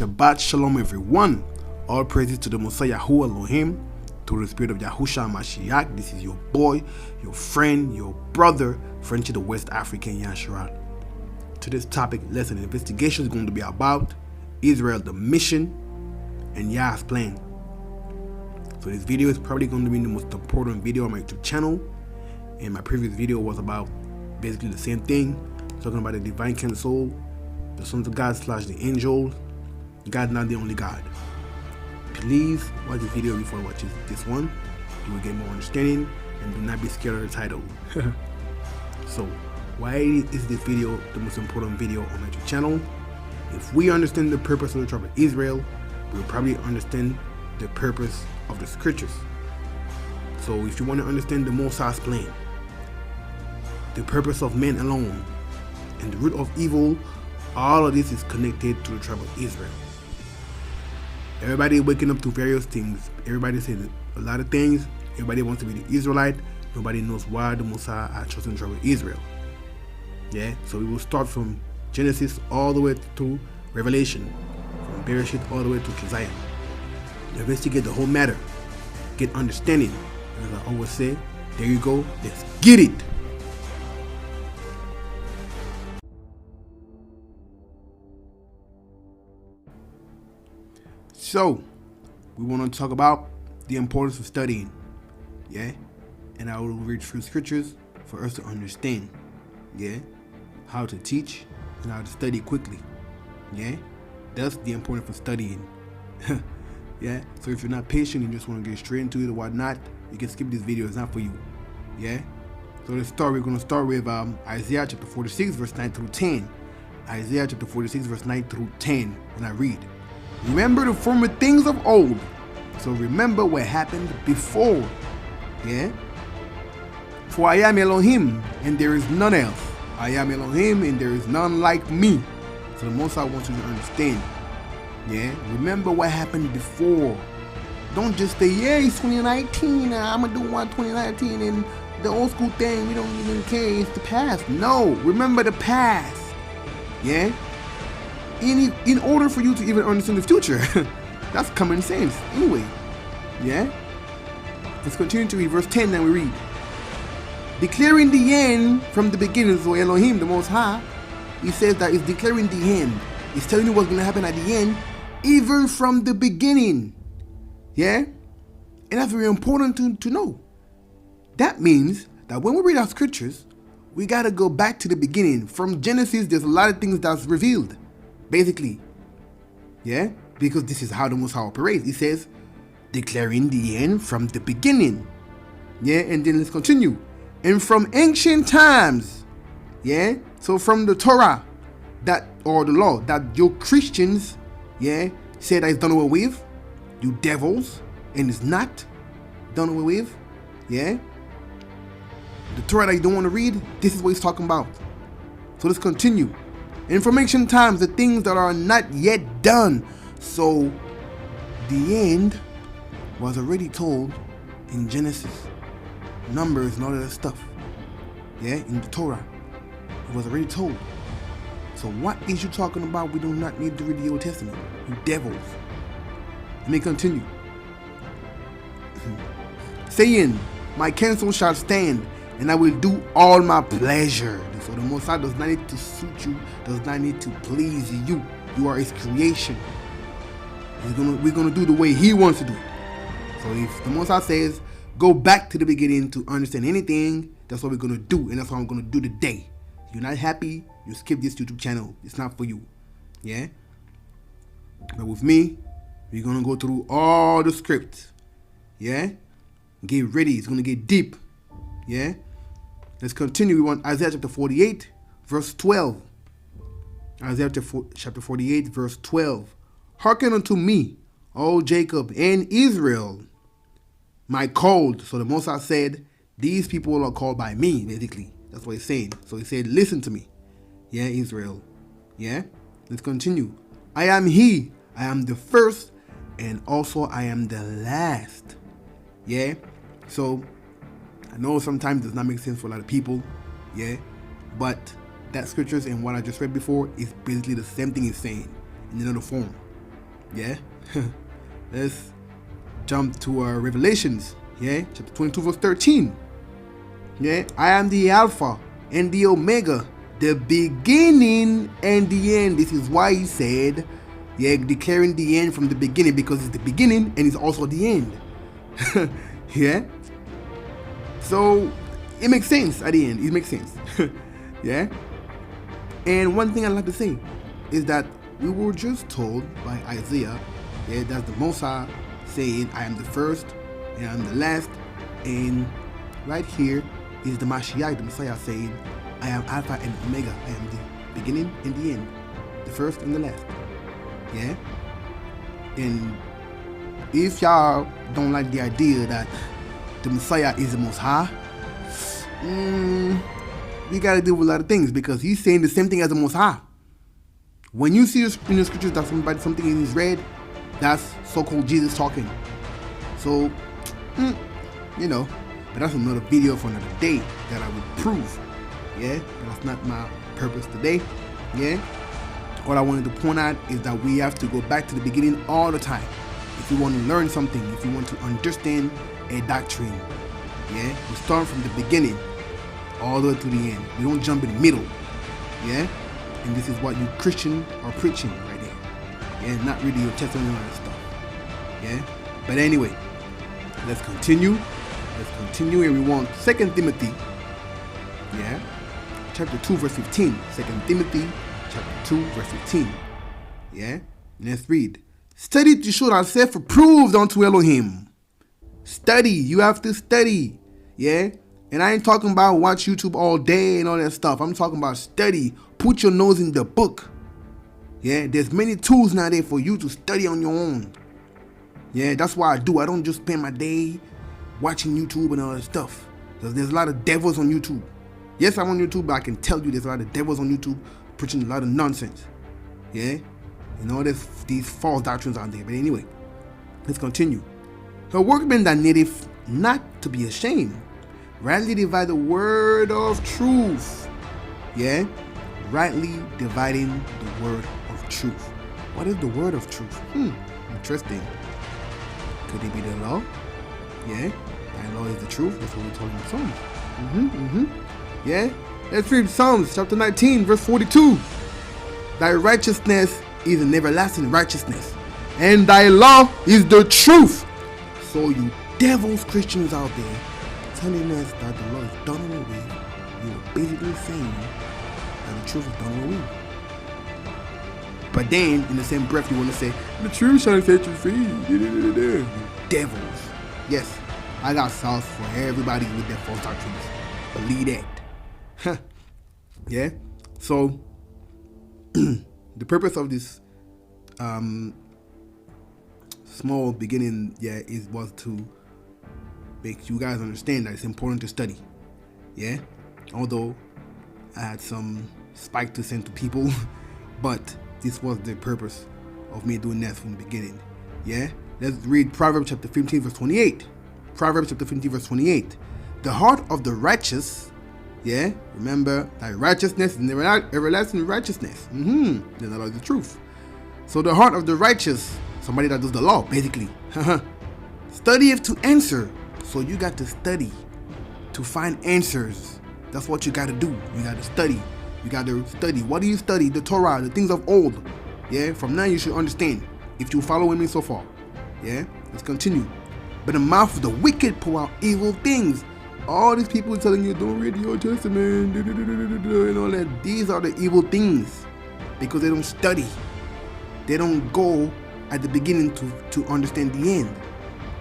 Shabbat shalom everyone. All praises to the Messiah YAHUAH Elohim, to the spirit of YAHUSHA Mashiach. This is your boy, your friend, your brother, friend to the West African Yah'S. To this topic, lesson investigation is going to be about Israel, the mission, and Yah's plan. So this video is probably going to be the most important video on my YouTube channel. And my previous video was about basically the same thing, talking about the divine council, the sons of God / the angels. God not the only God. Please watch this video before watching this one. You will get more understanding, and do not be scared of the title. So why is this video the most important video on my YouTube channel? If we understand the purpose of the tribe of Israel, we'll probably understand the purpose of the scriptures. So if you want to understand the Most High's plan, the purpose of man alone, and the root of evil, all of this is connected to the tribe of Israel. Everybody waking up to various things. Everybody says a lot of things. Everybody wants to be the Israelite. Nobody knows why the Most High has chosen the tribe of Israel. Yeah, so we will start from Genesis all the way to Revelation, from Bereshit all the way to Keziah. Investigate the whole matter, get understanding. As I always say, there you go, let's get it. So we want to talk about the importance of studying, yeah, and I will read through scriptures for us to understand, yeah, how to teach and how to study quickly, yeah. That's the importance of studying. Yeah, so if you're not patient and just want to get straight into it or whatnot, you can skip this video. It's not for you. Yeah, so let's start. We're going to start with Isaiah chapter 46 verse 9 through 10. Isaiah chapter 46 verse 9 through 10, and I read, remember the former things of old, so remember what happened before. Yeah, for I am Elohim and there is none else. I am Elohim and there is none like me. So the Most High wants you to understand. Yeah, remember what happened before. Don't just say, yeah, it's 2019, I'm gonna do one 2019 and the old school thing, we don't even care, it's the past. No, remember the past. Yeah, in order for you to even understand the future. That's common sense anyway. Yeah, let's continue to read verse 10. Now we read, declaring the end from the beginning. So Elohim, the Most High, he says that he's declaring the end. He's telling you what's going to happen at the end, even from the beginning. Yeah? And that's very important to know. That means that when we read our scriptures, we got to go back to the beginning. From Genesis, there's a lot of things that's revealed, basically. Yeah? Because this is how the Most High operates. He says, declaring the end from the beginning. Yeah? And then let's continue. And from ancient times. Yeah? So from the Torah, that or the law that you Christians, yeah, say that it's done away with, you devils, and it's not done away with, yeah. The Torah that you don't want to read, this is what he's talking about. So let's continue. And from ancient times, the things that are not yet done. So the end was already told in Genesis, Numbers, and all of that stuff. Yeah, in the Torah, it was already told. So what is you talking about? We do not need to read the Old Testament, you devils. Let me continue. Saying, my counsel shall stand, and I will do all my pleasure. So the Most High does not need to suit you, does not need to please you. You are his creation. We're gonna do the way he wants to do it. So if the Most High says, go back to the beginning to understand anything, that's what we're gonna do, and that's what I'm gonna do today. You're not happy, you skip this YouTube channel. It's not for you. Yeah? But with me, we're going to go through all the scripts. Yeah? Get ready. It's going to get deep. Yeah? Let's continue. We want Isaiah chapter 48, verse 12. Isaiah chapter 48, verse 12. Hearken unto me, O Jacob and Israel, my called. So the Most High said, these people are called by me, basically. That's what he's saying. So he said, listen to me. Yeah, Israel. Yeah? Let's continue. I am he. I am the first, and also I am the last. Yeah? So, I know sometimes it does not make sense for a lot of people. Yeah? But that scriptures and what I just read before is basically the same thing he's saying in another form. Yeah. Let's jump to Revelations. Yeah, chapter 22 verse 13. Yeah, I am the Alpha and the Omega, the beginning and the end. This is why he said, yeah, declaring the end from the beginning, because it's the beginning and it's also the end. Yeah. So it makes sense at the end. It makes sense. Yeah. And one thing I'd like to say is that we were just told by Isaiah, yeah, that's the Most High saying, I am the first and I am the last. And right here is the Mashiach, the Messiah, saying, I am Alpha and Omega. I am the beginning and the end, the first and the last. Yeah. And if y'all don't like the idea that the Messiah is the Most High, we got to deal with a lot of things, because he's saying the same thing as the Most High. When you see in the scriptures that something is red, that's so-called Jesus talking. So, you know, but that's another video for another day that I would prove. Yeah, but that's not my purpose today. Yeah, all I wanted to point out is that we have to go back to the beginning all the time. If you want to learn something, if you want to understand a doctrine, yeah, we start from the beginning all the way to the end. We don't jump in the middle. Yeah, and this is what you Christians are preaching right there. Yeah, not really your testimony and all that stuff. Yeah, but anyway, let's continue. Let's continue, and we want 2 Timothy, yeah, chapter 2 verse 15. 2 Timothy chapter 2 verse 15. Yeah, let's read. Study to show thyself approved unto Elohim. Study, you have to study. Yeah, and I ain't talking about watch YouTube all day and all that stuff. I'm talking about study. Put your nose in the book. Yeah, there's many tools now there for you to study on your own. Yeah, that's why I do. I don't just spend my day watching YouTube and all that stuff, because there's a lot of devils on YouTube. Yes, I'm on YouTube, but I can tell you there's a lot of devils on YouTube preaching a lot of nonsense. Yeah, and all these false doctrines out there. But anyway, let's continue. Her workmen that needeth not to be ashamed, rightly divide the word of truth. Yeah, rightly dividing the word of truth. What is the word of truth? Interesting. Could it be the law? Yeah, thy law is the truth. That's what we're talking in Psalms. Yeah, let's read Psalms chapter 19 verse 42. Thy righteousness is an everlasting righteousness, and thy law is the truth. So you devils Christians out there telling us that the law is done away with, you're basically saying that the truth is done away with. But then in the same breath you want to say the truth shall set you free. You devils. Yes, I got sauce for everybody with their false doctrines. Believe that. Yeah. So the purpose of this small beginning, was to make you guys understand that it's important to study. Yeah. Although I had some spike to send to people, but this was the purpose of me doing that from the beginning. Yeah. Let's read Proverbs chapter 15 verse 28. Proverbs chapter 15 verse 28. The heart of the righteous, yeah, remember that righteousness is everlasting righteousness. Then the law is the truth. So the heart of the righteous, somebody that does the law, basically. Studieth to answer. So you got to study to find answers. That's what you got to do. You got to study. You got to study. What do you study? The Torah, the things of old. Yeah, from now you should understand. If you're following me so far. Yeah, let's continue. But the mouth of the wicked pour out evil things. All these people telling you don't read the Old Testament and all that. These are the evil things because they don't study. They don't go at the beginning to understand the end,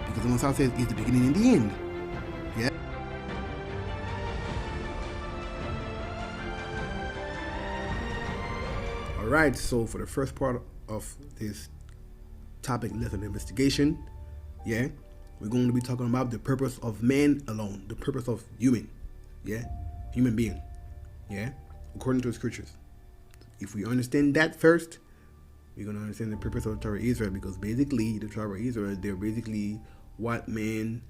because the Messiah says it's the beginning and the end. Yeah. All right. So for the first part of this topic, lesson investigation, yeah, we're going to be talking about the purpose of man alone, the purpose of human being, according to the scriptures. If we understand that first, we're going to understand the purpose of the tribe of Israel, because basically the tribe of Israel, they're basically what the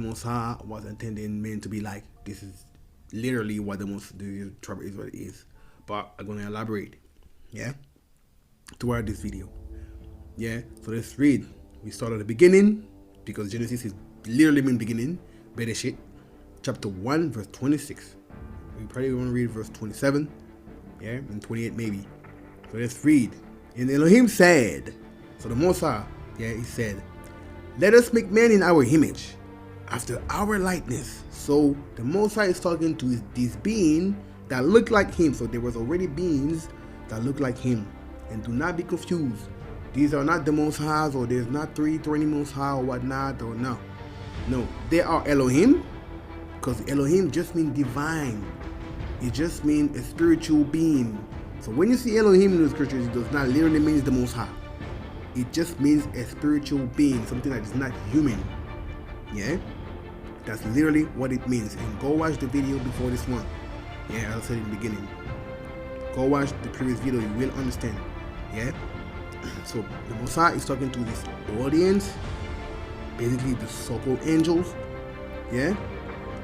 Most High was intending men to be like. This is literally what the tribe of Israel is. But I'm going to elaborate, throughout this video. Yeah, so let's read. We start at the beginning, because Genesis is literally mean beginning. Bereshit, chapter 1, verse 26. We probably want to read verse 27, yeah, and 28 maybe. So let's read. And Elohim said, so the Most High, yeah, he said, let us make man in our image, after our likeness. So the Most High is talking to this being that looked like him. So there was already beings that look like him. And do not be confused. These are not the Most Highs, or there's not three Most High or whatnot, or no. No, they are Elohim, because Elohim just means divine. It just means a spiritual being. So when you see Elohim in the scriptures, it does not literally mean the Most High. It just means a spiritual being, something that is not human. Yeah? That's literally what it means. And go watch the video before this one. Yeah, as I said in the beginning. Go watch the previous video, you will understand. Yeah? So the Most High is talking to this audience, basically the so-called angels. Yeah?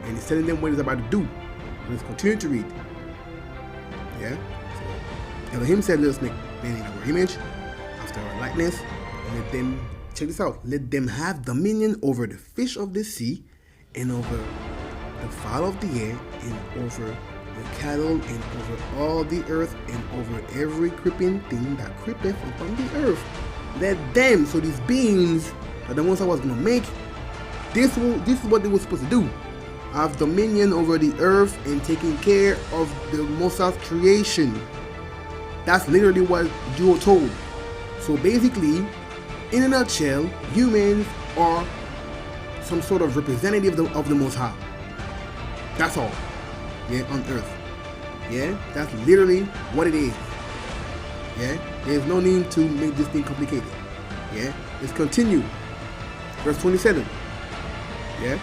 And he's telling them what he's about to do. Let's continue to read. Yeah? So Elohim said, let us make man in our image, after our likeness, and let them, check this out, let them have dominion over the fish of the sea, and over the fowl of the air, and over the cattle, and over all the earth, and over every creeping thing that creepeth upon the earth. Let them, so these beings that the Most High was going to make, this is what they were supposed to do. Have dominion over the earth and taking care of the Most High's creation. That's literally what you were told. So basically, in a nutshell, humans are some sort of representative of the Most High. That's all. Yeah, on earth. Yeah, that's literally what it is. Yeah, there's no need to make this thing complicated. Yeah, let's continue. Verse 27. Yeah.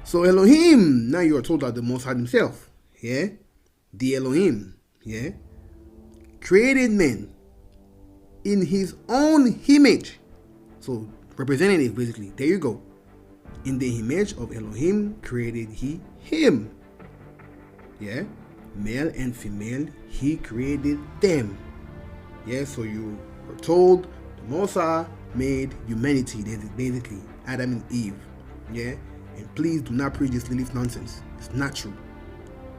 So Elohim, now you are told that the Most High himself, yeah, the Elohim, yeah, created man in his own image. So representative, basically. There you go. In the image of Elohim created he him. Yeah, male and female, he created them. Yeah, so you were told the Most High made humanity, basically Adam and Eve. Yeah. And please do not preach this Lilith nonsense. It's not true.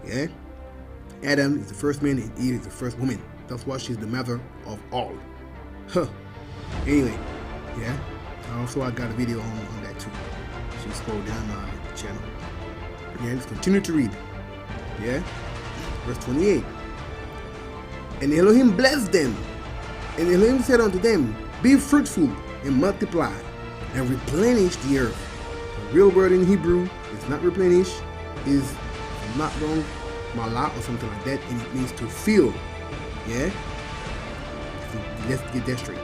Yeah? Adam is the first man and Eve is the first woman. That's why she's the mother of all. Huh. Anyway, yeah? Also, I got a video on that too. So scroll down the channel. Yeah, let's continue to read. Yeah? Verse 28. And Elohim blessed them. And Elohim said unto them, be fruitful and multiply and replenish the earth. Real word in Hebrew is not replenish, is, if I'm not wrong, malah or something like that, and it means to fill. Yeah? So let's get that straight.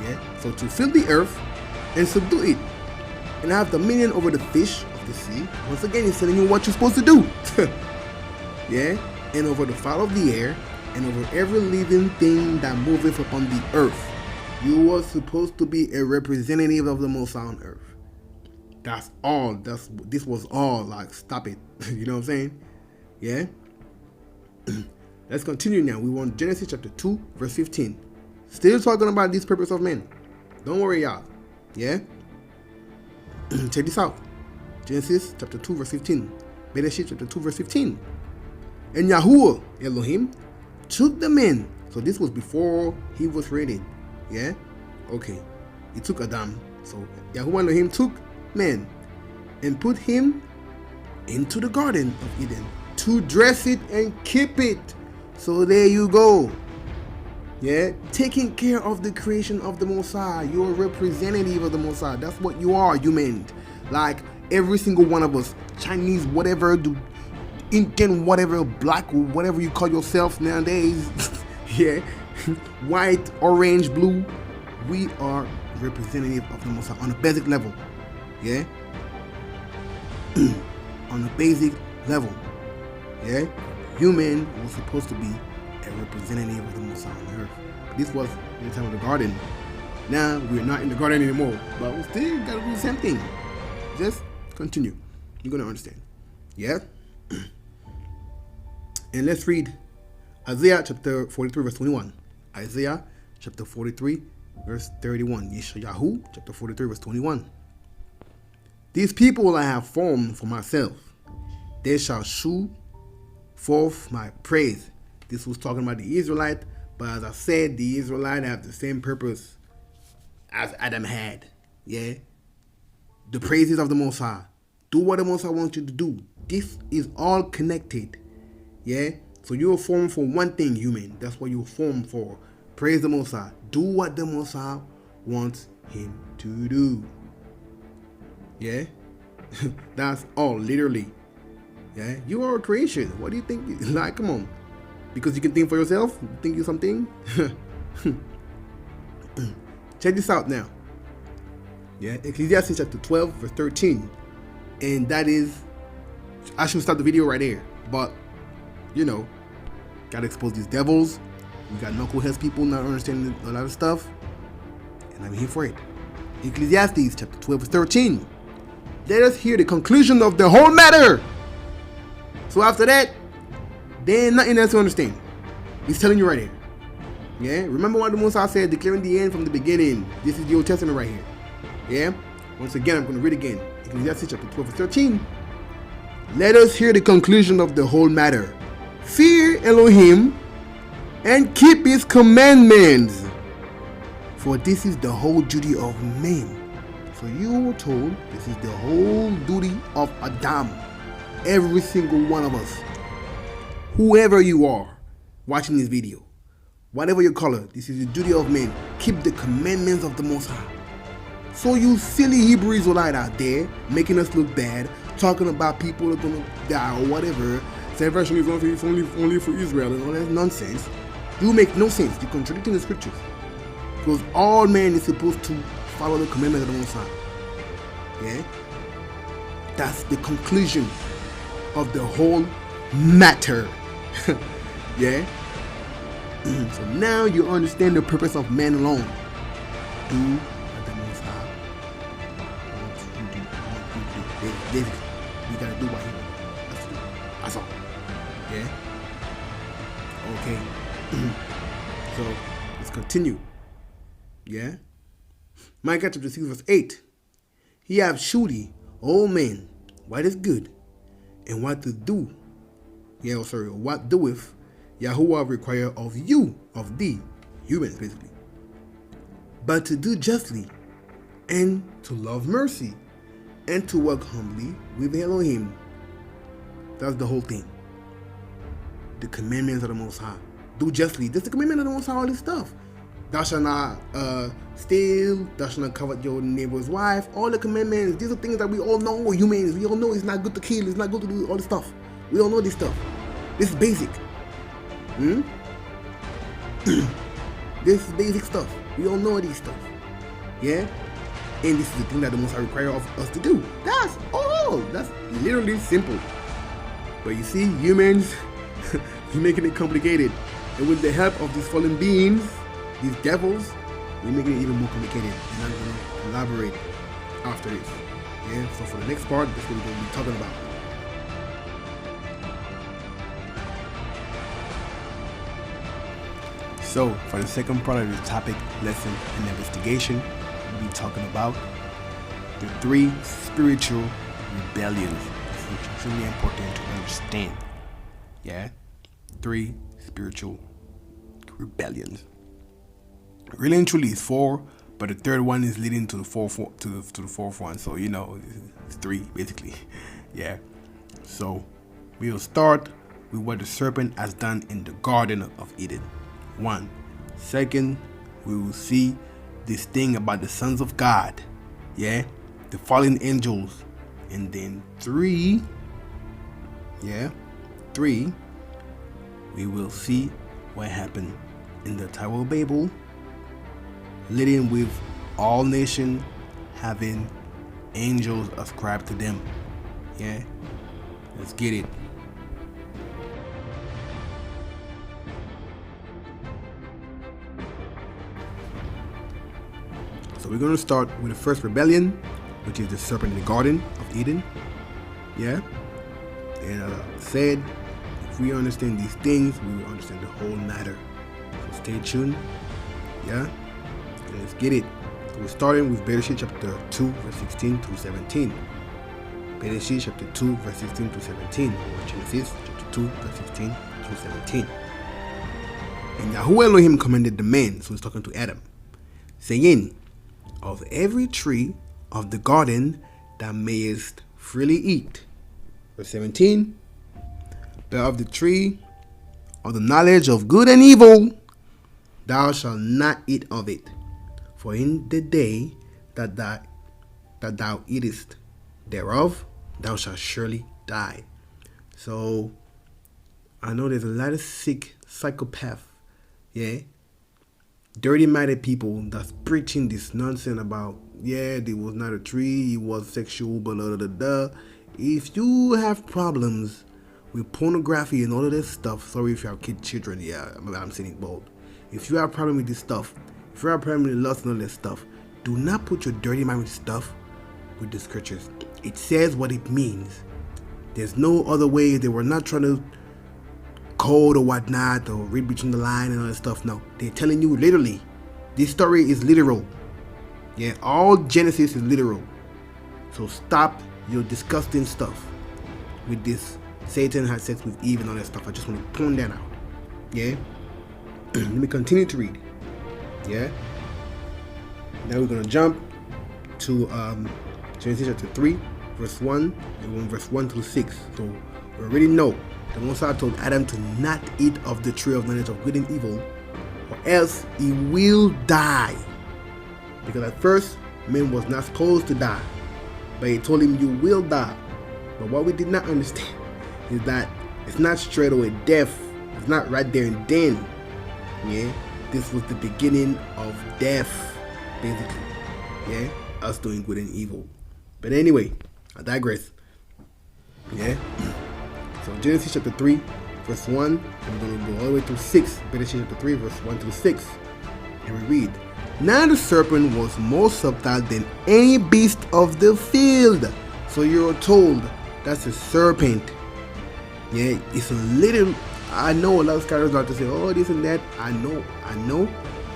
Yeah? So to fill the earth and subdue it, and have dominion over the fish of the sea. Once again, he's telling you what you're supposed to do. Yeah? And over the fowl of the air, and over every living thing that moveth upon the earth. You were supposed to be a representative of the Most High on earth. That's all. This was all. Like, stop it. You know what I'm saying? Yeah? Let's continue now. We want Genesis chapter 2, verse 15. Still talking about this purpose of men. Don't worry, y'all. Yeah? Check this out. Genesis chapter 2, verse 15. Bereshit chapter 2, verse 15. And YAHUAH, Elohim, took the man. So this was before he was created. Yeah? Okay. He took Adam. So YAHUAH Elohim took man and put him into the garden of Eden to dress it and keep it. So there you go. Yeah, taking care of the creation of the Most High. You're a representative of the Most High. That's what you are, human. Like every single one of us, Chinese, whatever, Indian, whatever, black, whatever you call yourself nowadays. Yeah, white, orange, blue. We are representative of the Most High on a basic level. Yeah, on a basic level. Yeah, human was supposed to be a representative of the Most High on earth. This was in the time of the garden. Now we're not in the garden anymore, but we still gotta do the same thing. Just continue. You're gonna understand. Yeah. And let's read Isaiah chapter 43 verse 21. Isaiah chapter 43 verse 31. Yeshayahu, chapter 43, verse 21. These people I have formed for myself, they shall shew forth my praise. This was talking about the Israelite, but as I said, the Israelite have the same purpose as Adam had. Yeah? The praises of the Most High. Do what the Most High wants you to do. This is all connected. Yeah? So you were formed for one thing, human. That's what you were formed for. Praise the Most High. Do what the Most High wants him to do. Yeah? That's all, literally. Yeah? You are a creation. What do you think? Like, come on. Because you can think for yourself? You think you're something? Check this out now. Yeah? Ecclesiastes chapter 12, verse 13. And that is, I should stop the video right there. But, you know, gotta expose these devils. We got knuckleheads people not understanding a lot of stuff. And I'm here for it. Ecclesiastes chapter 12, verse 13. Let us hear the conclusion of the whole matter. So after that, there ain't nothing else to understand. He's telling you right here. Yeah? Remember what the Most High said, declaring the end from the beginning. This is the Old Testament right here. Yeah? Once again, I'm going to read again. Ecclesiastes chapter 12, verse 13. Let us hear the conclusion of the whole matter. Fear Elohim and keep his commandments. For this is the whole duty of men. So you were told this is the whole duty of Adam. Every single one of us. Whoever you are watching this video, whatever your color, this is the duty of men. Keep the commandments of the Most High. So you silly Hebrew Israelite out there making us look bad, talking about people are gonna die or whatever, salvation is only for Israel and all that nonsense. You make no sense. You're contradicting the scriptures. Because all men is supposed to follow the commandments of the Most High. Yeah? That's the conclusion of the whole matter. Yeah? So now you understand the purpose of man alone. Do what the Most High wants you to do. Basically, you gotta do what he wants us to do. That's all. Yeah? Okay. So let's continue. Yeah? Micah chapter 6 verse 8. He have shewed all men what is good and what to do. Yeah, sorry, what doeth YAHUAH require of you, of thee, humans basically. But to do justly and to love mercy and to walk humbly with Elohim. That's the whole thing. The commandments of the Most High. Do justly. That's the commandment of the Most High, all this stuff. Thou shalt not steal. Thou shalt not covet your neighbor's wife. All the commandments. These are things that we all know. We're humans. We all know it's not good to kill. It's not good to do all this stuff. We all know this stuff. This is basic. This is basic stuff. We all know these stuff. Yeah? And this is the thing that the Most High requires of us to do. That's all. That's literally simple. But you see, humans, you're making it complicated. And with the help of these fallen beings, these devils, we're making it even more complicated. And I'm going to elaborate after this. Yeah? So for the next part, that's what we're going to be talking about. So, for the second part of this topic, lesson, and investigation, we'll be talking about the 3 spiritual rebellions, which is extremely important to understand. Yeah? 3 spiritual rebellions. Really and truly, it's 4, but the third one is leading to the fourth one. So you know, it's 3 basically. Yeah. So we'll start with what the serpent has done in the Garden of Eden. 1. Second, we will see this thing about the sons of God. Yeah, the fallen angels. And then 3. Yeah, 3. We will see what happened in the Tower of Babel, leading with all nations having angels ascribed to them. Yeah, let's get it. So we're going to start with the first rebellion, which is the serpent in the Garden of Eden. Yeah, and as I said, if we understand these things, we will understand the whole matter. So stay tuned. Yeah. Let's get it. We're starting with Bereshit chapter 2, verse 16 through 17. Bereshit chapter 2, verse 16 through 17. Or Genesis chapter 2, verse 16 through 17. And Yahuwah Elohim commanded the man, so he's talking to Adam, saying, of every tree of the garden thou mayest freely eat. Verse 17. But of the tree of the knowledge of good and evil thou shalt not eat of it. For in the day that thou eatest thereof, thou shalt surely die. So, I know there's a lot of sick psychopaths, dirty-minded people that's preaching this nonsense about, there was not a tree, it was sexual, blah, blah, blah, blah. If you have problems with pornography and all of this stuff, sorry if you have children, I'm saying it bold. If you have a problem with this stuff, if you have a problem with lust and all this stuff, do not put your dirty mind with stuff with the scriptures. It says what it means. There's no other way. They were not trying to code or whatnot or read between the line and all that stuff. No, they're telling you literally. This story is literal. All Genesis is literal. So stop your disgusting stuff with this. Satan had sex with Eve and all that stuff. I just want to point that out. Let me continue to read. Now we're going to jump to Genesis chapter 3, verse 1, and verse 1 through 6. So we already know the Most High told Adam to not eat of the tree of knowledge of good and evil, or else he will die. Because at first, man was not supposed to die, but he told him you will die. But what we did not understand is that it's not straight away death. It's not right there and then. This was the beginning of death, basically. Us doing good and evil. But anyway, I digress. So Genesis chapter 3, verse 1, and we're going to go all the way through 6. Genesis chapter 3, verse 1 through 6. And we read, now the serpent was more subtle than any beast of the field. So you're told that's a serpent. It's a little, I know a lot of scholars like to say, oh, this and that. I know.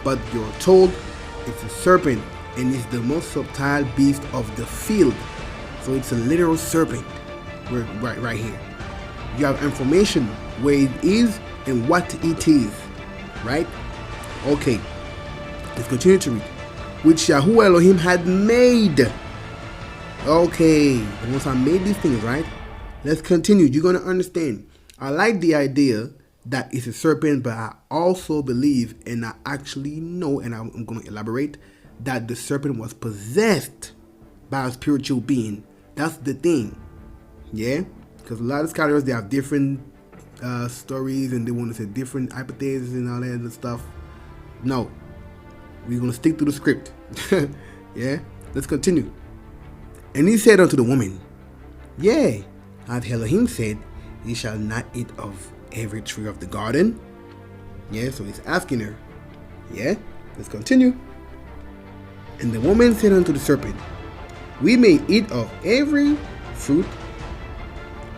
But you're told it's a serpent, and it's the most subtle beast of the field. So it's a literal serpent. Right here. You have information where it is and what it is. Right? Okay. Let's continue to read. Which Yahuwah Elohim had made. Okay. Once I made these things, right? Let's continue. You're going to understand. I like the idea that it's a serpent, but I also believe, and I actually know, and I'm going to elaborate, that the serpent was possessed by a spiritual being. That's the thing. Because a lot of scholars, they have different stories, and they want to say different hypotheses and all that and stuff. No. We're going to stick to the script. Let's continue. And he said unto the woman, as Elohim said, ye shall not eat of every tree of the garden. So he's asking her. Let's continue. And the woman said unto the serpent, we may eat of every fruit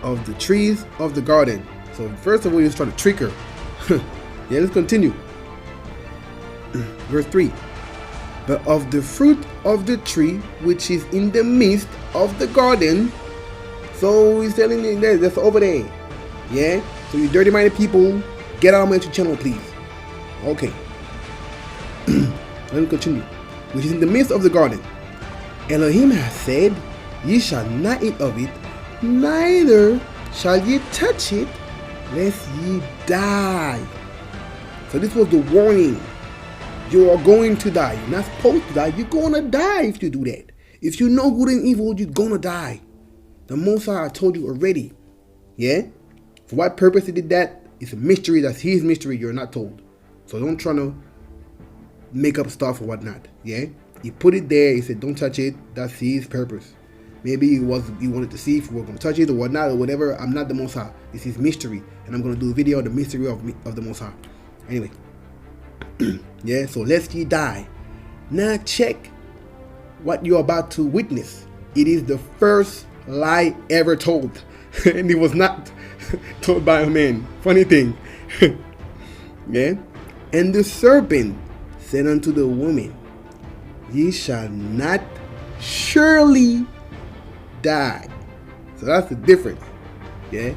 of the trees of the garden. So first of all, he's trying to trick her. Let's continue. Verse 3. But of the fruit of the tree which is in the midst of the garden. So he's telling you that's over there. So you dirty-minded people, get out of my channel, please. Okay. Let me continue. Which is in the midst of the garden. Elohim has said, ye shall not eat of it, neither shall ye touch it, lest ye die. So this was the warning. You are going to die. You're not supposed to die. You're going to die if you do that. If you know good and evil, you're going to die. The Most High, I told you already. For what purpose he did that? It's a mystery. That's his mystery. You're not told. So don't try to make up stuff or whatnot. He put it there. He said, don't touch it. That's his purpose. Maybe he wanted to see if we were going to touch it or whatnot or whatever. I'm not the Most High. This is mystery. And I'm going to do a video on the mystery of the Most High. Anyway. So lest ye die. Now check what you're about to witness. It is the first lie ever told. And it was not told by a man. Funny thing. And the serpent said unto the woman, ye shall not surely die. So that's the difference. Yeah.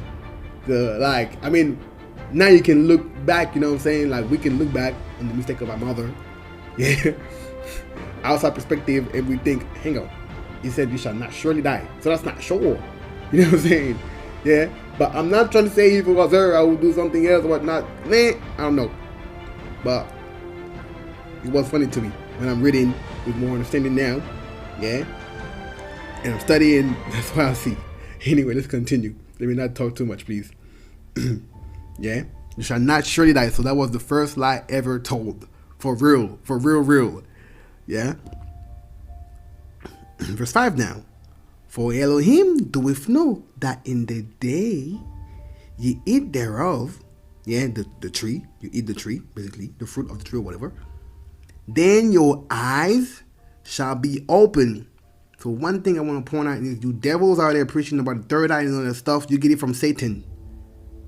Now you can look back, you know what I'm saying? Like, we can look back on the mistake of our mother. Yeah. Outside perspective, and we think, hang on, he said you shall not surely die. So that's not sure. You know what I'm saying? Yeah. But I'm not trying to say if it was her, I would do something else or whatnot. I don't know. But it was funny to me when I'm reading with more understanding now. Yeah. And I'm studying, that's why I see. Anyway, let's continue. Let me not talk too much, please. Yeah. You shall not surely die. So that was the first lie ever told. For real. For real. Yeah. Verse 5 now. For Elohim doeth know that in the day ye eat thereof, yeah, the tree, you eat the tree, basically, the fruit of the tree or whatever, then your eyes shall be open. So one thing I want to point out is you devils out there preaching about the third eye and all that stuff, you get it from Satan.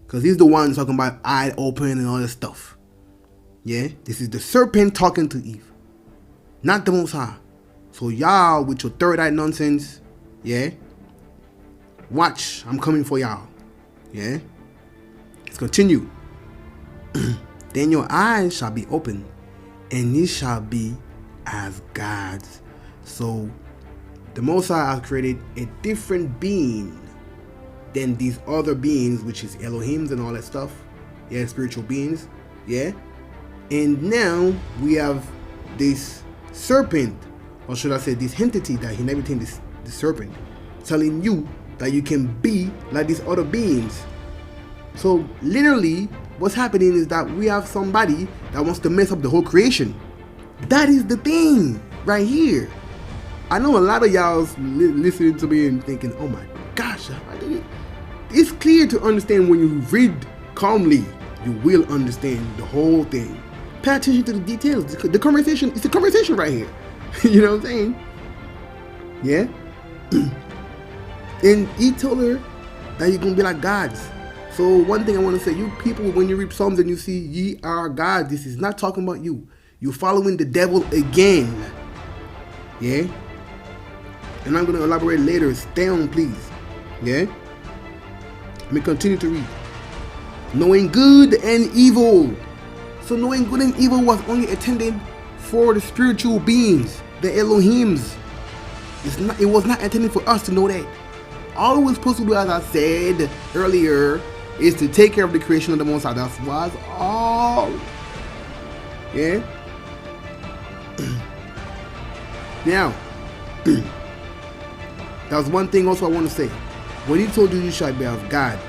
Because he's the one talking about eye open and all that stuff. Yeah, this is the serpent talking to Eve, not the Most High. So y'all with your third eye nonsense, yeah, watch, I'm coming for y'all. Yeah, let's continue. Then your eyes shall be open, and ye shall be as gods. So the Most High has created a different being than these other beings, which is Elohims and all that stuff. Yeah, spiritual beings. Yeah. And now we have this serpent, or should I say this entity that he named this serpent, telling you that you can be like these other beings. So literally what's happening is that we have somebody that wants to mess up the whole creation. That is the thing right here. I know a lot of y'all's listening to me and thinking, oh my gosh, it's clear to understand when you read calmly. You will understand the whole thing. Pay attention to the details. The conversation, it's a conversation right here. You know what I'm saying? Yeah. And he told her that you're going to be like gods. So one thing I want to say, you people, when you read Psalms and you see ye are gods, this is not talking about you. You're following the devil again. Yeah. And I'm going to elaborate later. Stay on, please. Yeah. Let me continue to read. Knowing good and evil. So knowing good and evil was only intended for the spiritual beings, the Elohims. It was not intended for us to know that. All it was supposed to do, as I said earlier, is to take care of the creation of the Most High. That was all. Yeah. Now, that's one thing also I want to say. When he told you you shall be of God,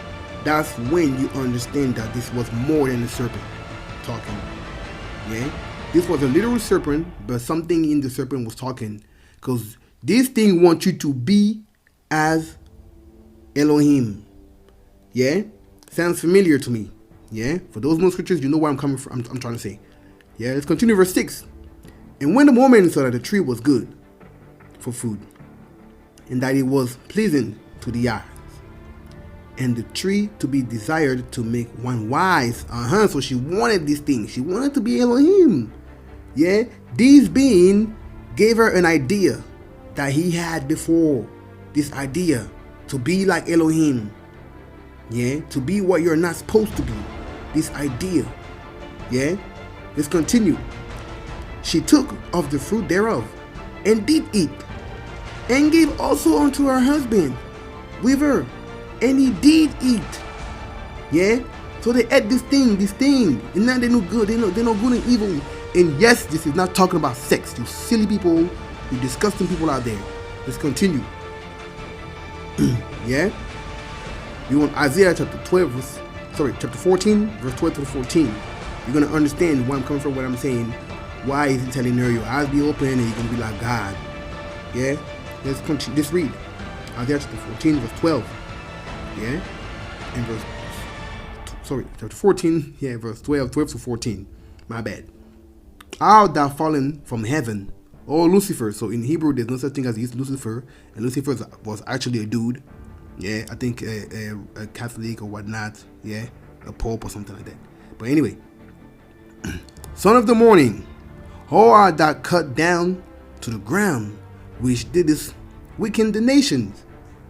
that's when you understand that this was more than a serpent talking. Yeah. This was a literal serpent, but something in the serpent was talking. Because this thing wants you to be as Elohim. Yeah. Sounds familiar to me. Yeah. For those more scriptures, you know where I'm coming from. I'm trying to say. Yeah. Let's continue verse 6. And when the woman saw that the tree was good for food, and that it was pleasing to the eyes, and the tree to be desired to make one wise. So she wanted this thing. She wanted to be Elohim. Yeah. This being gave her an idea that he had before. This idea to be like Elohim. Yeah. To be what you're not supposed to be. This idea. Yeah. Let's continue. She took of the fruit thereof, and did eat, and gave also unto her husband with her, and he did eat. Yeah. So they ate this thing, and now they know good. They know good and evil. And yes, this is not talking about sex. You silly people, you disgusting people out there. Let's continue. Yeah. You want Isaiah chapter 14, verse 12 to 14. You're gonna understand where I'm coming from, what I'm saying. Why is he telling her your eyes be open and you're gonna be like God? Yeah. Let's continue. Let's read Isaiah chapter 14, verse 12. Yeah. And chapter 14, yeah, verse 12 to 14. My bad. Art thou fallen from heaven, O Lucifer? So in Hebrew, there's no such thing as Lucifer, and Lucifer was actually a dude. Yeah, I think a Catholic or whatnot. Yeah, a pope or something like that. But anyway, son of the morning, how art thou cut down, to the ground, which did this weaken the nations,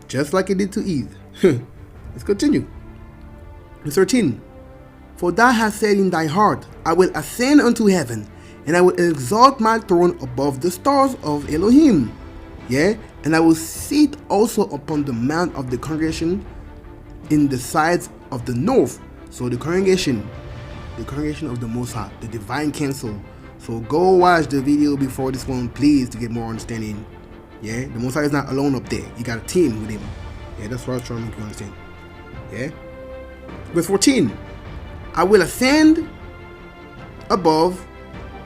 just like it did to Eve. Let's continue. Verse 13. For thou hast said in thy heart, I will ascend unto heaven, and I will exalt my throne above the stars of Elohim. Yeah, and I will sit also upon the mount of the congregation in the sides of the north. So the congregation of the Most High, the divine council. So go watch the video before this one, please, to get more understanding. Yeah, the Most High is not alone up there. You got a team with him. Yeah, that's what I was trying to make you understand. Yeah. Verse 14. I will ascend above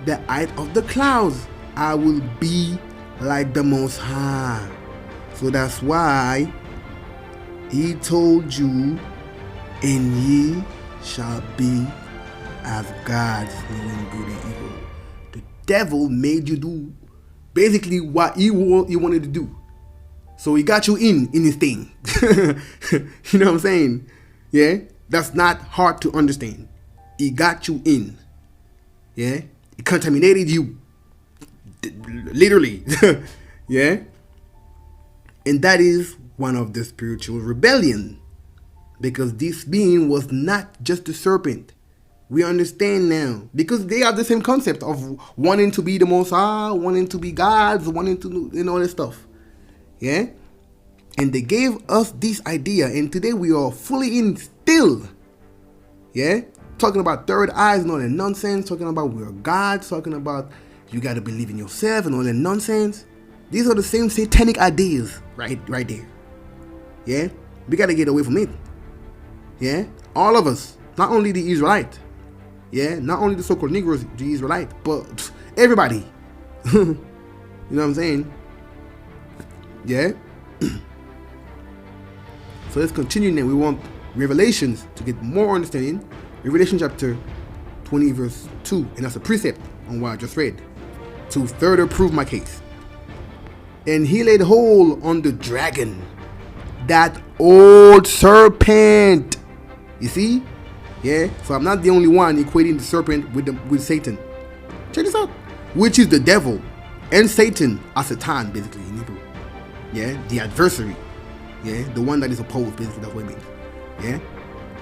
the height of the clouds. I will be like the Most High. So that's why he told you, and ye shall be as gods, knowing good and evil. The devil made you do basically what he wanted to do. So he got you in his thing. You know what I'm saying? Yeah? That's not hard to understand. He got you in. Yeah? He contaminated you. Literally. Yeah? And that is one of the spiritual rebellion. Because this being was not just the serpent. We understand now. Because they have the same concept of wanting to be the Most High, wanting to be gods, wanting to, you know, all this stuff. Yeah? And they gave us this idea. And today we are fully in still. Yeah? Talking about third eyes and all that nonsense. Talking about we are gods. Talking about you got to believe in yourself and all that nonsense. These are the same satanic ideas right there. Yeah? We got to get away from it. Yeah? All of us. Not only the Israelite. Yeah? Not only the so-called Negroes, the Israelite, but everybody. You know what I'm saying? Yeah? So let's continue now. We want Revelations to get more understanding. Revelation chapter 20 verse 2. And that's a precept on what I just read. To further prove my case. And he laid hold on the dragon, that old serpent. You see? Yeah? So I'm not the only one equating the serpent with Satan. Check this out. Which is the devil and Satan, as Satan basically in Hebrew. Yeah? The adversary. Yeah? The one that is opposed, basically, that's what it means. Yeah?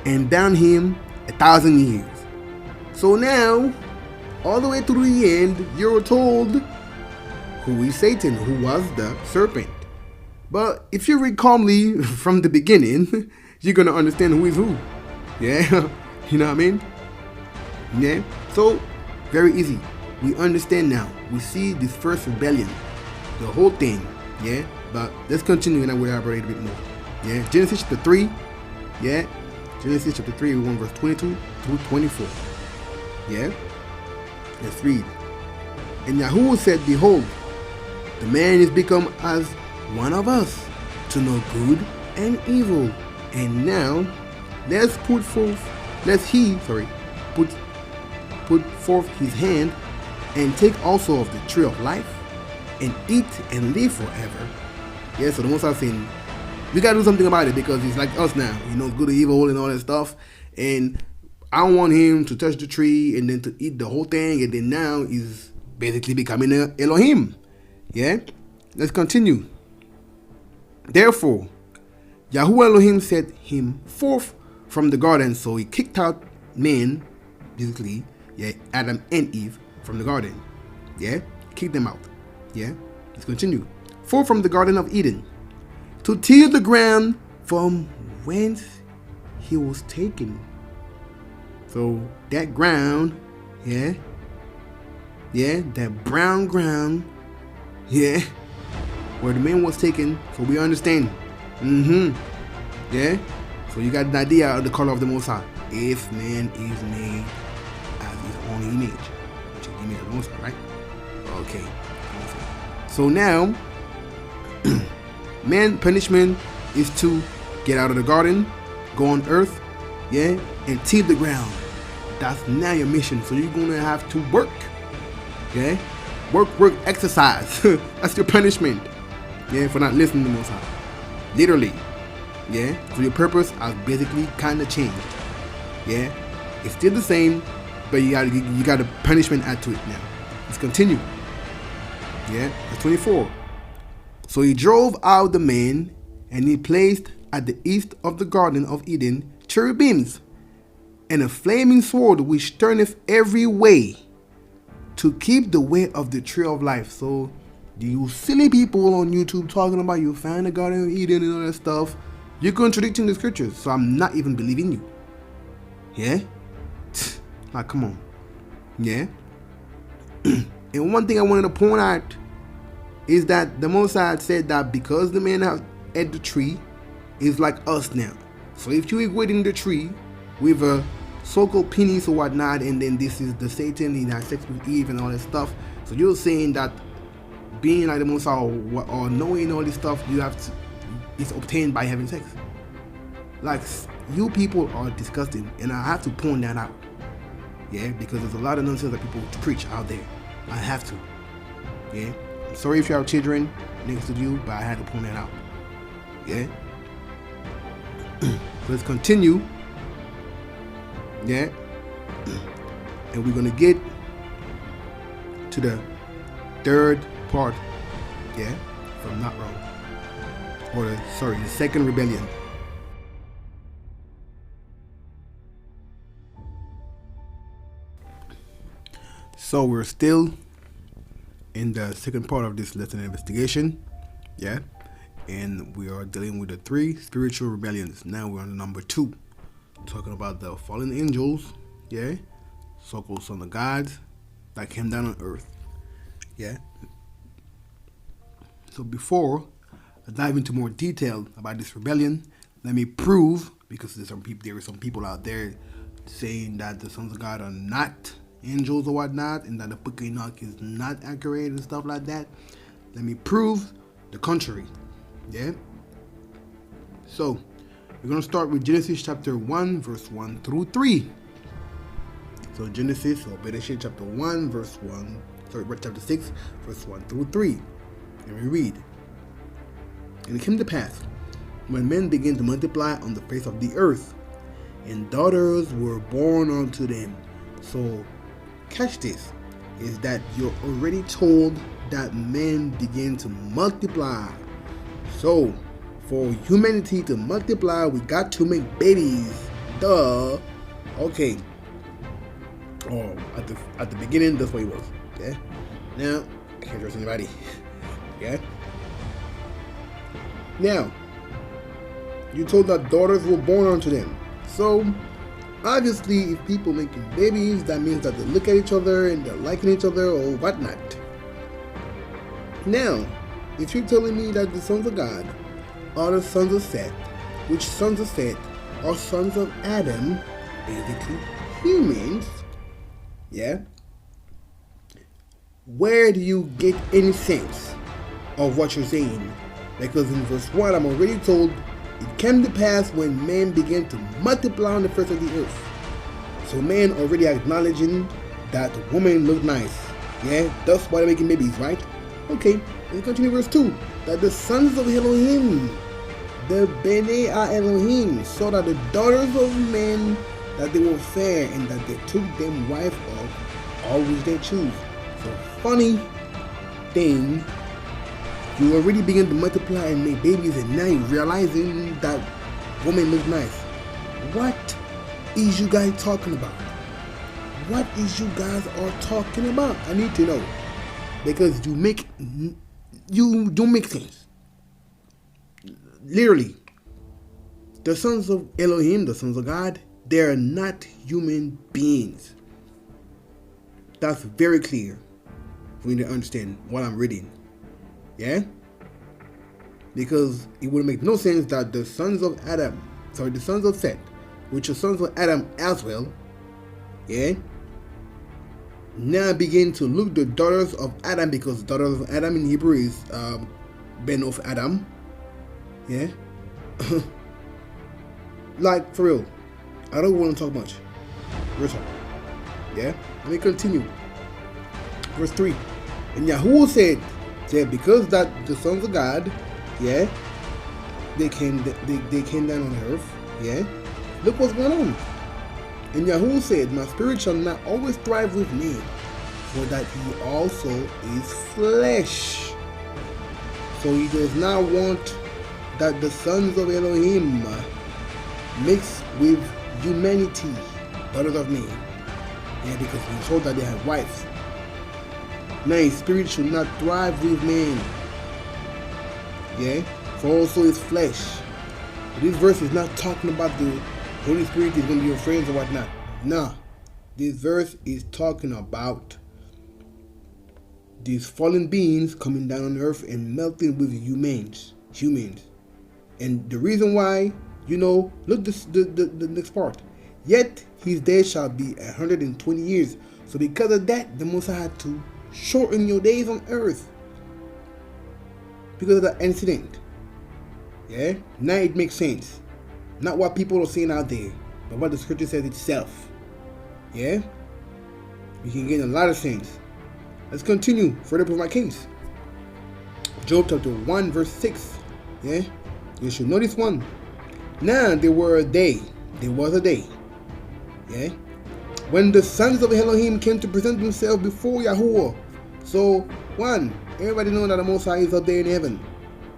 And bound him 1,000 years. So now, all the way through the end, you're told who is Satan, who was the serpent. But if you read calmly from the beginning, you're going to understand who is who. Yeah? You know what I mean? Yeah? So, very easy. We understand now. We see this first rebellion. The whole thing. Yeah? But let's continue and I will elaborate a bit more. Yeah? Genesis chapter 3. Yeah? Genesis chapter 3, 1 verse 22 through 24. Yeah? Let's read. And YAHUAH said, behold, the man is become as one of us, to know good and evil. And now, put forth his hand, and take also of the tree of life, and eat and live forever. Yeah, so the Most High saying, we gotta do something about it, because he's like us now. He knows good and evil and all that stuff. And I don't want him to touch the tree and then to eat the whole thing, and then now he's basically becoming an Elohim. Yeah? Let's continue. Therefore, YAHUAH Elohim set him forth from the garden. So he kicked out men, basically, yeah, Adam and Eve, from the garden. Yeah? Kicked them out. Yeah? Let's continue. Forth from the Garden of Eden, to till the ground from whence he was taken. So that ground, yeah, that brown ground, yeah, where the man was taken. So we understand. Yeah. So you got an idea of the color of the Most High. If man is made as his own image, which is the image of the Most High, right? Okay. So now, man punishment is to get out of the garden, go on earth, yeah, and till the ground. That's now your mission. So you're gonna have to work. Yeah? Work, exercise. That's your punishment. Yeah, for not listening to the Most High. Literally. Yeah? So your purpose has basically kinda changed. Yeah? It's still the same, but you got a punishment add to it now. Let's continue. Yeah, verse 24. So he drove out the man, and he placed at the east of the Garden of Eden cherubims, and a flaming sword which turneth every way, to keep the way of the tree of life. So you silly people on YouTube talking about you found the Garden of Eden and all that stuff, you're contradicting the scriptures, so I'm not even believing you. Yeah? Like, come on. Yeah? And one thing I wanted to point out is that the Most High said that because the man has ate the tree, is like us now. So if you're equating the tree with a so-called penis or whatnot, and then this is the Satan, he had sex with Eve and all that stuff, so you're saying that being like the Most High or knowing all this stuff, you have to, it's obtained by having sex. Like, you people are disgusting, and I have to point that out. Yeah, because there's a lot of nonsense that people preach out there. I have to. Yeah, I'm sorry if you have children next to you, but I had to point that out. Yeah. Let's continue. Yeah. And we're gonna get to the third part. Yeah, if I'm not wrong. Or the second rebellion. So we're still in the second part of this lesson investigation. Yeah. And we are dealing with the 3 spiritual rebellions. Now we're on the number 2, talking about the fallen angels, yeah, so-called sons of God that came down on earth. Yeah. So before I dive into more detail about this rebellion, let me prove, because there are some people out there saying that the sons of God are not angels or whatnot, and that the book of Enoch is not accurate and stuff like that. Let me prove the contrary. Yeah. So we're going to start with Genesis chapter 1 verse 1 through 3. So Genesis, or better yet, chapter 1 verse 1, chapter 6 verse 1 through 3. And we read, and it came to pass, when men began to multiply on the face of the earth, and daughters were born unto them. So catch this, is that you're already told that men begin to multiply. So for humanity to multiply, we got to make babies. Duh. Okay. Oh, at the beginning, that's what it was. Okay. Now I can't trust anybody. Okay. Now you told that daughters were born unto them. So obviously, if people making babies, that means that they look at each other and they're liking each other or whatnot. Now, if you're telling me that the sons of God are the sons of Seth, which sons of Seth are sons of Adam, basically humans, yeah, where do you get any sense of what you're saying? Because in verse 1, I'm already told it came to pass when men began to multiply on the face of the earth. So men already acknowledging that women look nice. Yeah, that's why they're making babies, right? Okay, let's continue verse 2. That the sons of Elohim, the Bene Elohim, saw that the daughters of men, that they were fair, and that they took them wife of all which they choose. So funny thing, you already begin to multiply and make babies, and now you're realizing that women look nice. What is you guys talking about? What is you guys are talking about? I need to know, because you don't make sense. Literally, the sons of Elohim, the sons of God, they are not human beings. That's very clear for you to understand what I'm reading. Yeah? Because it would make no sense that the sons of the sons of Seth, which are sons of Adam as well, yeah, now begin to look the daughters of Adam, because daughters of Adam in Hebrew is Ben of Adam. Yeah. Like, for real, I don't want to talk much. Real talk. Yeah. Let me continue. Verse 3. And YAHUAH said, because that the sons of God, yeah, they came down on earth, yeah, look what's going on. And YAHUAH said, my spirit shall not always thrive with men. for that he also is flesh. So he does not want that the sons of Elohim mix with humanity, daughters of men. Yeah, because he told that they have wives. Now his spirit should not thrive with man. Yeah, for also his flesh. But this verse is not talking about the Holy Spirit is going to be your friends or whatnot. Nah, this verse is talking about these fallen beings coming down on earth and melting with humans. And the reason why, look the next part. Yet his days shall be 120 years. So because of that, the Most High had to shorten your days on earth. Because of that incident. Yeah? Now it makes sense. Not what people are saying out there, but what the scripture says itself. Yeah? You can gain a lot of sense. Let's continue further prove my case. Job chapter 1 verse 6. Yeah? You should know this one. Now there was a day. Yeah? When the sons of Elohim came to present themselves before YAHUAH. So, one, everybody know that the Most High is up there in heaven.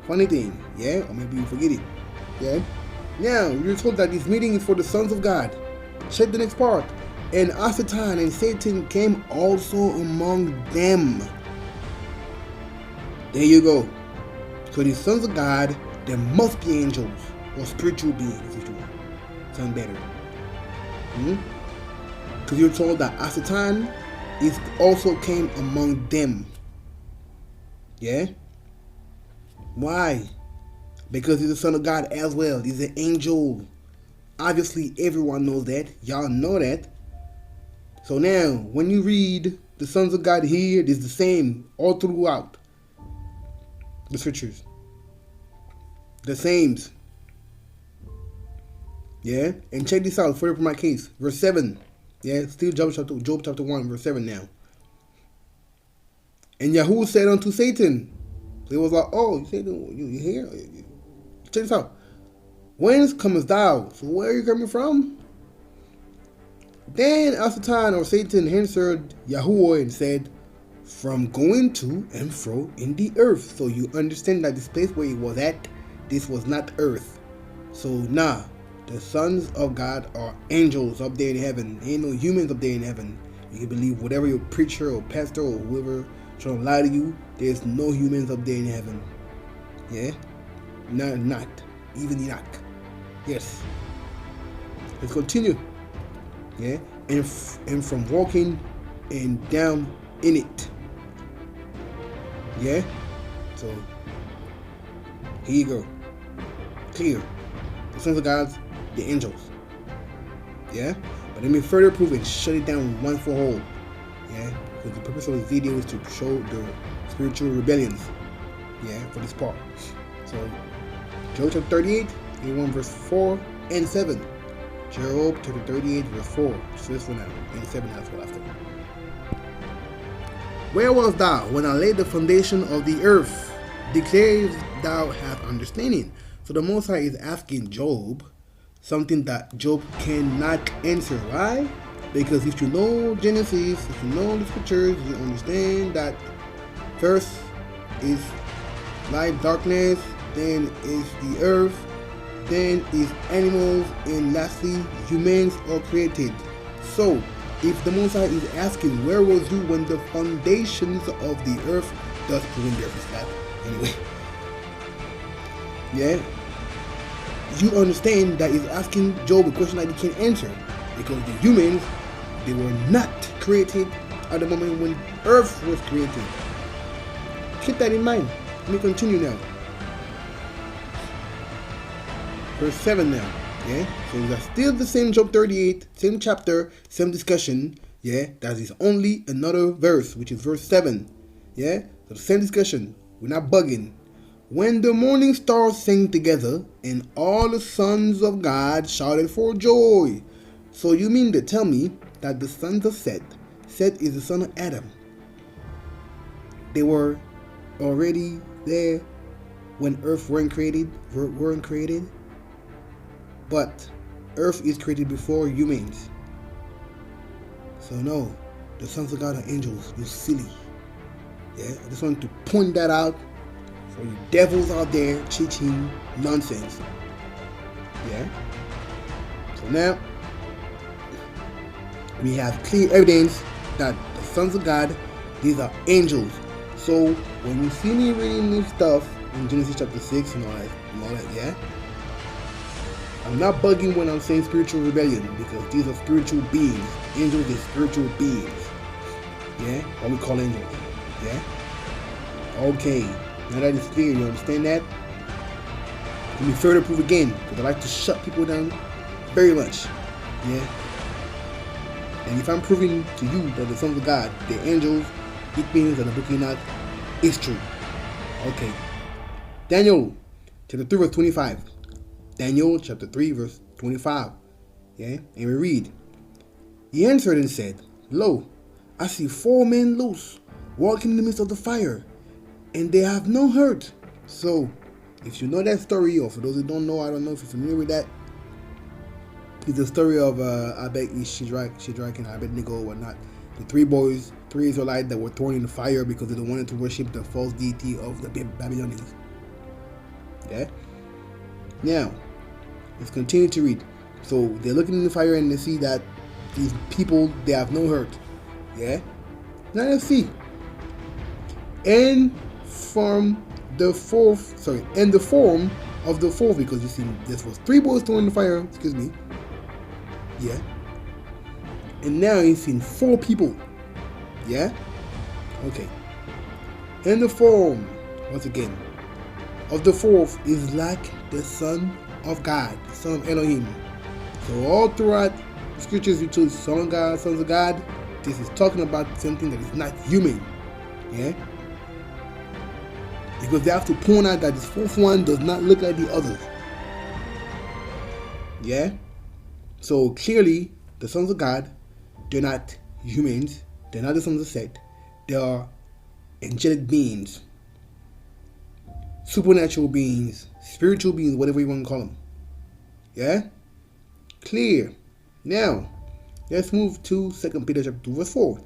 Funny thing, yeah? Or maybe you forget it. Yeah? Now, you're told that this meeting is for the sons of God. Check the next part. And Satan and Satan came also among them. There you go. So the sons of God, there must be angels or spiritual beings, if you want. Sound better. Because you're told that Satan is also came among them. Yeah? Why? Because he's the son of God as well. He's an angel. Obviously, everyone knows that. Y'all know that. So now, when you read the sons of God here, it's the same all throughout the scriptures. The same. Yeah? And check this out, further for my case. Verse 7. Yeah, still Job chapter 1, verse 7 now. And YAHUAH said unto Satan, so it was like, oh, Satan, you here? Check this out. Whence comest thou? So where are you coming from? Then Satan or Satan answered YAHUAH and said, from going to and fro in the earth. So you understand that this place where he was at, this was not earth. So nah, the sons of God are angels up there in heaven. Ain't no humans up there in heaven. You can believe whatever your preacher or pastor or whoever trying to lie to you, there's no humans up there in heaven. Yeah? Not. Even Enoch. Yes. Let's continue. Yeah? And from walking and down in it. Yeah? So, here you go. Clear. The sons of God, the angels. Yeah? But let me further prove and shut it down once for all. Yeah? Because the purpose of this video is to show the spiritual rebellions. Yeah? For this part. So, Job chapter 38, 81 verse 4 and 7. Job chapter 38 verse 4. So this one now. And 7 as well after. Where was thou when I laid the foundation of the earth? Declare thou hast understanding. So the Most High is asking Job something that Job cannot answer. Why? Because if you know Genesis, if you know the scriptures, you understand that first is light, darkness, then is the earth, then is animals, and lastly humans are created. So if the Most High is asking, where was you when the foundations of the earth, thus proving the earth is flat. Anyway, yeah, you understand that he's asking Job a question that he can't answer, because the humans, they were not created at the moment when earth was created. Keep that in mind. Let me continue now. Verse 7 now. Yeah, so we are still the same Job 38, same chapter, same discussion. Yeah, that is only another verse, which is verse 7. Yeah, so the same discussion. We're not bugging. When the morning stars sang together, and all the sons of God shouted for joy. So you mean to tell me that the sons of Seth is the son of Adam, they were already there when earth weren't created? But earth is created before humans. So no, the sons of God are angels. You're silly. Yeah, I just wanted to point that out for you devils out there teaching nonsense. Yeah. So now we have clear evidence that the sons of God, these are angels. So when you see me reading this stuff in Genesis chapter 6 and all that, yeah, I'm not bugging when I'm saying spiritual rebellion, because these are spiritual beings. Angels are spiritual beings. Yeah, what we call angels. Yeah. Okay. Now that it's clear, you understand that? Let me further prove again, because I like to shut people down very much. Yeah. And if I'm proving to you that the sons of God, the angels, it means that the book of Enoch is true. Okay. Daniel chapter 3 verse 25. Daniel chapter 3 verse 25. Yeah. And we read, he answered and said, lo, I see 4 men loose, walking in the midst of the fire, and they have no hurt. So, if you know that story, or for those who don't know, I don't know if you're familiar with that, it's the story of Shadrach and Abednego or whatnot. The 3 boys, 3 Israelites that were thrown in the fire because they wanted to worship the false deity of the Babylonians. Yeah? Now, let's continue to read. So, they're looking in the fire and they see that these people, they have no hurt. Yeah? Now let's see. And the form of the fourth, because you see, this was 3 boys thrown in the fire, excuse me. Yeah. And now he's seen 4 people. Yeah? Okay. And the form, once again, of the fourth is like the Son of God, the Son of Elohim. So all throughout the scriptures, we choose Son of God, sons of God. This is talking about something that is not human. Yeah? Because they have to point out that this 4th one does not look like the others. Yeah? So clearly, the sons of God, they're not humans. They're not the sons of Seth. They are angelic beings. Supernatural beings. Spiritual beings, whatever you want to call them. Yeah? Clear. Now, let's move to 2 Peter chapter 2 verse 4.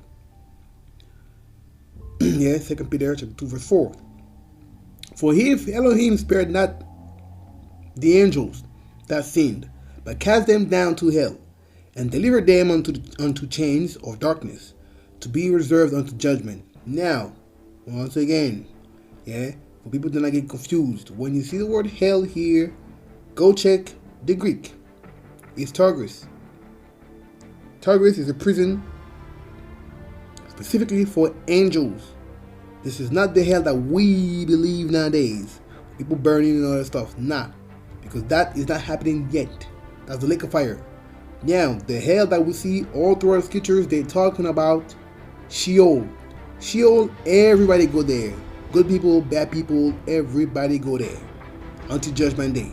Yeah, 2 Peter chapter 2 verse 4. For if Elohim spared not the angels that sinned, but cast them down to hell, and delivered them unto chains of darkness, to be reserved unto judgment. Now, once again, yeah, for people to not get confused, when you see the word hell here, go check the Greek. It's Tartarus. Tartarus is a prison specifically for angels. This is not the hell that we believe nowadays. People burning and all that stuff. Nah. Because that is not happening yet. That's the lake of fire. Now, the hell that we see all throughout the scriptures, they're talking about Sheol. Sheol, everybody go there. Good people, bad people, everybody go there. Until Judgment Day.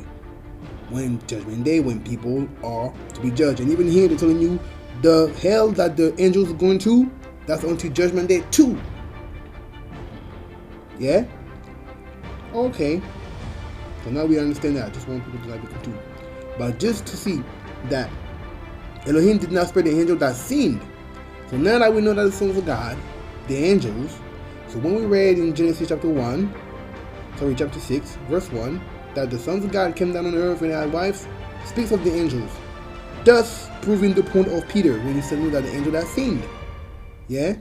When Judgment Day, when people are to be judged. And even here, they're telling you the hell that the angels are going to, that's until Judgment Day too. Yeah? Okay. So now we understand that. I just want people to like be confused. But just to see that Elohim did not spare the angel that sinned. So now that we know that the sons of God, the angels, so when we read in Genesis chapter 6, verse 1, that the sons of God came down on earth and had wives, speaks of the angels. Thus proving the point of Peter when he said that the angel that sinned. Yeah?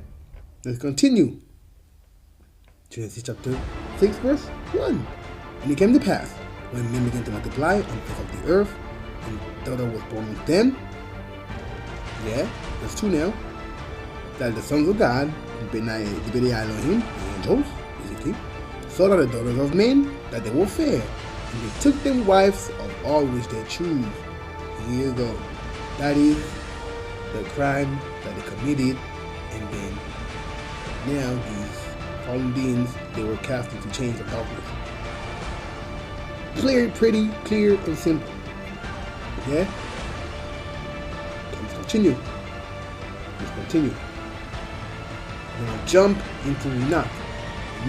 Let's continue. Genesis chapter 6 verse 1. And it came to pass, when men began to multiply on the face of the earth, and daughter was born with them. Yeah, verse 2 now. That the sons of God, the Bnei Elohim, the angels, basically, saw that the daughters of men, that they were fair, and they took them wives of all which they choose. Here you go. That is the crime that they committed, and then now these fallen beings, they were cast into chains of darkness. Pretty clear and simple. Yeah? Let's continue. We're going to jump into Enoch.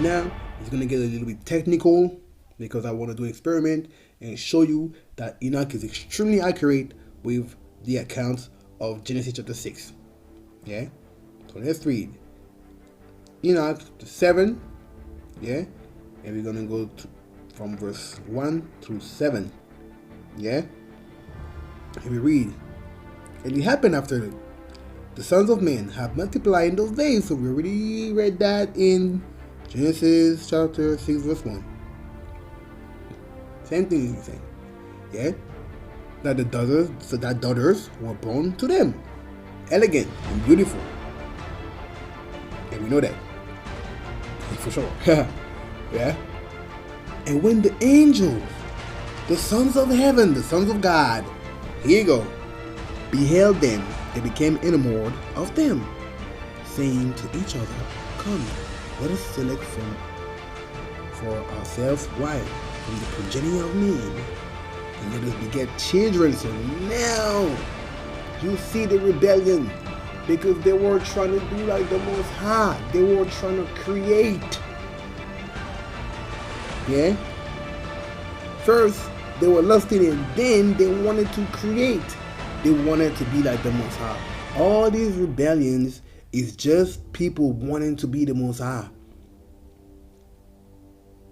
Now, it's going to get a little bit technical because I want to do an experiment and show you that Enoch is extremely accurate with the accounts of Genesis chapter 6. Yeah? So So let's read Enoch 7, yeah, and we're gonna go from verse 1 through 7, yeah. And we read, and it happened after the sons of men have multiplied in those days. So we already read that in Genesis chapter 6 verse 1. Same thing he's saying, yeah, that the daughters were born to them, elegant and beautiful, and we know that for sure. Yeah. And when the angels, the sons of heaven, the sons of God, here you go, beheld them, they became enamored of them, saying to each other, come, let us select for ourselves wives from the progeny of men, and let us beget children. So now you see the rebellion, because they were trying to do like the Most High. They were trying to create. Yeah? First, they were lusting, and then they wanted to create. They wanted to be like the Most High. All these rebellions is just people wanting to be the Most High.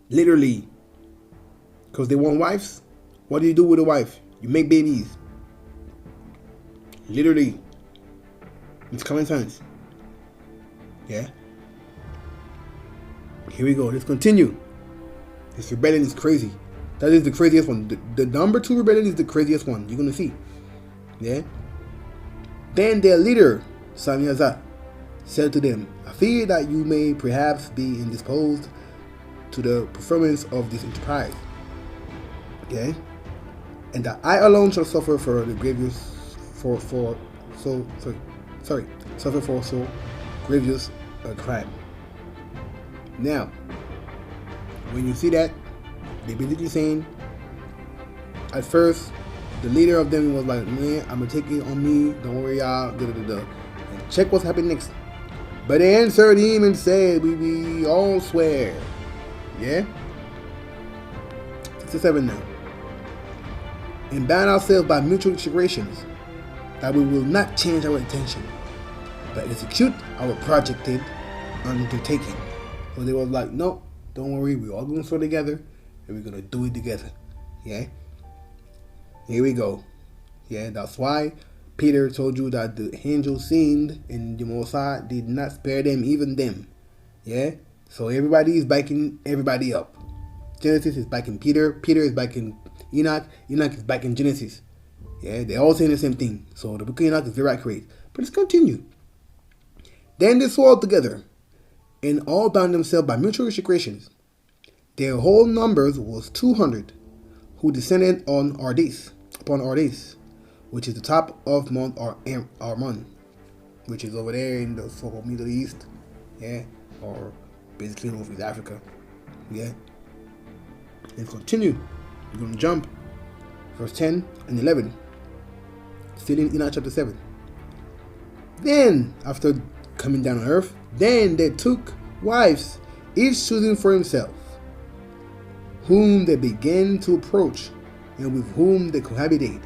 Literally. Because they want wives. What do you do with a wife? You make babies. Literally. It's common sense. Yeah. Here we go. Let's continue. This rebellion is crazy. That is the craziest one. The number 2 rebellion is the craziest one. You're going to see. Yeah. Then their leader, YAHUSHA, said to them, I fear that you may perhaps be indisposed to the performance of this enterprise. Okay? And that I alone shall suffer for the grievous suffer for so grievous a crime. Now, when you see that, they basically saying, at first, the leader of them was like, man, I'm gonna take it on me, don't worry y'all, And check what's happening next. But they answered him and said, we all swear. Yeah? 67 now. And bound ourselves by mutual declarations that we will not change our intention, but execute our projected undertaking. So they were like, no, don't worry, we're all going to swear together, and we're going to do it together. Yeah? Here we go. Yeah, that's why Peter told you that the angels sinned, and the Most High did not spare them, even them. Yeah? So everybody is backing everybody up. Genesis is backing Peter. Peter is backing Enoch. Enoch is backing Genesis. Yeah, they're all saying the same thing. So the book of Enoch is very accurate. But let's continue. Then they swore together, and all bound themselves by mutual secretions. Their whole numbers was 200, who descended upon Ardis, which is the top of Mount Armon, which is over there in the so-called Middle East, yeah, or basically North Africa, yeah. Let's continue. We're going to jump, verse 10 and 11, still in Enoch chapter 7. Then, after coming down on earth, then they took wives, each choosing for himself, whom they began to approach, and with whom they cohabited,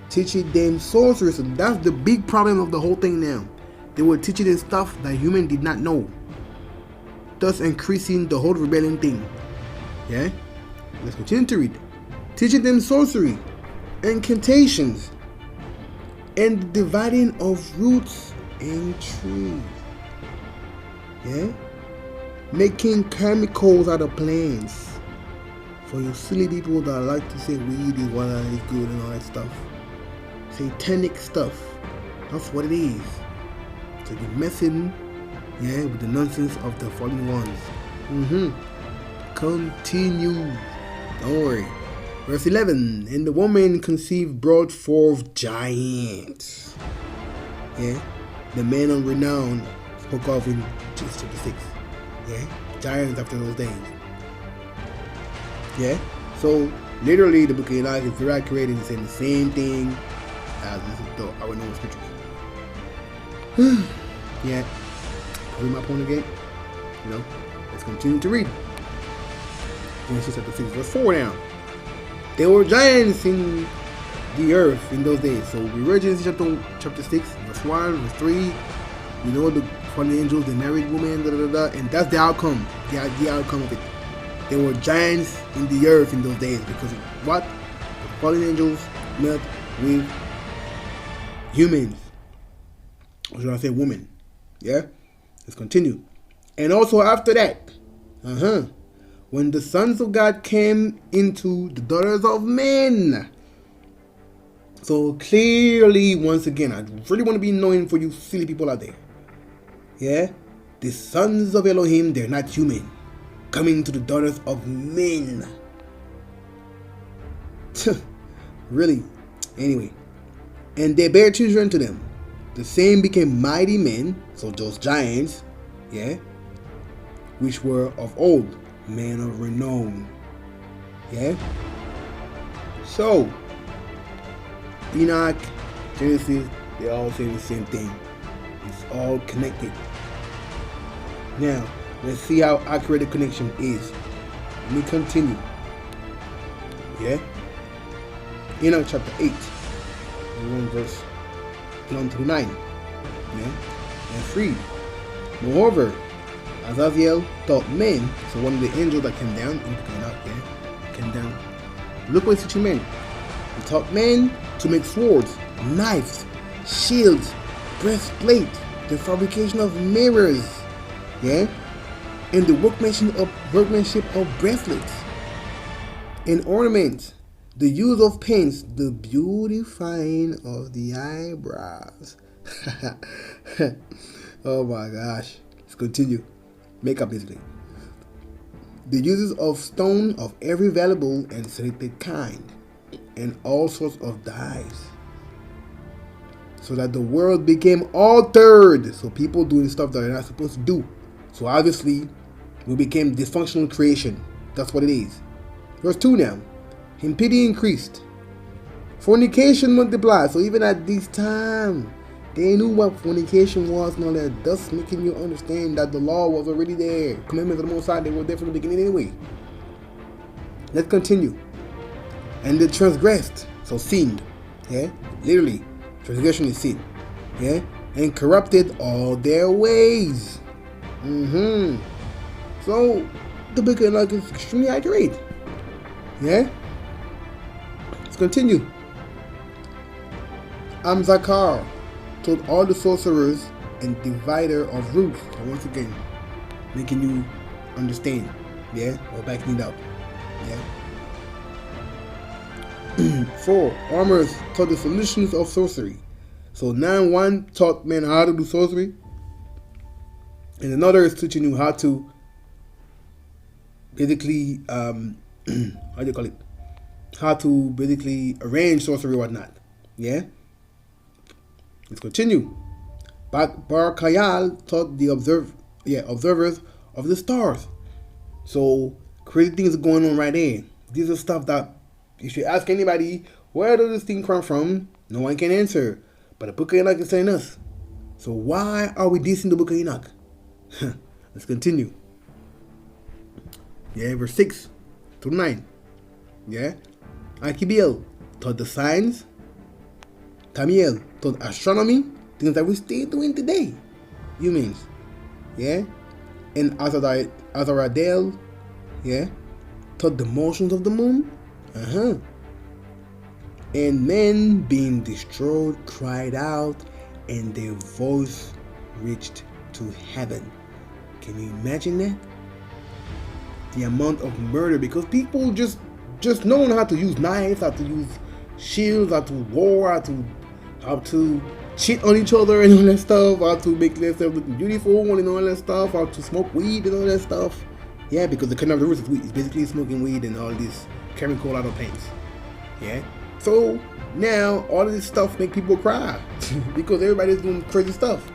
teaching them sorcery. So that's the big problem of the whole thing now. They were teaching them stuff that human did not know, thus increasing the whole rebellion thing. Yeah? Let's continue to read. Teaching them sorcery, incantations, and the dividing of roots and trees. Yeah? Making chemicals out of plants. For you silly people that like to say weed is what is good and all that stuff. Satanic stuff. That's what it is. So you're messing, yeah, with the nonsense of the fallen ones. Continue. Don't worry. Verse 11. And the woman conceived, brought forth giants. Yeah. The men of renown spoke of in Genesis chapter 6. Yeah. Giants after those days. Yeah. So literally the book of Enoch is very accurate and saying the same thing as our known scriptures. Yeah. Proving my point again. You know. Let's continue to read. Genesis chapter 6 verse 4 now. There were giants in the earth in those days. So we read Genesis chapter 6 verse 1, verse 3. You know the fallen angels, they married women, and that's the outcome. The outcome of it. There were giants in the earth in those days because of what? The fallen angels met with humans. Or should I say women? Yeah? Let's continue. And also after that, when the sons of God came into the daughters of men. So clearly, once again, I really want to be knowing for you silly people out there. Yeah? The sons of Elohim, they're not human. Coming to the daughters of men. Really? Anyway. And they bare children to them. The same became mighty men, so those giants, yeah, which were of old, men of renown. Yeah? So, Enoch, Genesis, they all say the same thing. It's all connected. Now, let's see how accurate the connection is. Let me continue. Yeah? Enoch chapter 8, 1 verse 1 through 9. Yeah? And 3. Moreover, Azazel taught men, so one of the angels that came down, came down. Look what it's teaching men. He taught men to make swords, knives, shields, breastplate, the fabrication of mirrors, yeah, and the workmanship of bracelets and ornaments, the use of paints, the beautifying of the eyebrows. Oh my gosh. Let's continue. Makeup basically. The uses of stone of every valuable and selected kind, and all sorts of dyes, so that the world became altered. So people doing stuff that they're not supposed to do. So obviously, we became dysfunctional creation. That's what it is. Verse 2 now. Impurity increased. Fornication multiplied. So even at this time, they knew what fornication was and all that. Thus making you understand that the law was already there. Commandments of the Most High, they were there from the beginning anyway. Let's continue. And they transgressed. So sinned. Yeah? Literally. Transgression is sin. Yeah? And corrupted all their ways. So the book of Enoch is extremely accurate. Yeah? Let's continue. Zakar told all the sorcerers and divider of roots. So once again, making you understand. Yeah? Or backing it up. Yeah? 4. Armors taught the solutions of sorcery. So 9:1 taught men how to do sorcery. And another is teaching you how to basically, how do you call it? How to basically arrange sorcery or whatnot. Yeah? Let's continue. Bar Kayal taught the observers of the stars. So crazy things are going on right there. These are stuff that you should ask anybody, where does this thing come from? No one can answer. But the book of Enoch is telling us. So why are we dissing the book of Enoch? Let's continue. Yeah, verse 6 through 9. Yeah. Akibiel taught the science. Tamiel taught astronomy. Things that we still doing today. Humans. Yeah. And Azaradel, yeah, taught the motions of the moon. And men being destroyed cried out, and their voice reached to heaven. Can you imagine that? The amount of murder, because people just knowing how to use knives, how to use shields, how to war, how to cheat on each other and all that stuff, how to make themselves look beautiful and all that stuff, how to smoke weed and all that stuff. Yeah, because the kind of the root is weed. It's basically smoking weed and all this chemical out of paints. Yeah. So now all of this stuff make people cry because everybody's doing crazy stuff.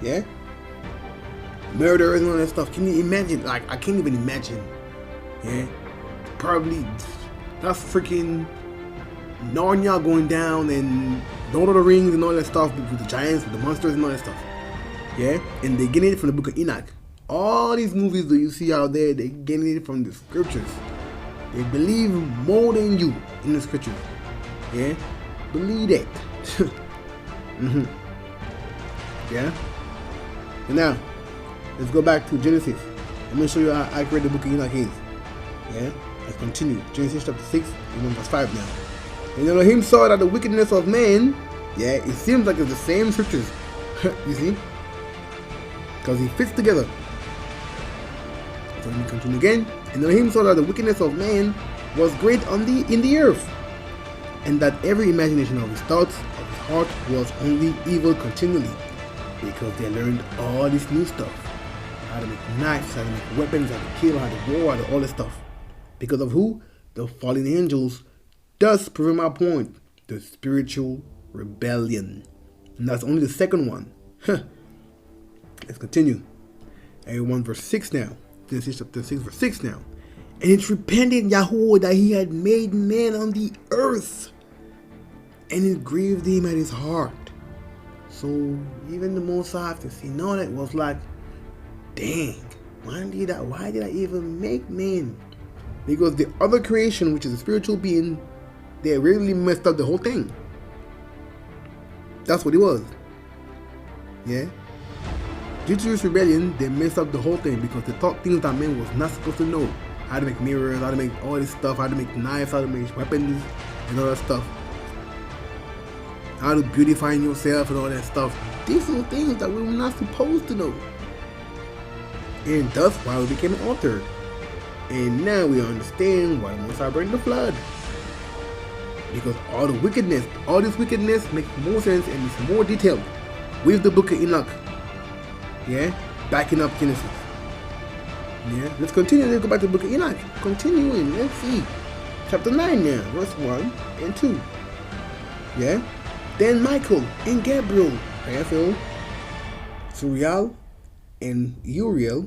Yeah. Murder and all that stuff. Can you imagine? Like, I can't even imagine. Yeah. Probably that's freaking Narnia going down and Lord of the Rings and all that stuff with the giants, with the monsters and all that stuff. Yeah. And they're getting it from the book of Enoch. All these movies that you see out there, they're getting it from the scriptures. They believe more than you in the scriptures. Yeah? Believe that. Yeah? And now, let's go back to Genesis. I'm going to show you how accurate the book of Enoch is. Yeah? Let's continue. Genesis chapter 6, verse 5 now. And Elohim saw that the wickedness of man, yeah, it seems like it's the same scriptures. You see? Because it fits together. So let me continue again. And Elohim saw that the wickedness of man was great in the earth, and that every imagination of his thoughts, of his heart, was only evil continually, because they learned all this new stuff. How to make knives, how to make weapons, how to kill, how to war, how to all this stuff. Because of who? The fallen angels. Thus proving my point, the spiritual rebellion. And that's only the second one. Let's continue. And verse 6 now. Genesis chapter 6 verse 6 now. And it repented YAHUAH that he had made man on the earth, and it grieved him at his heart. So even the Most High, to see now, that was like, dang, why did I even make man? Because the other creation, which is a spiritual being, they really messed up the whole thing. That's what it was. Yeah. Due to this rebellion, they messed up the whole thing, because they thought things that man was not supposed to know. How to make mirrors, how to make all this stuff, how to make knives, how to make weapons, and all that stuff. How to beautify yourself and all that stuff. These are things that we were not supposed to know. And that's why we became altered. And now we understand why the Most High brought the flood. Because all this wickedness makes more sense and is more detailed with the book of Enoch. Yeah? Backing up Genesis. Yeah, let's continue. Let's go back to the book of Enoch. Continuing, let's see. Chapter 9 now, verse 1 and 2. Yeah? Then Michael and Gabriel, Raphael, Suriel, and Uriel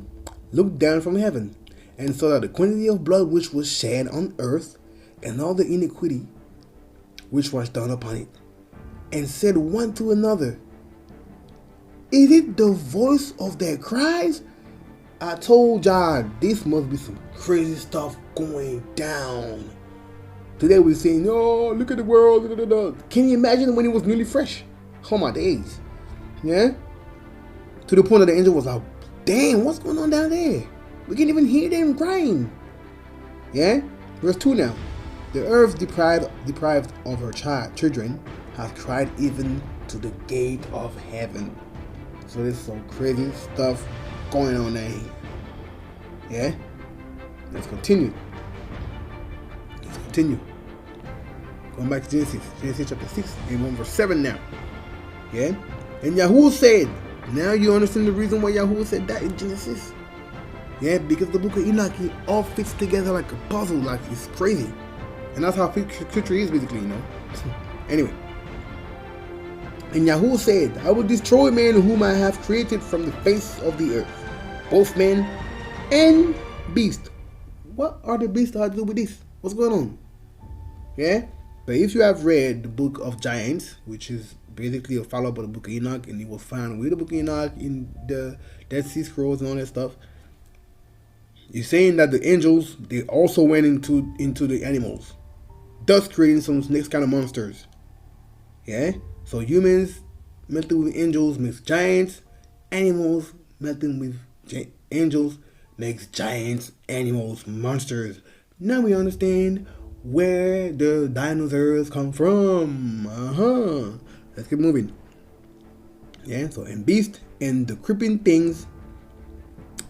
looked down from heaven, and saw that the quantity of blood which was shed on earth, and all the iniquity which was done upon it, and said one to another, is it the voice of their cries? I told y'all, this must be some crazy stuff going down. Today we're saying, oh, look at the world. Da, da, da. Can you imagine when it was newly fresh? Oh my days. Yeah? To the point that the angel was like, damn, what's going on down there? We can't even hear them crying. Yeah? Verse 2 now. The earth deprived of her children has cried even to the gate of heaven. So there's some crazy stuff going on there. Yeah? Let's continue. Going back to Genesis chapter 6 and verse 7 now. Yeah? And YAHUAH said, now you understand the reason why YAHUAH said that in Genesis? Yeah, because the book of Enoch, it all fits together like a puzzle, like it's crazy. And that's how scripture is basically, you know. Anyway. And YAHUAH said, I will destroy man whom I have created from the face of the earth, both men and beast. What are the beasts to do with this? What's going on? Yeah? But if you have read the book of Giants, which is basically a follow-up of the book of Enoch, and you will find with the book of Enoch in the Dead Sea Scrolls and all that stuff, you're saying that the angels, they also went into the animals, thus creating some next kind of monsters. Yeah? So humans melting with angels makes giants, animals melting with angels makes giants, animals, monsters. Now we understand where the dinosaurs come from. Let's keep moving. Yeah, so and beast and the creeping things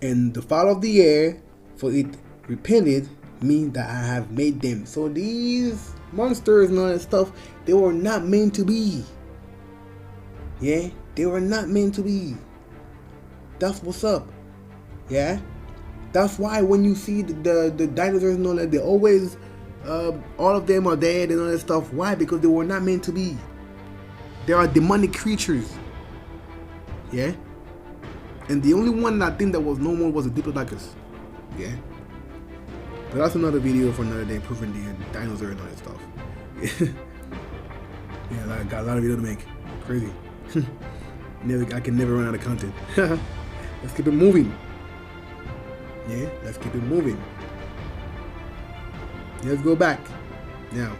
and the fowl of the air, for it repented me that I have made them. So these monsters and all that stuff, they were not meant to be. Yeah, they were not meant to be. That's what's up. Yeah, that's why when you see the dinosaurs and all that, they always all of them are dead and all that stuff. Why? Because they were not meant to be. They are demonic creatures. Yeah, and the only one I think that was normal was the Diplodocus. Yeah, but that's another video for another day, proving the dinosaurs and all that stuff. Yeah, I got a lot of video to make. Crazy. I can never run out of content. Let's keep it moving. Yeah, let's keep it moving. Let's go back. Now,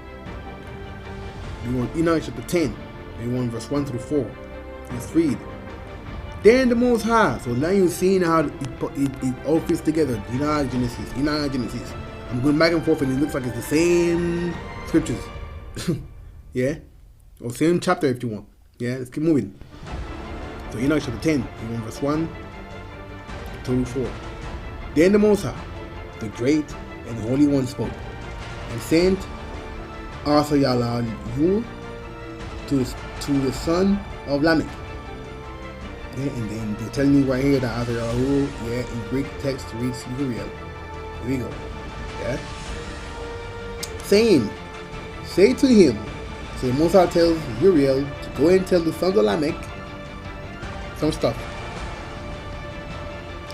we want Enoch chapter 10. We want verse 1 through 4. Let's read. Then the Most High. So now you're seeing how it all fits together. Enoch, Genesis, Enoch, Genesis. I'm going back and forth, and it looks like it's the same scriptures. Yeah, or same chapter if you want. Yeah, let's keep moving. So Enoch chapter 10, verse 1 to 4. Then the Most High, the great and holy one, spoke, and sent also YAHUAH to the son of Lamech. Yeah, and then they're telling you right here that after YAHUAH, yeah, in Greek text reads Uriel. Here we go. Yeah. Saying, say to him, so the Most High tells Uriel to go and tell the sons of Lamech some stuff.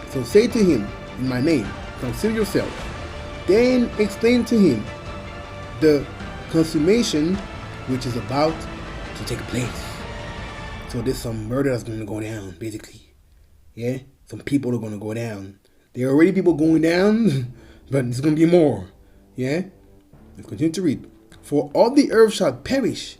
So say to him, in my name, consider yourself. Then explain to him the consummation which is about to take place. So there's some murder that's going to go down, basically. Yeah? Some people are going to go down. There are already people going down, but there's going to be more. Yeah? Let's continue to read. For all the earth shall perish.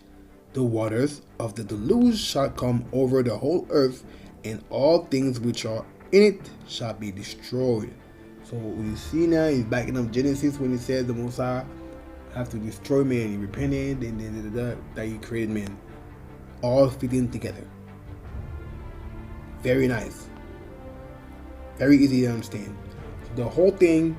The waters of the deluge shall come over the whole earth, and all things which are in it shall be destroyed. So what you see now is backing up Genesis when it says the Most High have to destroy man. He repented and then that he created man. All fitting together. Very nice. Very easy to understand. So the whole thing,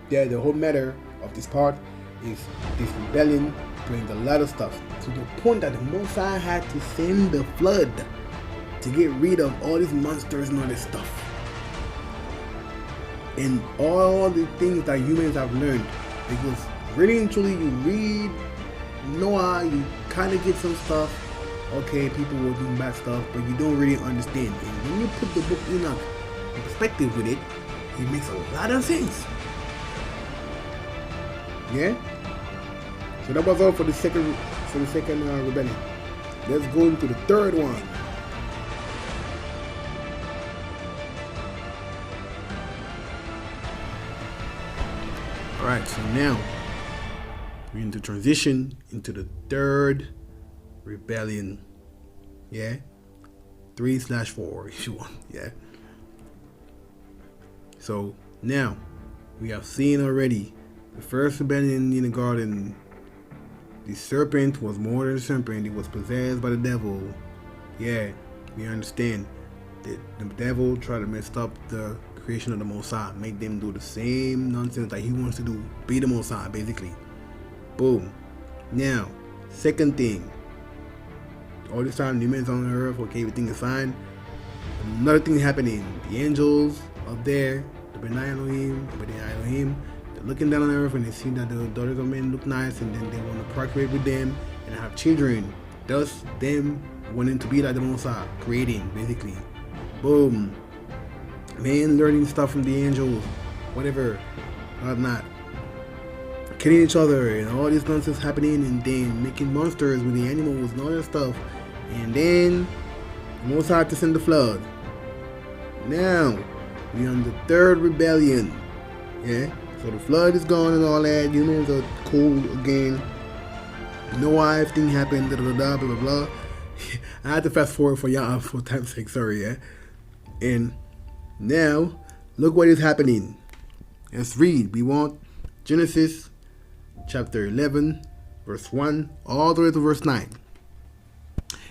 the whole matter of this part is this rebellion brings a lot of stuff to the point that the Most High had to send the flood to get rid of all these monsters and all this stuff. And all the things that humans have learned. Because really and truly, you read Noah, you kind of get some stuff. Okay, people were doing bad stuff, but you don't really understand. And when you put the book Enoch in perspective with it, it makes a lot of sense. Yeah? So that was all for the second rebellion. Let's go into the third one. Alright, so now we're going to transition into the third rebellion. Yeah? 3/4 if you want. Yeah? So now we have seen already the first rebellion in the garden. The serpent was more than a serpent. It was possessed by the devil. Yeah, we understand that the devil tried to mess up the creation of the Most High, make them do the same nonsense that he wants to do, be the Most High, basically. Boom. Now, second thing. All this time, the humans on the earth, okay, everything is fine. Another thing happening. The angels up there, the Benai Elohim, they're looking down on the earth and they see that the daughters of men look nice, and then they want to procreate with them and have children. Thus, them wanting to be like the Most High, creating, basically. Boom. Man learning stuff from the angels, whatever, not killing each other and all this nonsense happening, and then making monsters with the animals and all that stuff, and then the Most High to send the flood. Now we're on the third rebellion. Yeah, so the flood is gone and all that. Humans are cool again. Noah, everything happened. Blah blah blah. I had to fast forward for y'all for time's sake. Sorry, yeah. And now, look what is happening. Let's read. We want Genesis chapter 11, verse 1, all the way to verse 9.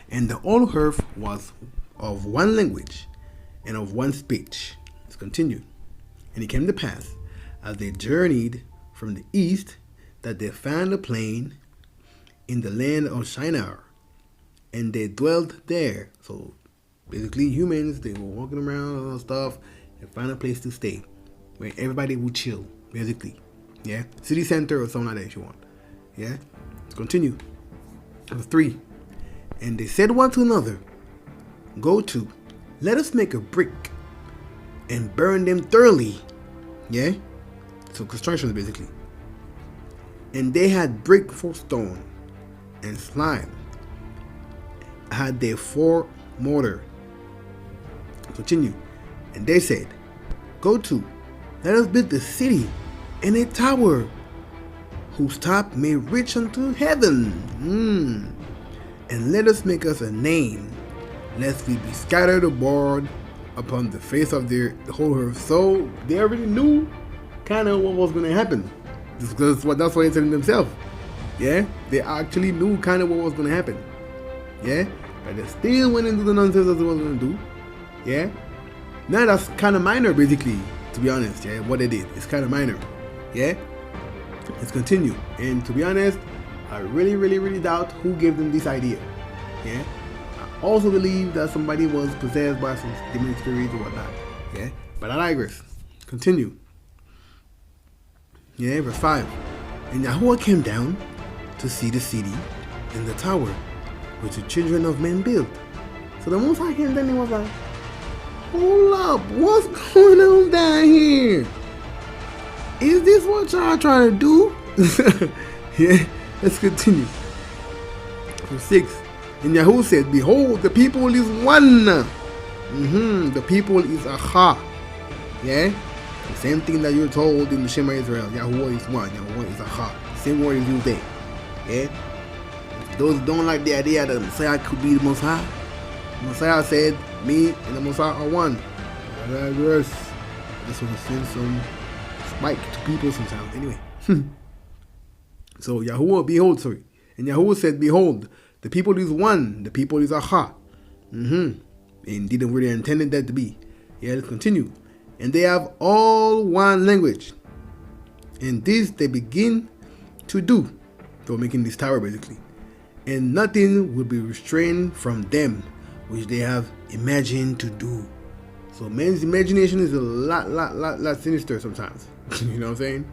And the whole earth was of one language and of one speech. Let's continue. And it came to pass, as they journeyed from the east, that they found a plain in the land of Shinar, and they dwelt there. So basically humans, they were walking around and all stuff and find a place to stay where everybody would chill, basically. Yeah, city center or something like that if you want. Yeah, let's continue. Verse 3. And they said one to another, go to, let us make a brick and burn them thoroughly. Yeah, so construction basically. And they had brick for stone, and slime had they for mortar. Continue. And they said, go to, let us build the city and a tower whose top may reach unto heaven. And let us make us a name, lest we be scattered abroad upon the face of the whole earth. So they already knew kind of what was going to happen. That's what they said themselves. Yeah, they actually knew kind of what was going to happen. Yeah, but they still went into the nonsense of what they was going to do. Yeah, now that's kind of minor, basically, to be honest. Yeah, what they did, it's kind of minor. Yeah, let's continue. And to be honest, I really doubt who gave them this idea. Yeah, I also believe that somebody was possessed by some demonic spirits or whatnot. Yeah, but I digress. Continue. Yeah, verse 5. And YAHUAH came down to see the city and the tower which the children of men built. So the Most High came down and was like, hold up, what's going on down here? Is this what y'all trying to do? Yeah, let's continue. Verse 6. And YAHUAH said, behold, the people is one. The people is YAHUAH. Yeah? The same thing that you're told in the Shema Israel. YAHUAH is one. YAHUAH is YAHUAH. Same word is used there. Yeah? Those who don't like the idea that the Messiah could be the Most High, the Messiah said, me and the Messiah are one. I just want to send some spike to people sometimes. Anyway. So YAHUAH, behold, sorry. And YAHUAH said, behold, the people is one. The people is YAHUAH. And didn't really intended that to be. Yeah, let's continue. And they have all one language. And this they begin to do. So making this tower basically. And nothing will be restrained from them, which they have imagined to do. So man's imagination is a lot sinister sometimes. You know what I'm saying?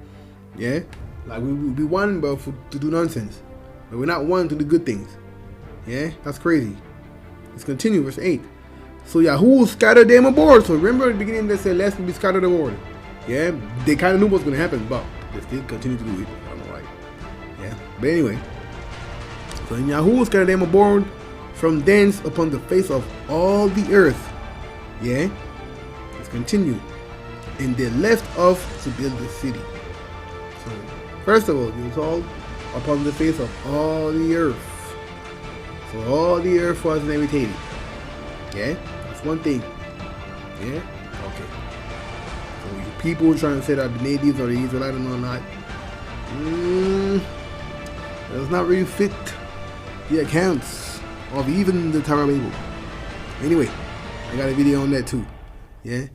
Yeah? Like we want to do nonsense. But we're not one to do good things. Yeah? That's crazy. Let's continue, verse 8. So YAHUAH scattered them abroad. So remember at the beginning they said, lest we be scattered abroad. Yeah? They kind of knew what's going to happen, but they still continue to do it. I don't know why. Yeah? But anyway. So YAHUAH scattered them abroad from thence upon the face of all the earth. Yeah? Let's continue. And they left off to build the city. So, first of all, it was all upon the face of all the earth. So all the earth was inhabited. Yeah? That's one thing. Yeah? Okay. So you people trying to say that the natives or the Israelites or not, does not really fit the accounts of even the Tower of Babel. Anyway, I got a video on that too. Yeah?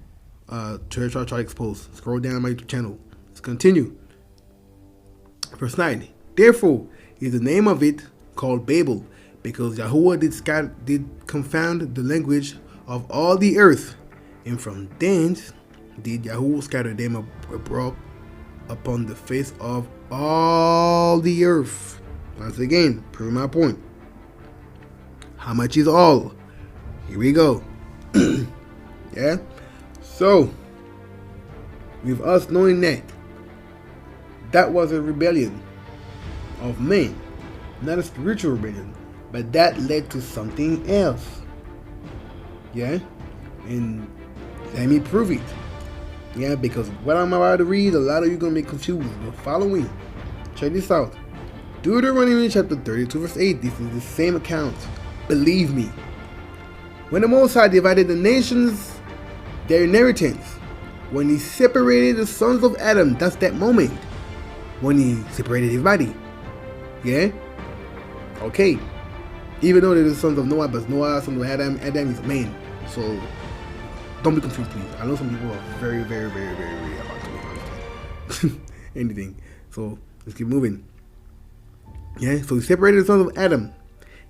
Church Exposed. Scroll down my YouTube channel. Let's continue. Verse 9. Therefore is the name of it called Babel, because YAHUAH did confound the language of all the earth, and from thence did YAHUAH scatter them abroad upon the face of all the earth. Once again, proving my point. How much is all? Here we go. Yeah? So, with us knowing that was a rebellion of men, not a spiritual rebellion, but that led to something else. Yeah? And let me prove it. Yeah, because what I'm about to read, a lot of you are going to be confused. But follow me. Check this out. Deuteronomy chapter 32 verse 8. This is the same account. Believe me. When the Most High divided the nations, their inheritance, when he separated the sons of Adam, that's that moment. When he separated his body. Yeah? Okay. Even though they're the sons of Noah, but Noah, son of Adam is a man. So, don't be confused, please. I know some people are very hard to understand anything. So, let's keep moving. Yeah, so he separated the sons of Adam.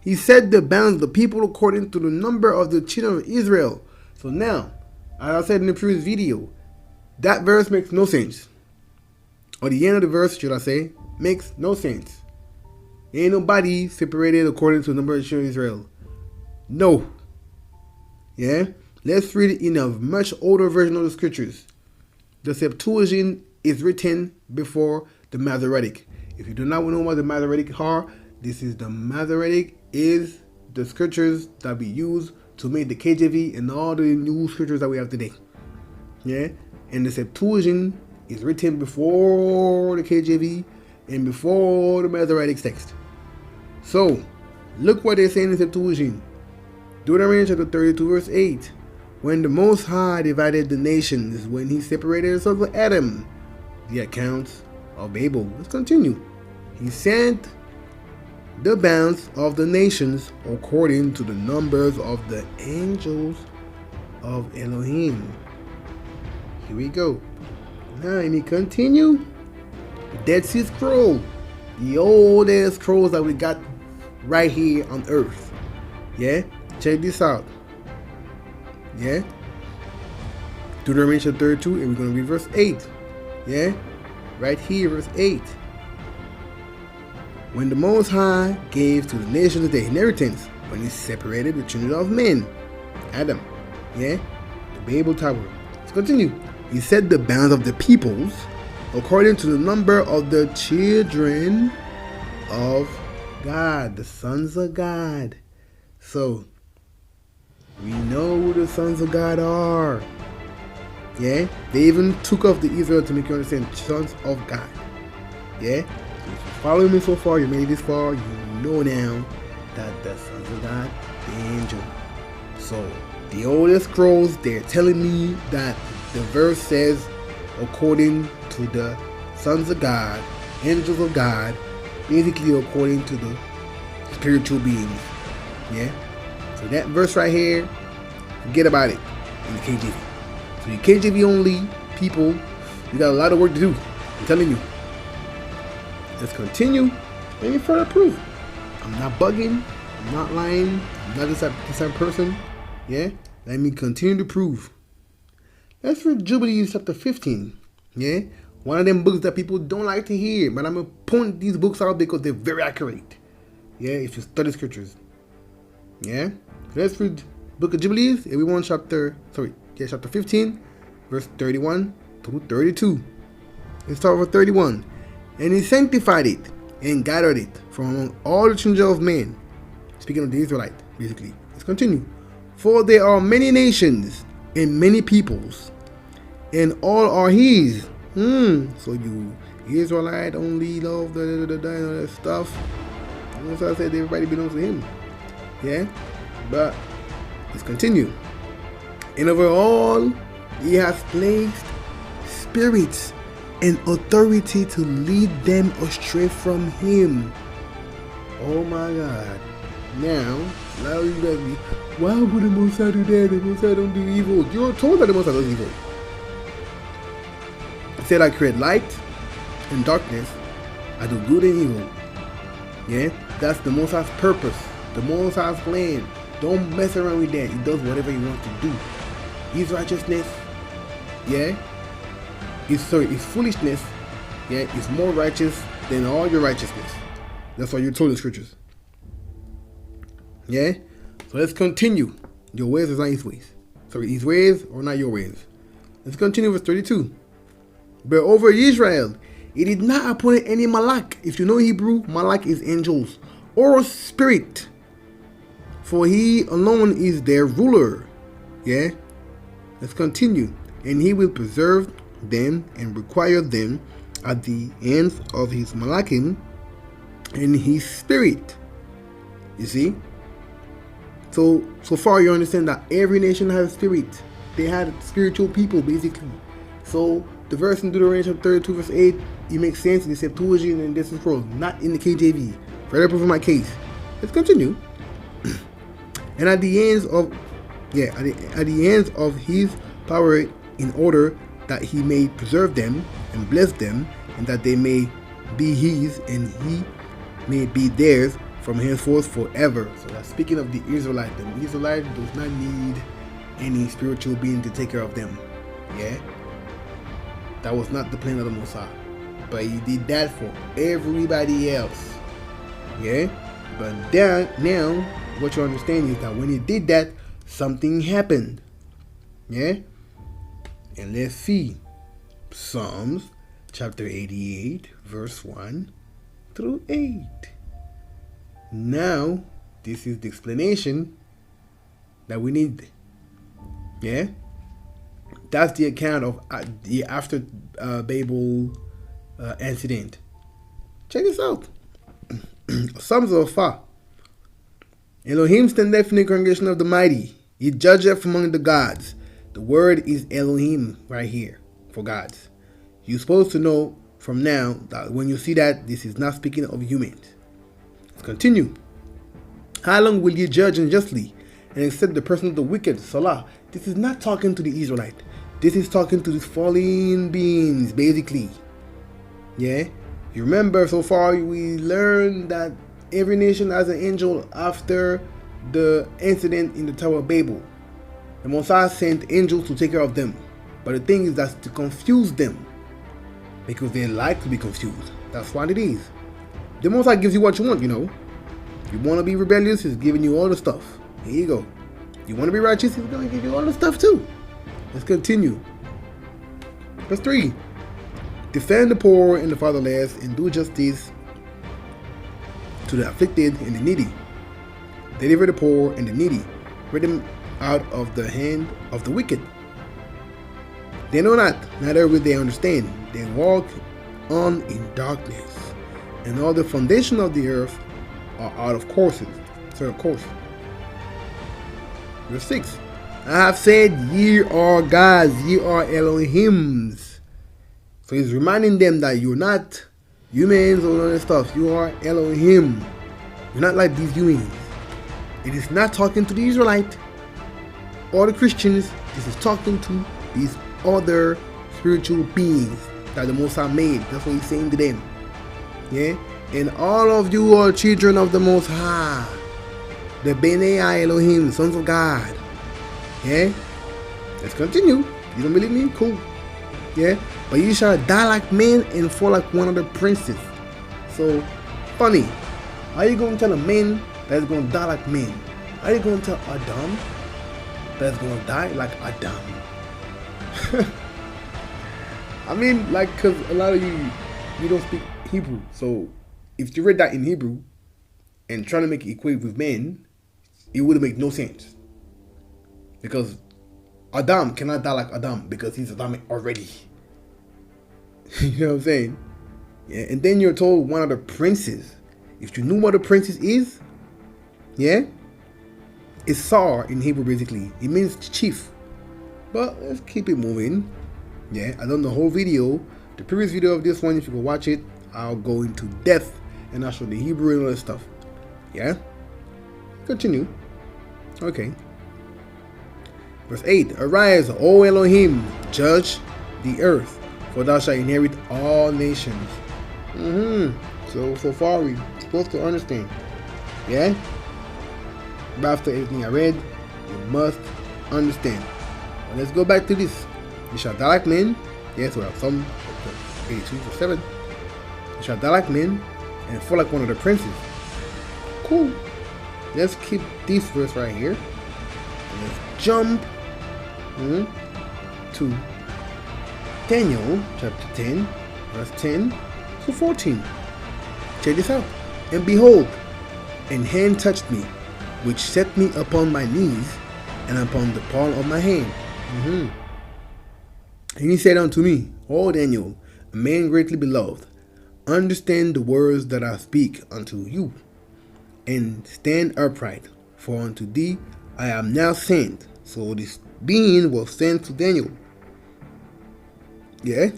He set the bounds of the people according to the number of the children of Israel. So now, as I said in the previous video, that verse makes no sense. Or the end of the verse, should I say, makes no sense. Ain't nobody separated according to the number of the children of Israel. No. Yeah? Let's read it in a much older version of the scriptures. The Septuagint is written before the Masoretic. If you do not know what the Masoretic are, this is the Masoretic is the scriptures that we use to make the KJV and all the new scriptures that we have today. Yeah? And the Septuagint is written before the KJV and before the Masoretic text. So, look what they're saying in the Septuagint. Deuteronomy chapter 32 verse 8. When the Most High divided the nations, when he separated the sons of Adam, the accounts of Babel. Let's continue. He sent the bounds of the nations according to the numbers of the angels of Elohim. Here we go. Now let me continue. The Dead Sea Scroll, the oldest scrolls that we got right here on earth. Yeah, check this out. Yeah, Deuteronomy chapter 32, and we're going to read verse 8. Yeah, right here, verse 8. When the Most High gave to the nations their inheritance, when he separated the children of men, Adam, yeah, the Babel Tower. Let's continue. He set the bounds of the peoples according to the number of the children of God, the sons of God. So, we know who the sons of God are. Yeah, they even took off the Israel to make you understand, sons of God. Yeah, so if you follow me so far, you made it this far, you know now that the sons of God, the angel. So, the oldest scrolls, they're telling me that the verse says, according to the sons of God, angels of God, basically according to the spiritual beings. Yeah, so that verse right here, forget about it in the KJV. So the KJV only people, you got a lot of work to do. I'm telling you. Let's continue. Let me further proof. I'm not bugging. I'm not lying. I'm not this type of person. Yeah. Let me continue to prove. Let's read Jubilees chapter 15. Yeah. One of them books that people don't like to hear, but I'm gonna point these books out because they're very accurate. Yeah. If you study scriptures. Yeah. Let's read Book of Jubilees, and we want chapter 15, verse 31 through 32. Let's start with 31. And he sanctified it and gathered it from among all the children of men. Speaking of the Israelites, basically. Let's continue. For there are many nations and many peoples, and all are his. So you Israelite only love the stuff. That's why I said everybody belongs to him. Yeah, but let's continue. And over all, he has placed spirits and authority to lead them astray from him. Oh my God. Now you guys be, why would the Most High do that? The Most High don't do evil. You're told that the Most High does evil. He said, I create light and darkness. I do good and evil. Yeah, that's the Most High's purpose. The Most High's plan. Don't mess around with that. He does whatever he wants to do. His righteousness, yeah, his foolishness, yeah, is more righteous than all your righteousness. That's why you're told in scriptures. Yeah? So let's continue. Your ways is not his ways. Sorry, his ways are not your ways. Let's continue verse 32. But over Israel, he did not appoint any malak. If you know Hebrew, malak is angels or spirit. For he alone is their ruler. Yeah? Let's continue. And he will preserve them and require them at the ends of his malakim and his spirit. You see? So far you understand that every nation has a spirit. They had spiritual people basically. So the verse in Deuteronomy chapter 32 verse 8, it makes sense in the Septuagint and this scroll, not in the KJV. Further proof of my case. Let's continue. And at the ends of his power, in order that he may preserve them and bless them, and that they may be his and he may be theirs from henceforth forever. So that's speaking of the Israelite. The Israelite does not need any spiritual being to take care of them. Yeah, that was not the plan of the Most High, but he did that for everybody else. Yeah, but now what you understand is that when he did that, something happened. Yeah, and let's see Psalms chapter 88 verse 1 through 8. Now this is the explanation that we need. Yeah, that's the account of the after Babel incident. Check this out. Psalms of Fa. Elohim standeth in the congregation of the mighty. He judgeth among the gods. The word is Elohim right here for gods. You're supposed to know from now that when you see that, this is not speaking of humans. Let's continue. How long will ye judge unjustly and accept the person of the wicked? Salah. This is not talking to the Israelite. This is talking to these fallen beings, basically. Yeah? You remember so far we learned that every nation has an angel after the incident in the Tower of Babel. The Messiah sent angels to take care of them. But the thing is that's to confuse them. Because they like to be confused. That's what it is. The Messiah gives you what you want, you know. You want to be rebellious, he's giving you all the stuff. Here you go. You want to be righteous, he's going to give you all the stuff too. Let's continue. Verse 3. Defend the poor and the fatherless and do justice to the afflicted and the needy. Deliver the poor and the needy. Rid them out of the hand of the wicked. They know not, neither will they understand. They walk on in darkness, and all the foundation of the earth are out of courses. So of course. Verse 6. I have said, ye are gods, ye are Elohims. So he's reminding them that you're not humans or all that stuff. You are Elohim. You're not like these humans. It is not talking to the Israelite or the Christians. This is talking to these other spiritual beings that the Most High made. That's what he's saying to them. Yeah? And all of you are children of the Most High. The Bnei Elohim, sons of God. Yeah? Let's continue. You don't believe me? Cool. Yeah? But you shall die like men and fall like one of the princes. So, funny. How are you going to tell a man that's going to die like men? How are you going to tell Adam that's going to die like Adam? I mean, like, because a lot of you don't speak Hebrew. So, if you read that in Hebrew and trying to make it equate with men, it would make no sense. Because Adam cannot die like Adam because he's Adam already. You know what I'm saying? Yeah, and then you're told one of the princes. If you knew what a princess is, yeah, it's Sar in Hebrew basically. It means chief. But let's keep it moving. Yeah, I done the whole video. The previous video of this one, if you go watch it, I'll go into depth and I'll show the Hebrew and all that stuff. Yeah? Continue. Okay. Verse 8. Arise, O Elohim, judge the earth, for thou shalt inherit all nations. So far we're supposed to understand. Yeah? But after everything I read, you must understand. Well, let's go back to this. You shall die like men. Yes, we have some 82:7. You shall die like men and fall like one of the princes. Cool. Let's keep this verse right here. And let's jump to Daniel chapter 10, verse 10 to 14. Check this out. And behold, an hand touched me, which set me upon my knees and upon the palm of my hand. And he said unto me, O Daniel, a man greatly beloved, understand the words that I speak unto you, and stand upright, for unto thee I am now sent. So this being was sent to Daniel. Yeah.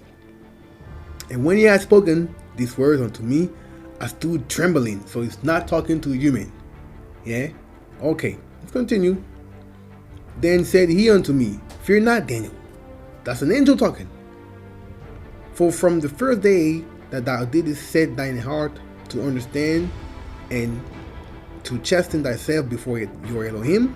And when he had spoken these words unto me, I stood trembling. So it's not talking to a human. Yeah. Okay. Let's continue. Then said he unto me, fear not, Daniel. That's an angel talking. For from the first day that thou didst set thine heart to understand and to chasten thyself before your Elohim,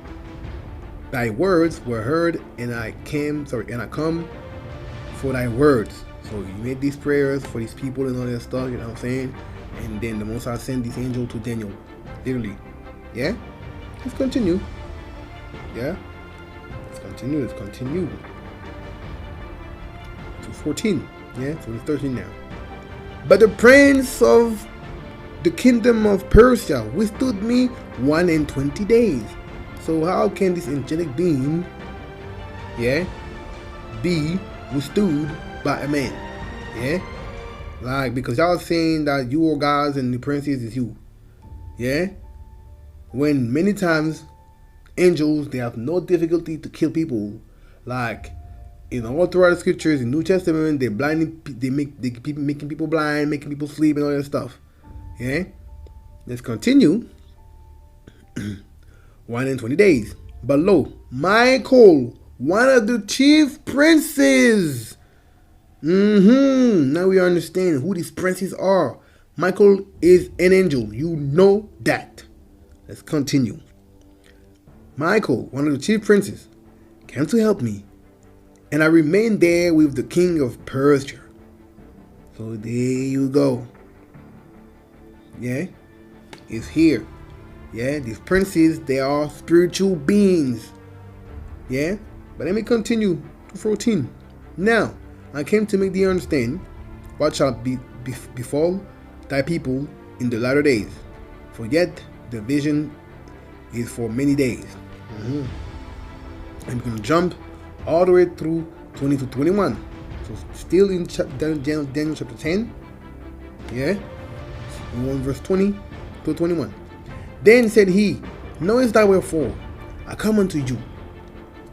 thy words were heard, and I come for thy words. So you made these prayers for these people and all that stuff, you know what I'm saying? And then the Most High sent this angel to Daniel. Literally. Yeah? Let's continue. Yeah? Let's continue. To 14. Yeah? So it's 13 now. But the prince of the kingdom of Persia withstood me 21 days. So how can this angelic being, yeah, be withstood by a man? Yeah? Like, because y'all saying that you are gods and the princes is you. Yeah? when many times angels, they have no difficulty to kill people. Like in all throughout the scriptures, in New Testament, they keep making people blind, making people sleep, and all that stuff. Yeah. Let's continue. 120 days. But lo, Michael, one of the chief princes. Now we understand who these princes are. Michael is an angel. You know that. Let's continue. Michael, one of the chief princes, came to help me, and I remained there with the king of Persia. So there you go. Yeah, it's here. Yeah, these princes, they are spiritual beings. Yeah, but let me continue to 14. Now, I came to make thee understand what shall befall thy people in the latter days. For yet the vision is for many days. I'm going to jump all the way through 20 to 21. So still in Daniel chapter 10. Yeah. 1 verse 20 to 21. Then said he, knowest thou wherefore I come unto you?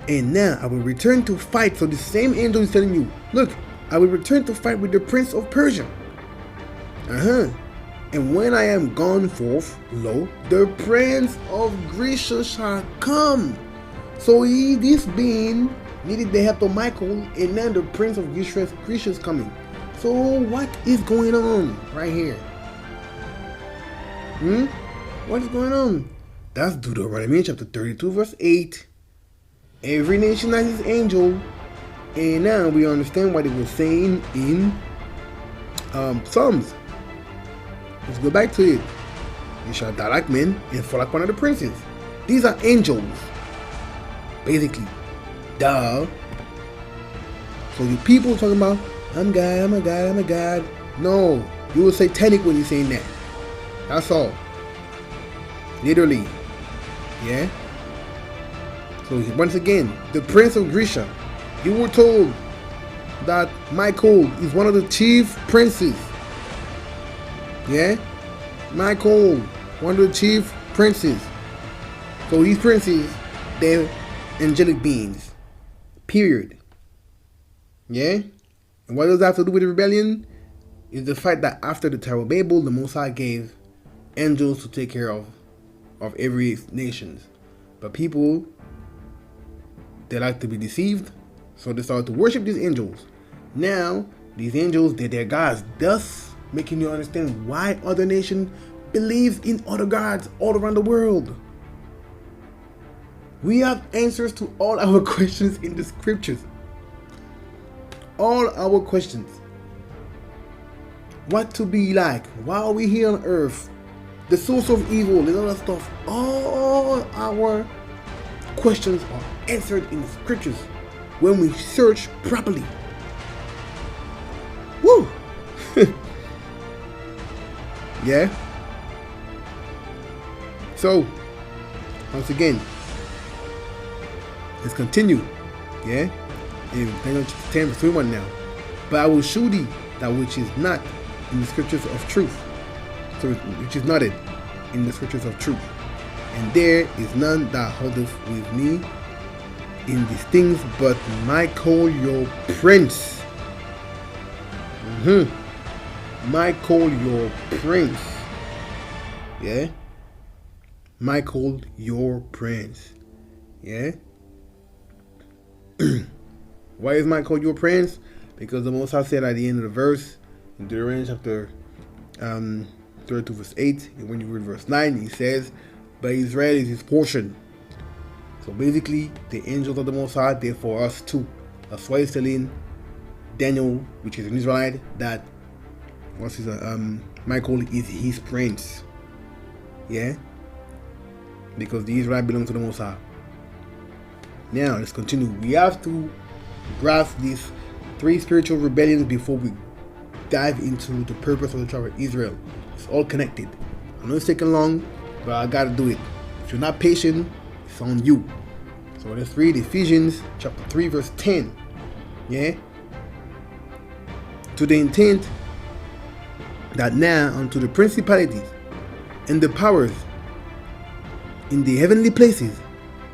And now I will return to fight. So the same angel is telling you, look, I will return to fight with the prince of Persia. And when I am gone forth, lo, the prince of Grecia shall come. So this being needed the help of Michael, and now the prince of Grecia is coming. So what is going on right here? What is going on? That's Deuteronomy chapter 32 verse 8. Every nation has its angel. And now we understand what it was saying in Psalms. Let's go back to it. You shall die like men and fall like one of the princes. These are angels. Basically. Duh. So you people talking about, I'm God, I'm a God, I'm a God. No. You were satanic when you're saying that. That's all. Literally. Yeah. So once again, the prince of Grecia. You were told that Michael is one of the chief princes. Yeah? Michael, one of the chief princes. So these princes, they're angelic beings. Period. Yeah? And what does that have to do with the rebellion? Is the fact that after the Tower of Babel, the Most High gave angels to take care of every nation. But people, they like to be deceived. So they started to worship these angels. Now, these angels, they're their gods. Thus, making you understand why other nations believe in other gods all around the world. We have answers to all our questions in the scriptures. All our questions. What to be like? Why are we here on earth? The source of evil and all that stuff. All our questions are answered in the scriptures when we search properly. Woo! Yeah? So, once again, let's continue. Yeah? In Daniel 10 verse 21 now. But I will shew thee that which is not in the scriptures of truth. So which is not in the scriptures of truth. And there is none that holdeth with me in these things, but Michael your prince. Michael your prince. Yeah? Michael your prince. Yeah? Why is Michael your prince? Because the Most High said at the end of the verse, in Deuteronomy chapter 32 verse 8, and when you read verse 9, he says, but Israel is his portion. So basically, the angels of the Most High, they're for us too. That's why he's telling Daniel, which is an Israelite, that Michael is his prince. Yeah? Because the Israelite belongs to the Most High. Now, let's continue. We have to grasp these 3 spiritual rebellions before we dive into the purpose of the tribe of Israel. It's all connected. I know it's taking long, but I gotta do it. If you're not patient, it's on you. So let's read Ephesians chapter 3 verse 10. Yeah? To the intent that now unto the principalities and the powers in the heavenly places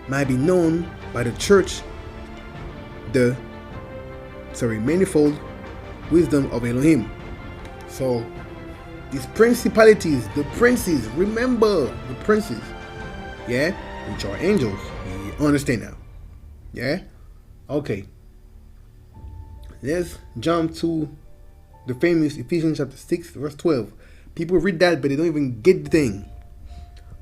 might be known by the church the manifold wisdom of Elohim. So these principalities, the princes, remember the princes, yeah, which are angels. You understand now? Yeah? Okay. Let's jump to the famous Ephesians chapter 6 verse 12. People read that but they don't even get the thing.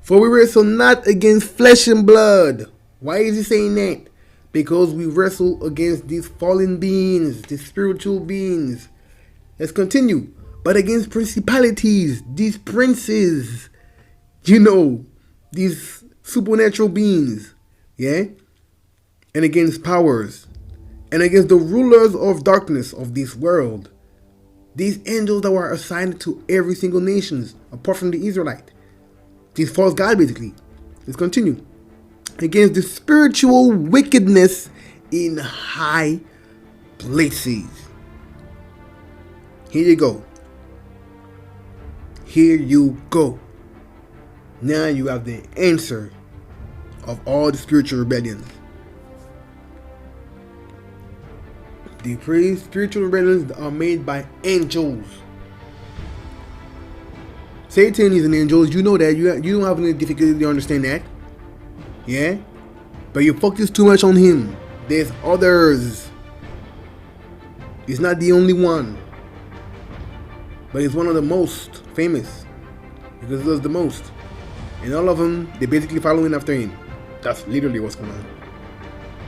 For we wrestle not against flesh and blood. Why is he saying that? Because we wrestle against these fallen beings, these spiritual beings. Let's continue. But against principalities, these princes, these supernatural beings, yeah? And against powers, and against the rulers of darkness of this world. These angels that were assigned to every single nation, apart from the Israelite. These false gods, basically. Let's continue. Against the spiritual wickedness in high places. Here you go. Here you go. Now you have the answer of all the spiritual rebellions. The spiritual rebellions are made by angels. Satan is an angel. You know that. You don't have any difficulty to understand that. Yeah? But you focus too much on him. There's others. He's not the only one. But he's one of the most famous. Because he does the most. And all of them, they're basically following after him. That's literally what's going on.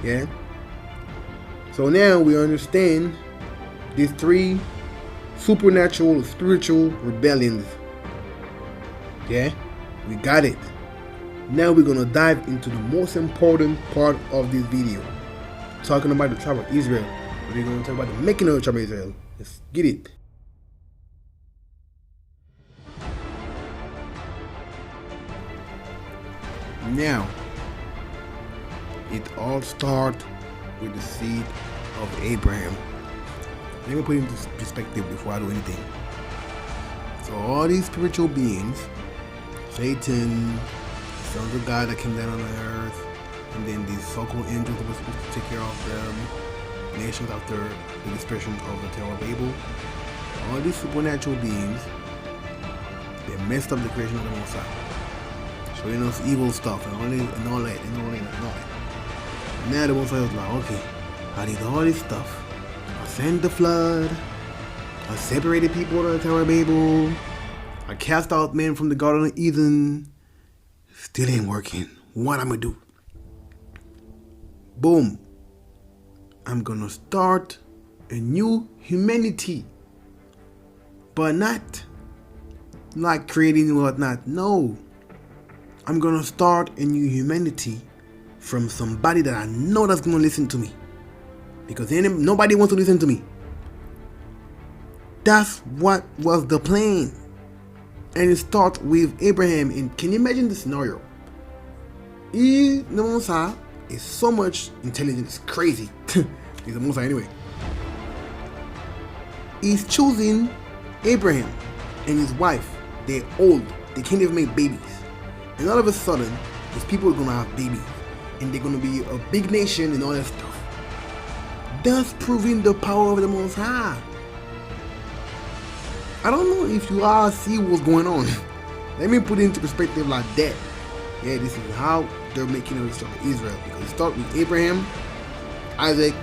Yeah? So now we understand these three supernatural, spiritual rebellions. Yeah? We got it. Now we're going to dive into the most important part of this video. Talking about the tribe of Israel. We're going to talk about the making of the tribe of Israel. Let's get it. Now, it all starts with the seed of Abraham. Let me put it into perspective before I do anything. So all these spiritual beings, Satan, the sons of God that came down on the earth, and then these so-called angels that were supposed to take care of them, nations after the dispersion of the Tower of Babel, all these supernatural beings, they messed up the creation of the Most High, showing us evil stuff and all that. Now the Most High was like, okay, I did all this stuff. I sent the flood. I separated people to the Tower of Babel. I cast out men from the Garden of Eden. Still ain't working. What I'm gonna do? Boom. I'm gonna start a new humanity. But not like creating whatnot. No. I'm gonna start a new humanity from somebody that I know that's gonna listen to me. Because nobody wants to listen to me. That's what was the plan. And it starts with Abraham. And can you imagine the scenario? The Most High is so much intelligent, it's crazy. He's the Most High anyway. He's choosing Abraham and his wife. They're old. They can't even make babies. And all of a sudden, these people are going to have babies. And they're going to be a big nation and all that stuff. Thus proving the power of the Most High. I don't know if you all see what's going on. Let me put it into perspective like that. Yeah, this is how they're making the story of Israel. Because it starts with Abraham, Isaac,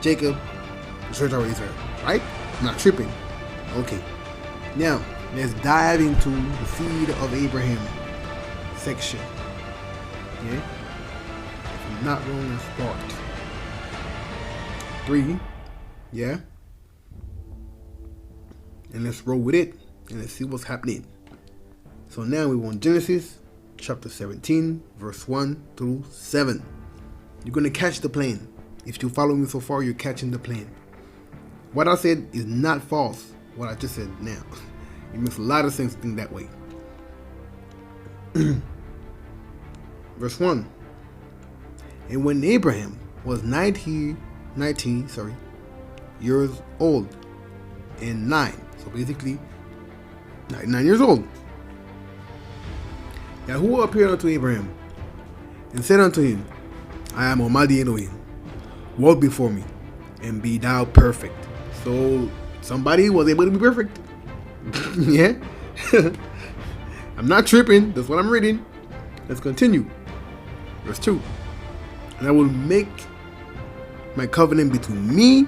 Jacob, the church of Israel. Right? I'm not tripping. Okay. Now, let's dive into the seed of Abraham section. Yeah? If I'm not wrong, let's start. 3. Yeah? And let's roll with it and let's see what's happening. So now we want Genesis chapter 17 verse 1 through 7. You're going to catch the plane. If you follow me so far, you're catching the plane. What I said is not false. What I just said now. It makes a lot of sense to think that way. Verse 1. And when Abraham was 90 years old and 9. So basically, 99 years old. YAHUAH appeared unto Abraham and said unto him, I am Almighty Elohim. Walk before me, and be thou perfect. So somebody was able to be perfect. Yeah. I'm not tripping. That's what I'm reading. Let's continue. Verse 2. And I will make my covenant between me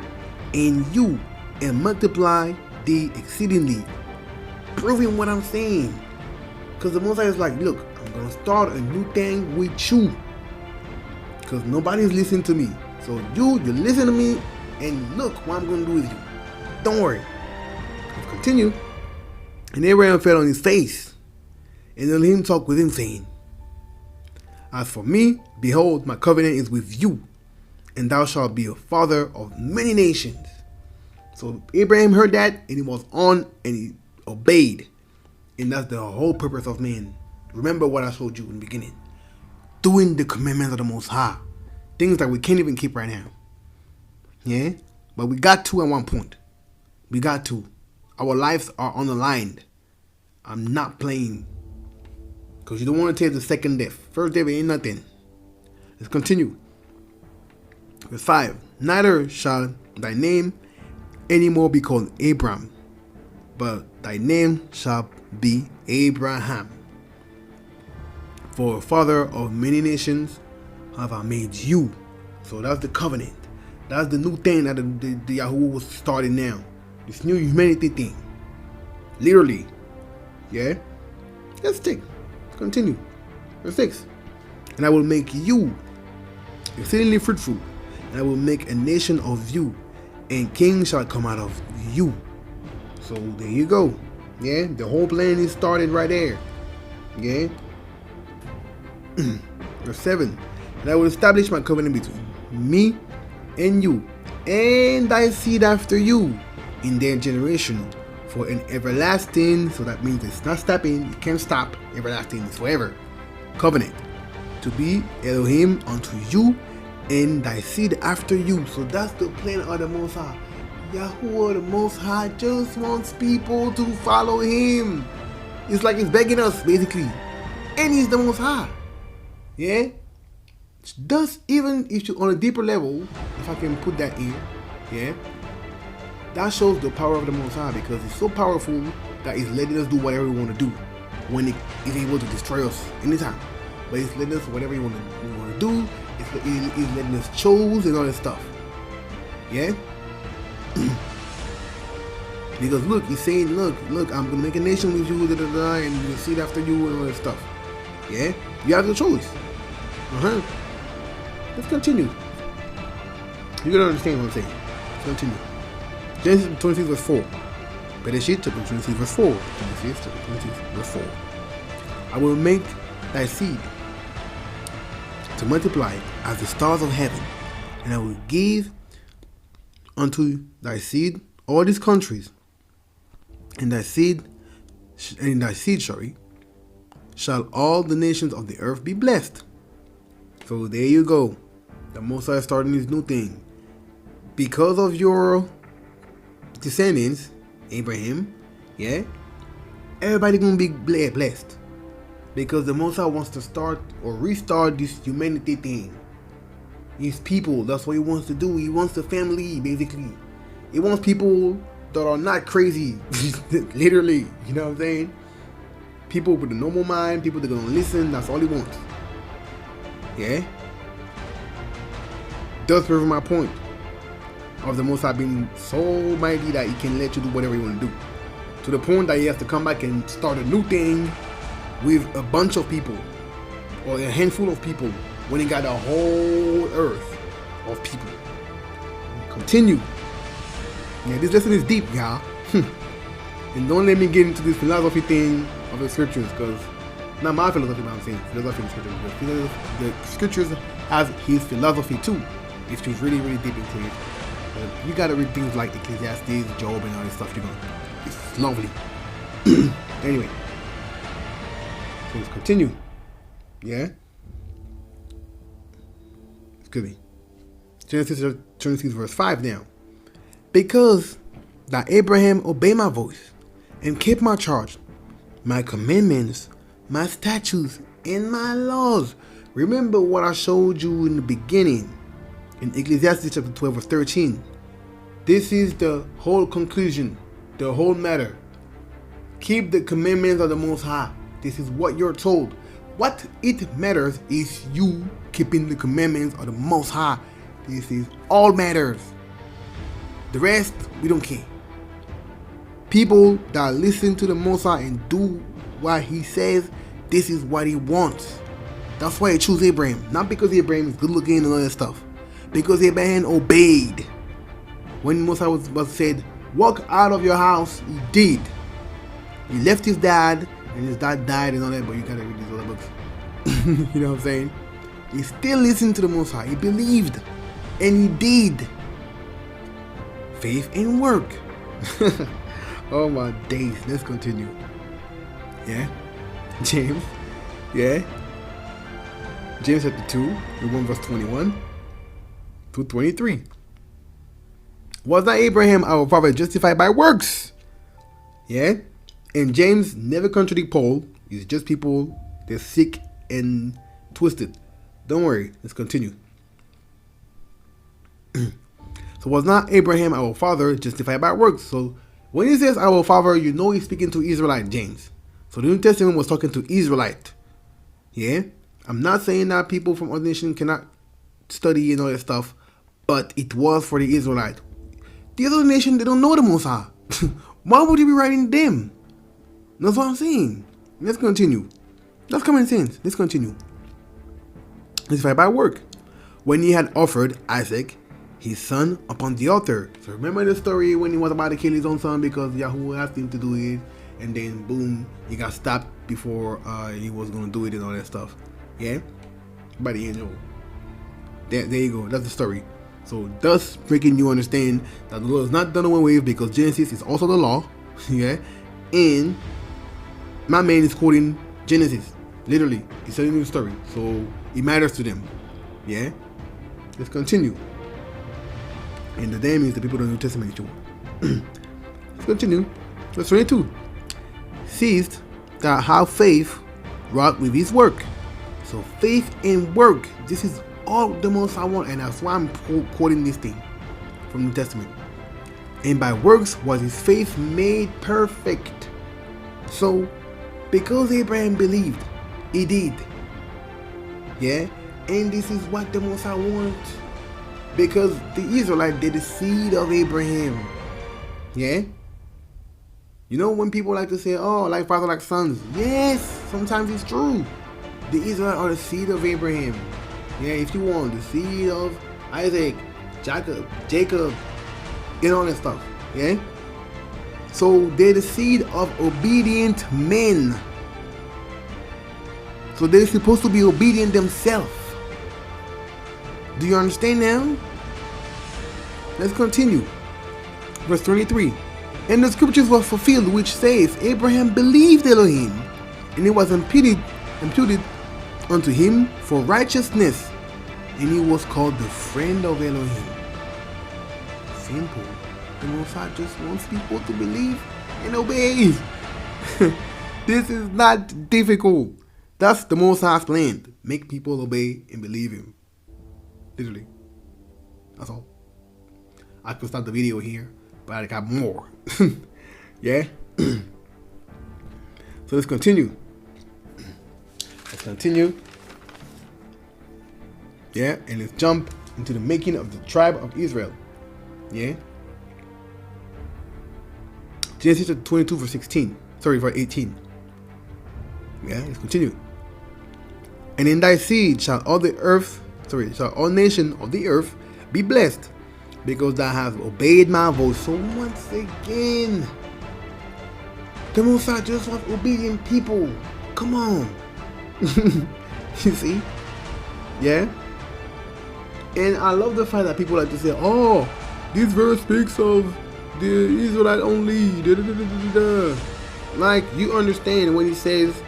and you, and multiply thee exceedingly. Proving what I'm saying. Because the Most High is like, look, I'm going to start a new thing with you. Because nobody's listening to me. So you listen to me, and look what I'm going to do with you. Don't worry. Let's continue. And Abraham fell on his face, and Elohim talked with him, saying, As for me, behold, my covenant is with you, and thou shalt be a father of many nations. So Abraham heard that, and he was on, and he obeyed. And that's the whole purpose of man. Remember what I showed you in the beginning. Doing the commandments of the Most High. Things that we can't even keep right now. Yeah? But we got to at one point. We got to. Our lives are on the line. I'm not playing. Because you don't want to take the second death. First death ain't nothing. Let's continue. Verse 5. Neither shall thy name anymore be called Abram, but thy name shall be Abraham. For a father of many nations have I made you. So that's the covenant. That's the new thing that the YAHUAH was starting now. This new humanity thing. Literally. Yeah? Let's continue. Verse 6. And I will make you exceedingly fruitful, and I will make a nation of you, and kings shall come out of you. So there you go. Yeah? The whole plan is started right there. Yeah? Verse 7. And I will establish my covenant between me and you, and thy seed after you, in their generation, for an everlasting. So that means it's not stopping. You can't stop. Everlasting is forever. Covenant. To be Elohim unto you, and thy seed after you. So that's the plan of the Most High. YAHUAH, the Most High, just wants people to follow him. It's like he's begging us, basically. And he's the Most High. Yeah? Thus, even if you on a deeper level, if I can put that in, yeah, that shows the power of the Most High, because it's so powerful that it's letting us do whatever we want to do when it is able to destroy us anytime. But it's letting us whatever we want to do. It's letting us choose and all that stuff. Yeah. Because look, he's saying, look, I'm gonna make a nation with you, and you'll see it after you and all that stuff. Yeah, you have the choice. Let's continue. You're gonna understand what I'm saying. Let's continue. Genesis 26 verse 4. Bereshit chapter 26 verse 4. Genesis chapter 26 verse 4. I will make thy seed to multiply as the stars of heaven, and I will give unto thy seed all these countries, and thy seed shall all the nations of the earth be blessed. So there you go. The Most High is starting this new thing. Because of your descendants, Abraham, yeah, everybody gonna be blessed. Because the Most High wants to start or restart this humanity thing. His people, that's what he wants to do. He wants the family, basically. He wants people that are not crazy. Literally, you know what I'm saying? People with a normal mind, people that are gonna listen, that's all he wants. Yeah? Does prove my point of the Most High being so mighty that he can let you do whatever you want to do. To the point that he has to come back and start a new thing with a bunch of people, or a handful of people, when he got a whole earth of people. Continue. Yeah, this lesson is deep, y'all. And don't let me get into this philosophy thing of the scriptures, because not my philosophy, but I'm saying philosophy in scriptures. The scriptures has his philosophy too, if you're really, really deep into it. But you gotta read things like Ecclesiastes, Job, and all this stuff. It's lovely. Anyway, so let's continue. Yeah. Excuse me. Genesis 26 verse 5 now. Because that Abraham obeyed my voice and kept my charge, my commandments, my statutes, and my laws, Remember what I showed you in the beginning in Ecclesiastes chapter 12 verse 13. This is the whole conclusion, the whole matter. Keep the commandments of the Most High. This is what you're told. What it matters is you keeping the commandments of the Most High. This is all matters. The rest, we don't care. People that listen to the Most High and do what He says, this is what He wants. That's why He chose Abraham. Not because Abraham is good looking and all that stuff. Because Abraham obeyed. When Most High was said, walk out of your house, he did. He left his dad, and his dad died and all that, but you gotta read these other books. You know what I'm saying? He still listened to the Most High. He believed. And he did. Faith and work. Oh my days. Let's continue. Yeah. James. Yeah. James chapter 2, 1 verse 21 to 23. Was not Abraham our father justified by works? Yeah. And James never contradict Paul. It's just people, they're sick and twisted. Don't worry. Let's continue. So was not Abraham our father justified by works? So when he says our father, you know he's speaking to Israelite, James. So the New Testament was talking to Israelite. Yeah. I'm not saying that people from other nations cannot study and all that stuff, but it was for the Israelite. The other nation, they don't know the Most High. Why would he be writing them? That's what I'm saying. Let's continue. That's common sense. Let's continue. Justified by work. When he had offered Isaac, his son, upon the altar. So remember the story when he was about to kill his own son because YAHUAH asked him to do it, and then boom, he got stopped before he was going to do it and all that stuff. Yeah? By the angel. There you go. That's the story. So thus making you understand that the law is not done away with because Genesis is also the law. Yeah? And my man is quoting Genesis. Literally. He's telling you the story. So it matters to them. Yeah? Let's continue. And the them is the people of the New Testament. Let's continue. Verse 22. Seest that how faith wrought with his work. So faith and work. This is all the most I want. And that's why I'm quoting this thing from the New Testament. And by works was his faith made perfect. So because Abraham believed, he did. Yeah. And this is what the most I want. Because the Israelites, they're the seed of Abraham. Yeah? You know when people like to say, oh, like father, like sons. Yes, sometimes it's true. The Israelites are the seed of Abraham. Yeah, if you want, the seed of Isaac, Jacob, and all that stuff. Yeah? So they're the seed of obedient men. So they're supposed to be obedient themselves. Do you understand now? Let's continue. Verse 23. And the scriptures were fulfilled, which says, Abraham believed Elohim, and it was imputed unto him for righteousness, and he was called the friend of Elohim. Simple. The Most High just wants people to believe and obey. This is not difficult. That's the Most High's plan. Make people obey and believe him. Literally. That's all. I could stop the video here, but I got more. Yeah? So let's continue. Yeah? And let's jump into the making of the tribe of Israel. Yeah? Genesis 22 verse 16. Sorry, verse 18. Yeah? Let's continue. And in thy seed shall all nations of the earth be blessed, because thou hast obeyed my voice. So once again, the Most High just wants obedient people. Come on. You see? Yeah? And I love the fact that people like to say, oh, this verse speaks of the Israelite only. Like, you understand when he says,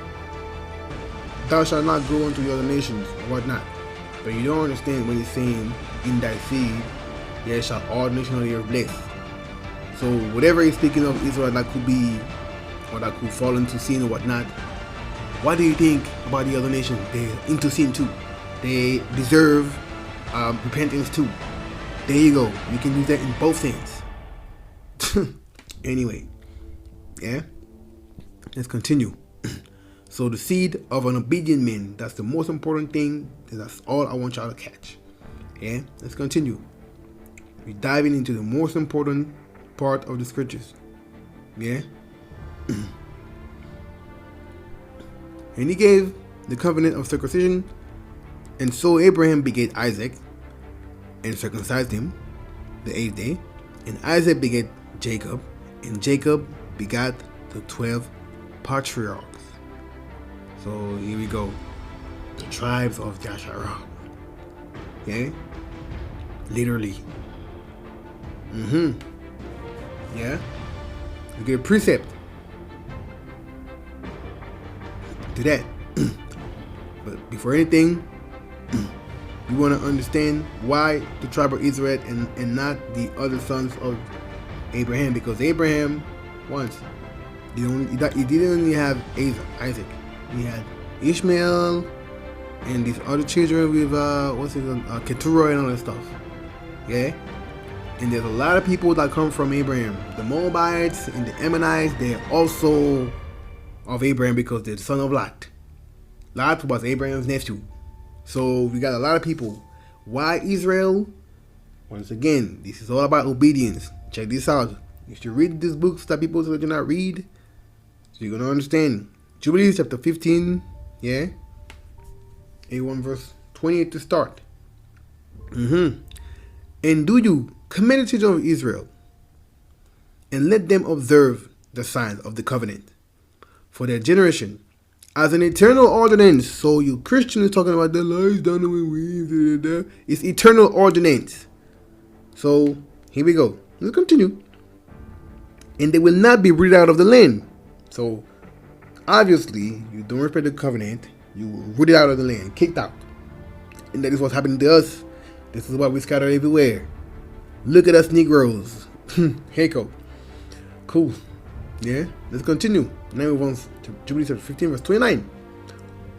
thou shalt not go unto the other nations or whatnot. But you don't understand when he's saying, in thy seed, there shall all nations of the earth bless. So whatever he's speaking of Israel that could be, or that could fall into sin or whatnot, what do you think about the other nations? They're into sin too. they deserve repentance too. There you go. You can use that in both sense. Anyway, yeah. Let's continue. So the seed of an obedient man, that's the most important thing. That's all I want y'all to catch. Yeah, let's continue. We're diving into the most important part of the scriptures. Yeah. And he gave the covenant of circumcision, and so Abraham begat Isaac and circumcised him the 8th day, and Isaac begat Jacob, and Jacob begat the 12 patriarchs. So here we go. The tribes of Yahshua. Okay? Literally. Yeah? You get a precept to that. But before anything, we want to understand why the tribe of Israel and not the other sons of Abraham. Because Abraham, once, he didn't only have Isaac. He had Ishmael and these other children with Keturah and all that stuff. Yeah? And there's a lot of people that come from Abraham. The Moabites and the Ammonites, they're also of Abraham because they're the son of Lot. Lot was Abraham's nephew. So we got a lot of people. Why Israel? Once again, this is all about obedience. Check this out. If you read these books that people do not read, so you're going to understand. Jubilees chapter 15, yeah? 81 verse 28 to start. And do you command the children of Israel, and let them observe the signs of the covenant for their generation as an eternal ordinance. So you Christians talking about the lies down the way, it's eternal ordinance. So here we go. Let's continue. And they will not be rooted out of the land. So obviously, you don't respect the covenant, you were rooted out of the land, kicked out. And that is what's happening to us. This is why we scatter everywhere. Look at us Negroes. Heiko. Cool. Yeah, let's continue. Now we want to Jubilees chapter 15 verse 29.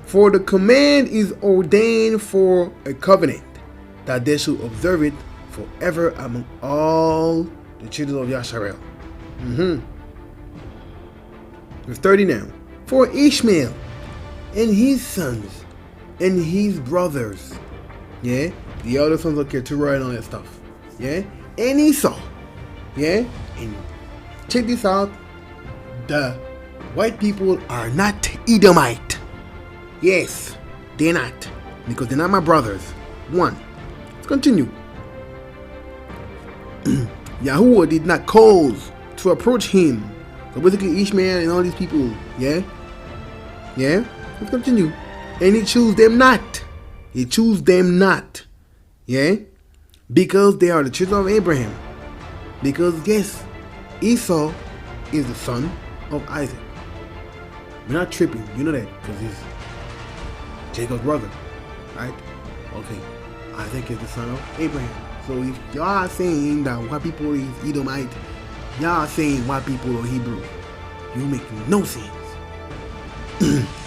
For the command is ordained for a covenant, that they should observe it forever among all the children of Yahshua. Verse 30 now. For Ishmael and his sons and his brothers, yeah, the other sons of Keturah and all that stuff, yeah, and Esau, yeah, and check this out, the white people are not Edomite. Yes, they're not, because they're not my brothers. One. Let's continue. Yahuwah did not cause to approach him. So basically Ishmael and all these people, yeah? Yeah? Let's continue. And he chose them not. He chose them not. Yeah? Because they are the children of Abraham. Because yes, Esau is the son of Isaac. We're not tripping. You know that. Because he's Jacob's brother. Right? Okay. Isaac is the son of Abraham. So if y'all are saying that white people is Edomite, y'all are saying white people are Hebrew. You make no sense.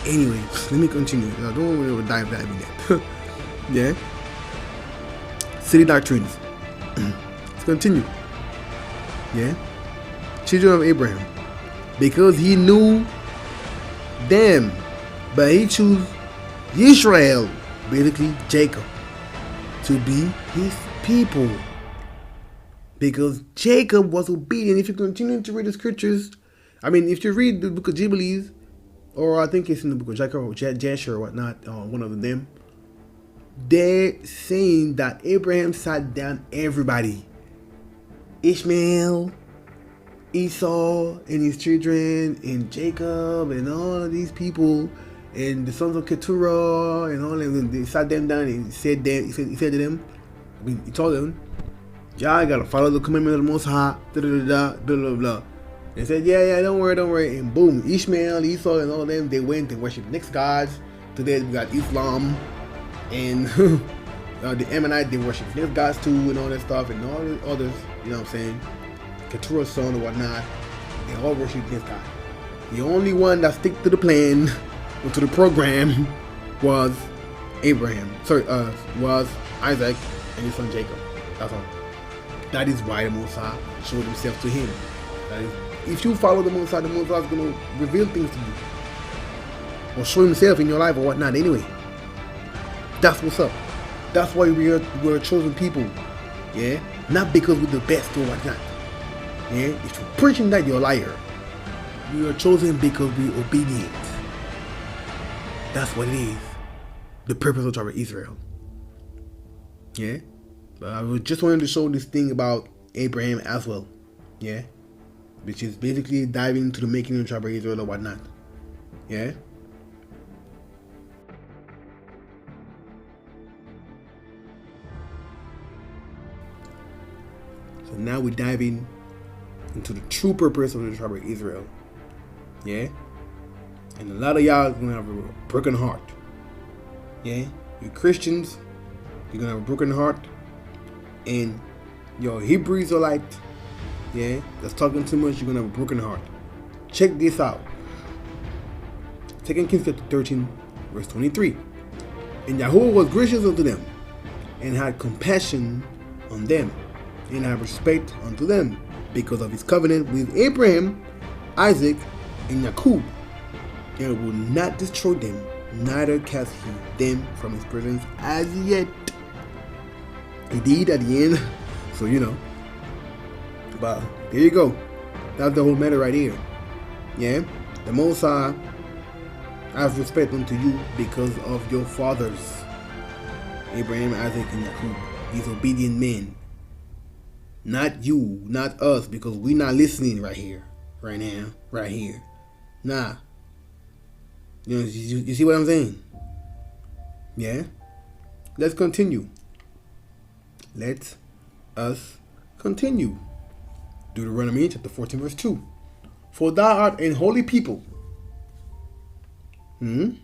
Anyway, let me continue. I don't want to dive that in that. Yeah. City doctrines. Let's continue. Yeah. Children of Abraham. Because he knew them, but he chose Israel, basically Jacob, to be his people. Because Jacob was obedient. If you continue to read the scriptures, I mean, if you read the book of Jubilees, or I think it's in the book of Jacob or Jasher or whatnot, one of them, they're saying that Abraham sat down everybody. Ishmael, Esau and his children, and Jacob and all of these people, and the sons of Keturah and all of them. They sat them down and he said to them, he told them, y'all gotta follow the commandment of the Most High, blah, blah, blah. They said, yeah, don't worry. And boom, Ishmael, Esau, and all of them, they went and worshipped next gods. Today we got Islam, and the Ammonite, they worship next gods too, and all that stuff, and all the others, you know what I'm saying? Keturah's son or whatnot, they all worship this God. The only one that stick to the plan or to the program was Abraham, was Isaac and his son Jacob. That's all. That is why the Messiah showed himself to him. That is, if you follow the Messiah is going to reveal things to you. Or show himself in your life or whatnot anyway. That's what's up. That's why we're a chosen people. Yeah? Not because we're the best or whatnot. Yeah? If you're preaching that, you're a liar. We are chosen because we're obedient. That's what it is. The purpose of tribe of Israel. Yeah? But I just wanted to show this thing about Abraham as well. Yeah? Which is basically diving into the making of the tribe of Israel or whatnot. Yeah? So now we're diving into the true purpose of the tribe of Israel. Yeah? And a lot of y'all are going to have a broken heart. Yeah? You Christians, you're going to have a broken heart. And your Hebrew Israelite, yeah, that's talking too much, you're going to have a broken heart. Check this out. 2 Kings chapter 13, verse 23. And YAHUAH was gracious unto them, and had compassion on them, and had respect unto them, because of his covenant with Abraham, Isaac, and Jacob, and will not destroy them, neither cast he them from his presence as yet. He did at the end, so you know. But there you go. That's the whole matter right here. Yeah, the Most High has respect unto you because of your fathers, Abraham, Isaac, and Jacob. These obedient men. Not you, not us, because we're not listening right here, right now, right here. Nah. You see what I'm saying? Yeah? Let's continue. Let us continue. Deuteronomy chapter 14 verse 2. For thou art an holy people. Unto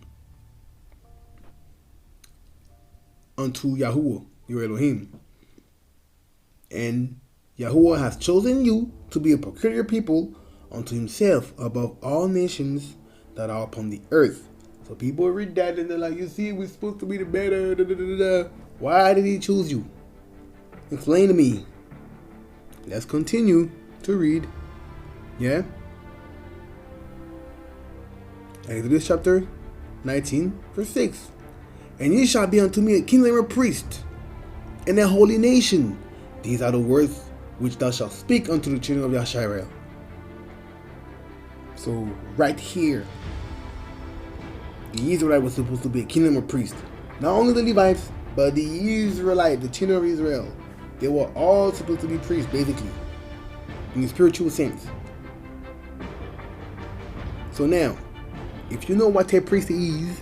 YAHUAH, your Elohim. And YAHUAH has chosen you to be a peculiar people unto himself above all nations that are upon the earth. So people read that and they're like, you see, we're supposed to be the better. Why did he choose you? Explain to me. Let's continue to read. Yeah? Exodus chapter 19, verse 6. And ye shall be unto me a kingdom and a priest, and a holy nation. These are the words which thou shalt speak unto the children of Israel. So right here, the Israelite was supposed to be a kingdom of priests. Not only the Levites, but the Israelite, the children of Israel. They were all supposed to be priests, basically, in the spiritual sense. So now, if you know what a priest is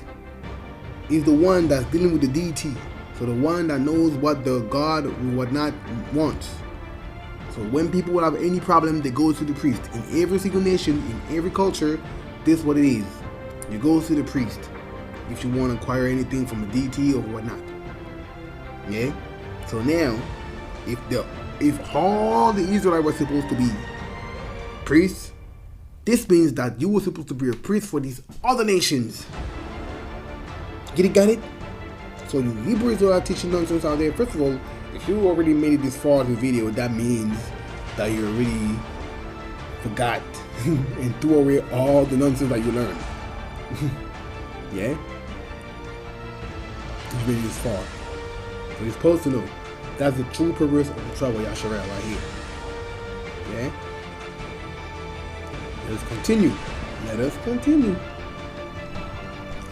the one that's dealing with the deity. So the one that knows what the God would not wants. So when people would have any problem, they go to the priest. In every single nation, in every culture, this is what it is. You go to the priest if you want to acquire anything from a deity or whatnot. Yeah. So now, if all the Israelites were supposed to be priests, this means that you were supposed to be a priest for these other nations. Got it? So you Hebrew Israelite teaching nonsense out there. First of all, if you already made it this far in the video, that means that you already forgot and threw away all the nonsense that you learned. Yeah? You made it this far. So you're supposed to know. That's the true purpose of the tribe of YAHUSHA right here. Yeah? Let us continue. Let us continue.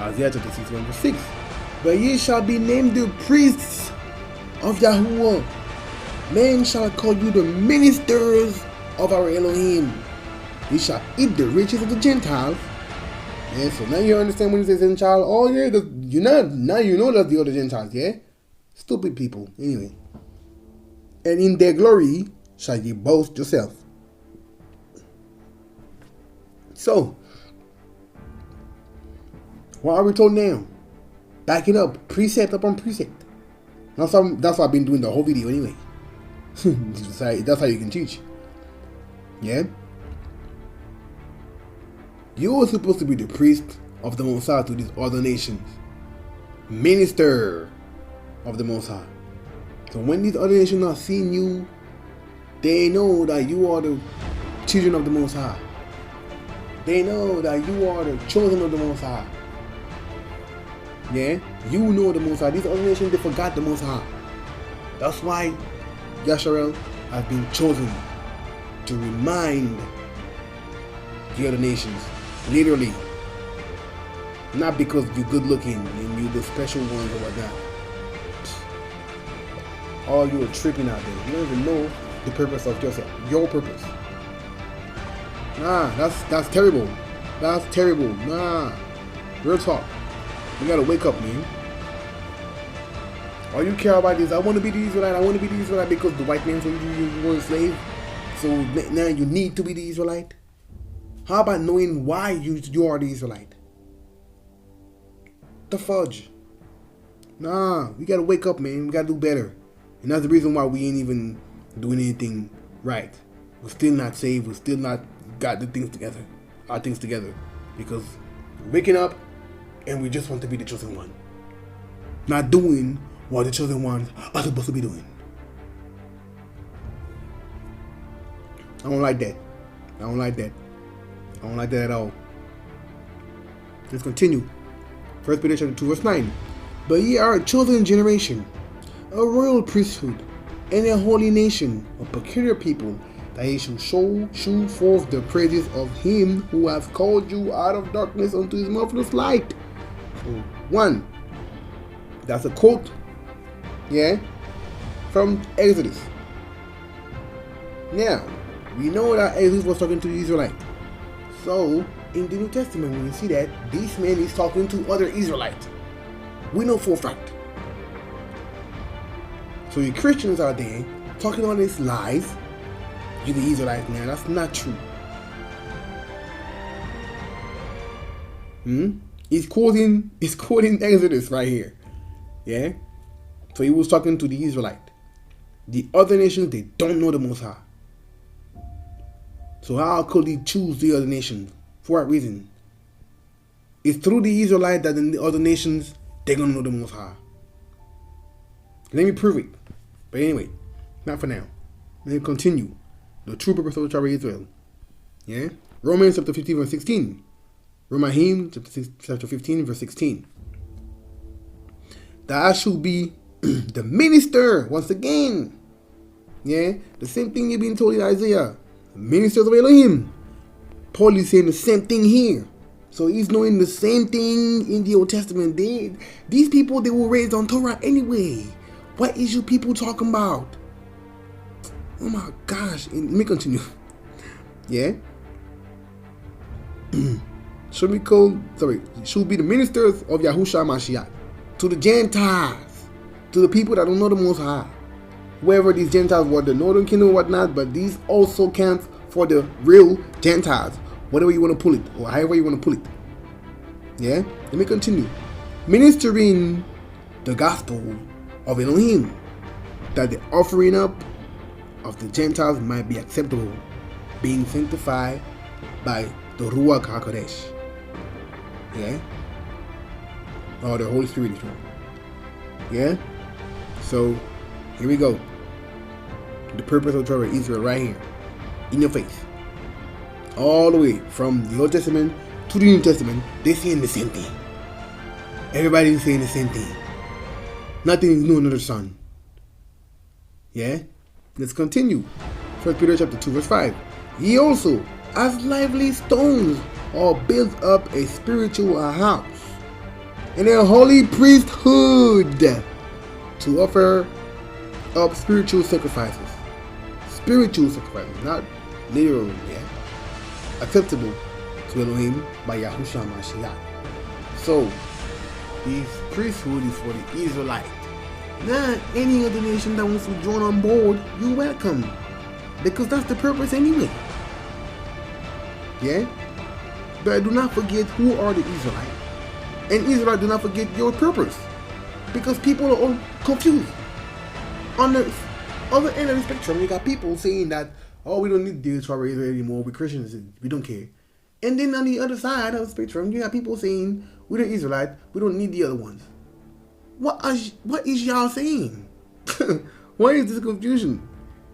Isaiah chapter 61 verse 6. But ye shall be named the priests of YAHUAH. Men shall call you the ministers of our Elohim. We shall eat the riches of the Gentiles. Yeah, so now you understand when it says Gentile. Oh yeah, now you know that's the other Gentiles, yeah? Stupid people. Anyway. And in their glory shall ye boast yourself. So, what are we told now? Back it up, precept upon precept. That's what I've been doing the whole video anyway. That's how you can teach. Yeah? You are supposed to be the priest of the Messiah to these other nations. minister of the Most High. So when these other nations are seeing you, they know that you are the children of the Most High. They know that you are the chosen of the Most High. Yeah? You know the Most High. These other nations, they forgot the Most High. That's why Yahshua has been chosen to remind the other nations. Literally. Not because you're good looking and you're the special ones or whatnot. All you are tripping out there. You don't even know the purpose of yourself. Your purpose. Nah, that's terrible. That's terrible. Nah. Real talk. You gotta wake up, man. All you care about is, I want to be the Israelite. I want to be the Israelite because the white man said you were a slave. So now you need to be the Israelite. How about knowing why you are the Israelite? The fudge. Nah, we gotta wake up, man. We gotta do better. And that's the reason why we ain't even doing anything right. We're still not saved. We're still not got the things together. Our things together. Because we're waking up and we just want to be the chosen one. Not doing what the chosen ones are supposed to be doing. I don't like that. I don't like that. I don't like that at all. Let's continue. 1 Peter chapter 2 verse 9. But ye are a chosen generation, a royal priesthood, and a holy nation, a peculiar people, that ye shall shew forth the praises of him who hath called you out of darkness unto his marvelous light. So, one, that's a quote, yeah, from Exodus. Now, we know that Exodus was talking to the Israelites. So, in the New Testament, when you see that, this man is talking to other Israelites. We know for a fact. So you Christians out there talking all these lies, you're the Israelites now. That's not true. He's quoting Exodus right here. Yeah? So he was talking to the Israelite. The other nations, they don't know the Most High. So how could he choose the other nations? For what reason? It's through the Israelite that the other nations, they're going to know the Most High. Let me prove it. But anyway, not for now. Let me continue. The true purpose of the tribe of Israel. Yeah? Romans chapter 15 verse 16. Romans chapter 15 verse 16. That I should be the minister once again. Yeah? The same thing you've been told in Isaiah. Ministers of Elohim. Paul is saying the same thing here. So he's knowing the same thing in the Old Testament. These people, they were raised on Torah anyway. What is you people talking about? Oh my gosh. Let me continue. Yeah? Should be the ministers of Yahusha Mashiach to the Gentiles, to the people that don't know the Most High. Wherever these Gentiles were, the northern kingdom or whatnot, but these also counts for the real Gentiles. Whatever you want to pull it, or however you want to pull it. Yeah? Let me continue. Ministering the gospel of Elohim, that the offering up of the Gentiles might be acceptable, being sanctified by the Ruach HaKodesh. Yeah? Or the Holy Spirit is wrong. Yeah? So, here we go. The purpose of Torah Israel right here. In your face. All the way from the Old Testament to the New Testament, they're saying the same thing. Everybody's saying the same thing. Nothing is new under the sun. Yeah? Let's continue. 1 Peter chapter 2 verse 5. Ye also, as lively stones, are built up a spiritual house and a holy priesthood to offer up spiritual sacrifices. Spiritual sacrifices, not literal, yeah? Acceptable to Elohim by Yahusha Mashiach. So, this priesthood is for the Israelite. Not any other nation that wants to join on board, you're welcome. Because that's the purpose anyway. Yeah? But do not forget who are the Israelites. And Israel, do not forget your purpose. Because people are all confused. On the other end of the spectrum, you got people saying that, oh, we don't need the Israel anymore, we're Christians, we don't care. And then on the other side of the spectrum, you got people saying, we're the Israelites, we don't need the other ones. what is y'all saying? Why is this confusion?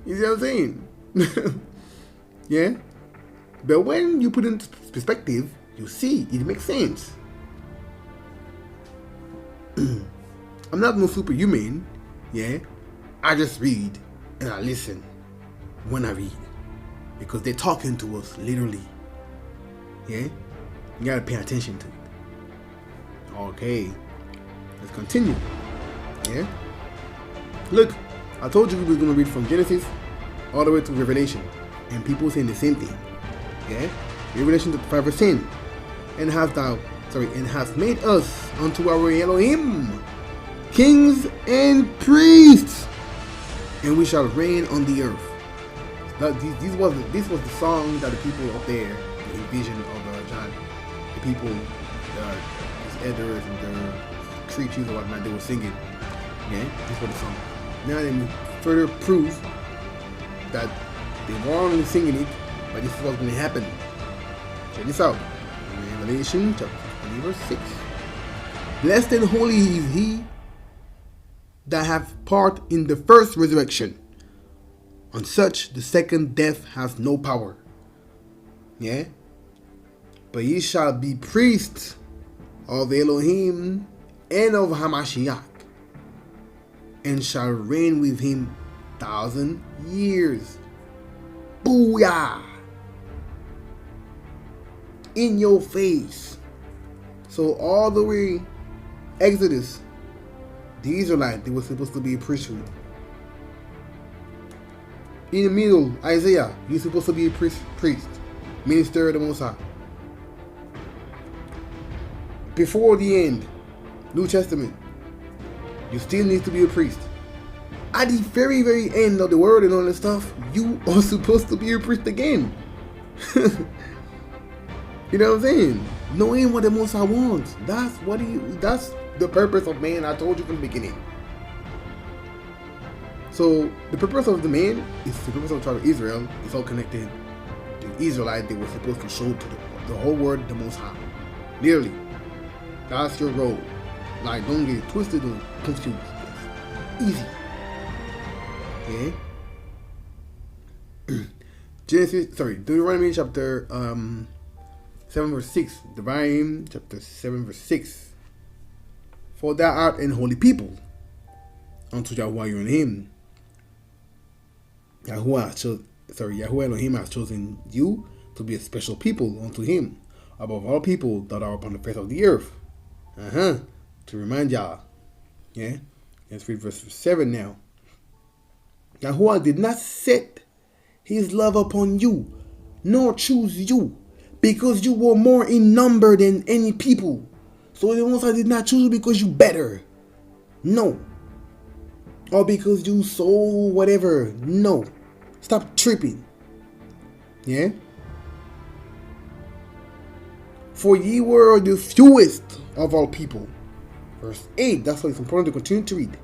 You see what I'm saying? Yeah? But when you put it into perspective, you see it makes sense. I'm not no superhuman, yeah? I just read and I listen when I read. Because they're talking to us literally. Yeah? You gotta pay attention to it. Okay. Let's continue. Yeah? Look, I told you we were gonna read from Genesis all the way to Revelation. And people saying the same thing. Yeah? Revelation 5 verse 10. And has made us unto our Elohim kings and priests, and we shall reign on the earth. This was the song that the people up there envisioned of John. The people, his elders and the creatures or whatnot, they were singing. Yeah, this was the song. Now then, further proof that they were only singing it, but this is what's going to happen. Check this out. Revelation chapter 20 verse 6. Blessed and holy is he that hath part in the first resurrection. On such the second death hath no power. Yeah? But ye shall be priests of Elohim and of Hamashiach, and shall reign with him 1,000 years. Booyah! In your face. So all the way Exodus, the Israelites, they were supposed to be a priesthood. In the middle, Isaiah, you're supposed to be a priest, minister of the Most High. Before the end, New Testament, you still need to be a priest. At the very, very end of the world and all that stuff, you are supposed to be a priest again. You know what I'm saying? Knowing what the Most High wants. That's the purpose of man. I told you from the beginning. So the purpose of the man is the purpose of the tribe of Israel. It's all connected. The Israelites, they were supposed to show to the whole world the Most High. Literally. That's your role. Like, don't get twisted or confused. Easy. Okay? Deuteronomy chapter 7 verse 6. Deuteronomy chapter 7 verse 6. For thou art an holy people unto YAHUAH your name. YAHUAH Elohim has chosen you to be a special people unto him above all people that are upon the face of the earth. To remind y'all. Yeah? Let's read verse 7 now. YAHUAH did not set his love upon you, nor choose you, because you were more in number than any people. So the Most High did not choose you because you better. No. Or because you so whatever. No. Stop tripping. Yeah? For ye were the fewest of all people. Verse 8. That's why it's important to continue to read.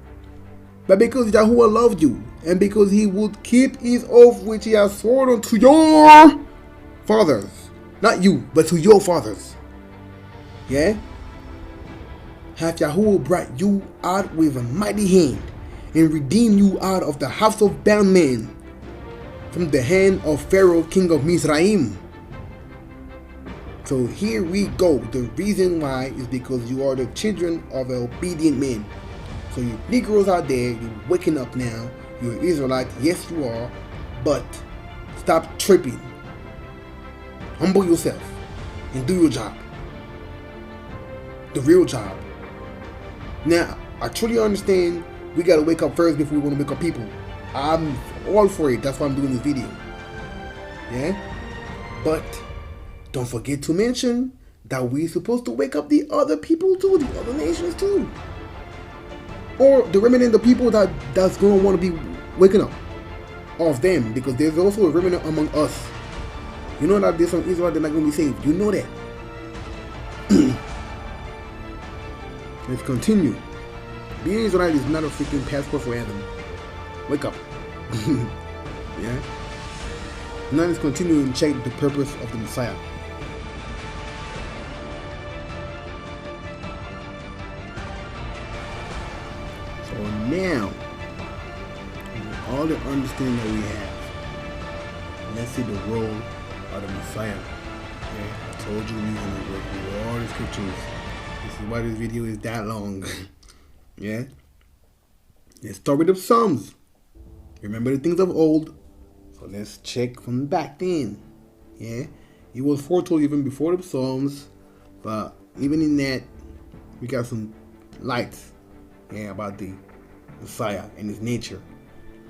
But because YAHUAH loved you, and because he would keep his oath which he has sworn unto your fathers. Not you, but to your fathers. Yeah? Hath YAHUAH brought you out with a mighty hand, and redeemed you out of the house of bondmen, from the hand of Pharaoh king of Mizraim. So here we go. The reason why is because you are the children of an obedient man. So you Negroes out there, you're waking up now. You're an Israelite. Yes, you are. But stop tripping. Humble yourself and do your job. The real job. Now, I truly understand we got to wake up first before we want to wake up people. I'm all for it. That's why I'm doing this video. Yeah? But don't forget to mention that we're supposed to wake up the other people too, the other nations too. Or the remnant of people that's going to want to be waking up off them, because there's also a remnant among us. You know that there's some Israelites that are not going to be saved. You know that. Let's continue. Being Israelite is not a freaking passport for heaven. Wake up. Yeah? Now let's continue and check the purpose of the Messiah. So now, with all the understanding that we have, let's see the role of the Messiah. Okay? I told you we're gonna go through all the scriptures. This is why this video is that long. Yeah? Let's start with the Psalms. Remember the things of old. So let's check from back then. Yeah? It was foretold even before the Psalms, but even in that, we got some lights, yeah, about the Messiah and his nature.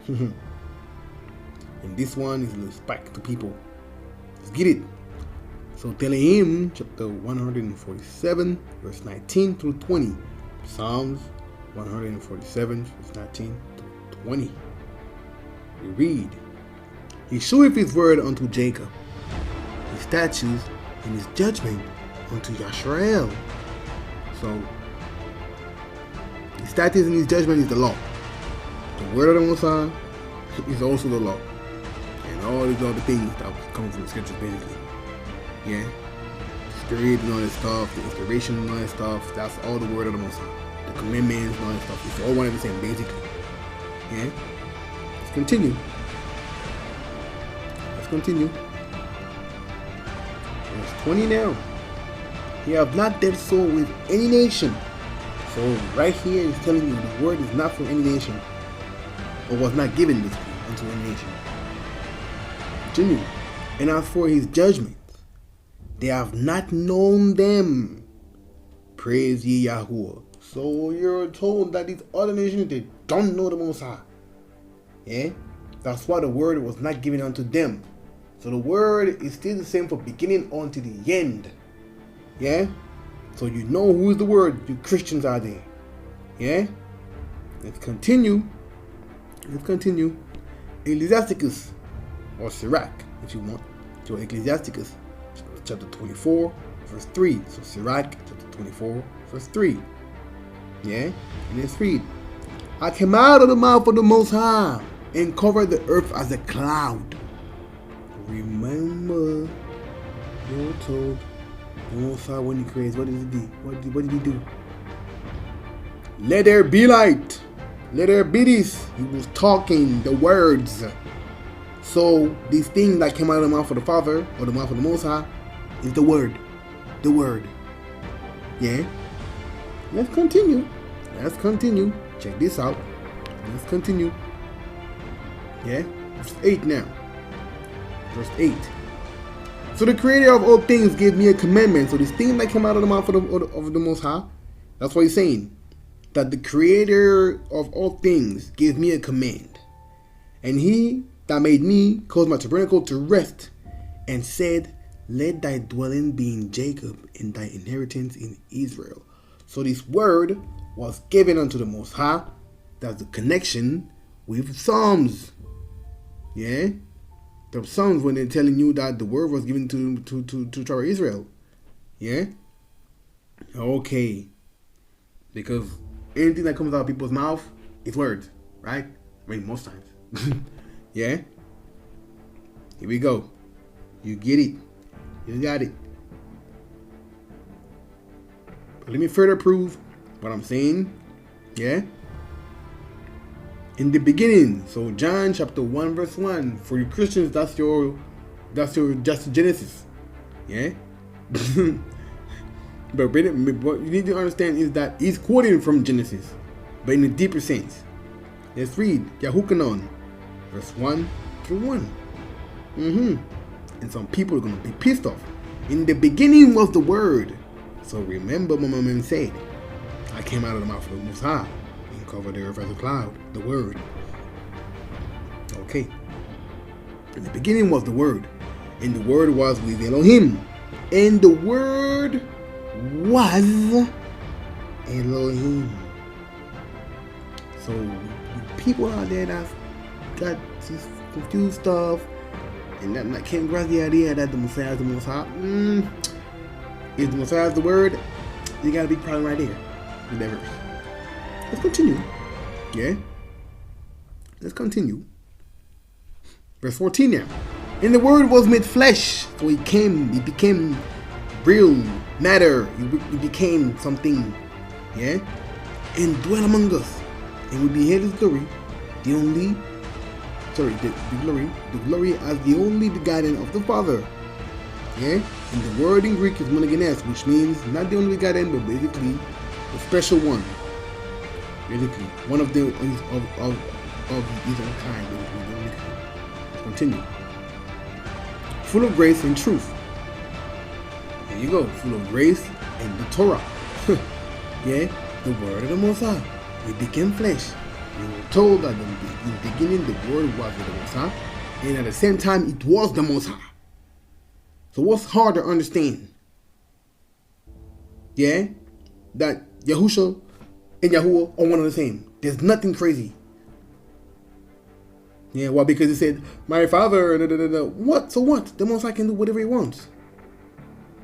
And this one is a spike to people. Let's get it. So Tehillim, chapter 147, verse 19 through 20. Psalms 147, verse 19 through 20. We read, He sheweth his word unto Jacob, his statutes and his judgment unto Yisrael. So, his statutes and his judgment is the law. The word of the Most High is also the law. And all these other things that come from the scriptures, basically. Yeah? The spirit and all that stuff, the inspiration and all that stuff, that's all the word of the Most High. The commandments and all that stuff, it's all one and the same, basically. Yeah? Let's continue. Let's continue. Verse 20 now. He have not dealt so with any nation. So right here is telling you the word is not for any nation, or was not given this unto any nation. Continue. And as for his judgments, they have not known them. Praise ye YAHUAH. So you're told that these other nations, they don't know the Most High. Yeah? That's why the word was not given unto them. So the word is still the same from beginning on to the end. Yeah? So you know who is the word, you Christians are there. Yeah? Let's continue. Let's continue. Ecclesiasticus, or Sirach, if you want. So Ecclesiasticus, chapter 24, verse 3. So Sirach, chapter 24, verse 3. Yeah? And let's read. I came out of the mouth of the Most High, and covered the earth as a cloud. Remember, you're told the Most High, when he creates, what did he do? What did he do? Let there be light. Let there be this. He was talking the words. So this thing that came out of the mouth of the Father, or the mouth of the Most High, is the word. The word. Yeah? Let's continue. Let's continue. Check this out. Let's continue. Yeah? Verse 8 now. Verse 8. So the creator of all things gave me a commandment. So this thing that came out of the mouth of the Most High, that's what he's saying. That the creator of all things gave me a command. And he that made me caused my tabernacle to rest, and said, let thy dwelling be in Jacob, and thy inheritance in Israel. So this word was given unto the Most High. That's the connection with Psalms. Yeah? The Psalms, when they're telling you that the word was given to our Israel. Yeah? Okay. Because anything that comes out of people's mouth is words, right? I mean, most times. Yeah? Here we go. You get it. You got it. But let me further prove what I'm saying. Yeah? In the beginning. So John chapter 1 verse 1. For you Christians, that's your Genesis. Yeah? But what you need to understand is that he's quoting from Genesis, but in a deeper sense. Let's read YAHUAH, verse 1 through 1. And some people are going to be pissed off. In the beginning was the word. So remember what my man said. I came out of the mouth of the Most High and covered the earth as a cloud. The word. Okay. In the beginning was the word. And the word was with Elohim. And the word was Elohim. So people out there that got this confused stuff and that can't grasp the idea that the Messiah is the Most High. If the Messiah is the word, you got a big problem right there with that verse. Let's continue. Yeah? Let's continue. Verse 14 now. And the word was made flesh. So he became real matter. He became something. Yeah? And dwell among us. and we beheld his glory, the only, the glory as the only begotten of the Father. Yeah, and the word in Greek is monogenes, which means not the only begotten, but basically the special one. Basically, one of the of his own kind. Let's continue. Full of grace and truth. There you go, full of grace and the Torah. Yeah, the word of the Most High. It became flesh. We were told that in the beginning the word was the Most High, and at the same time it was the Most High. So what's hard to understand? Yeah, that Yahusha and Yahuwah are one and the same. There's nothing crazy. Yeah, well, because he said, my father, what? So what? The Most High can do whatever he wants.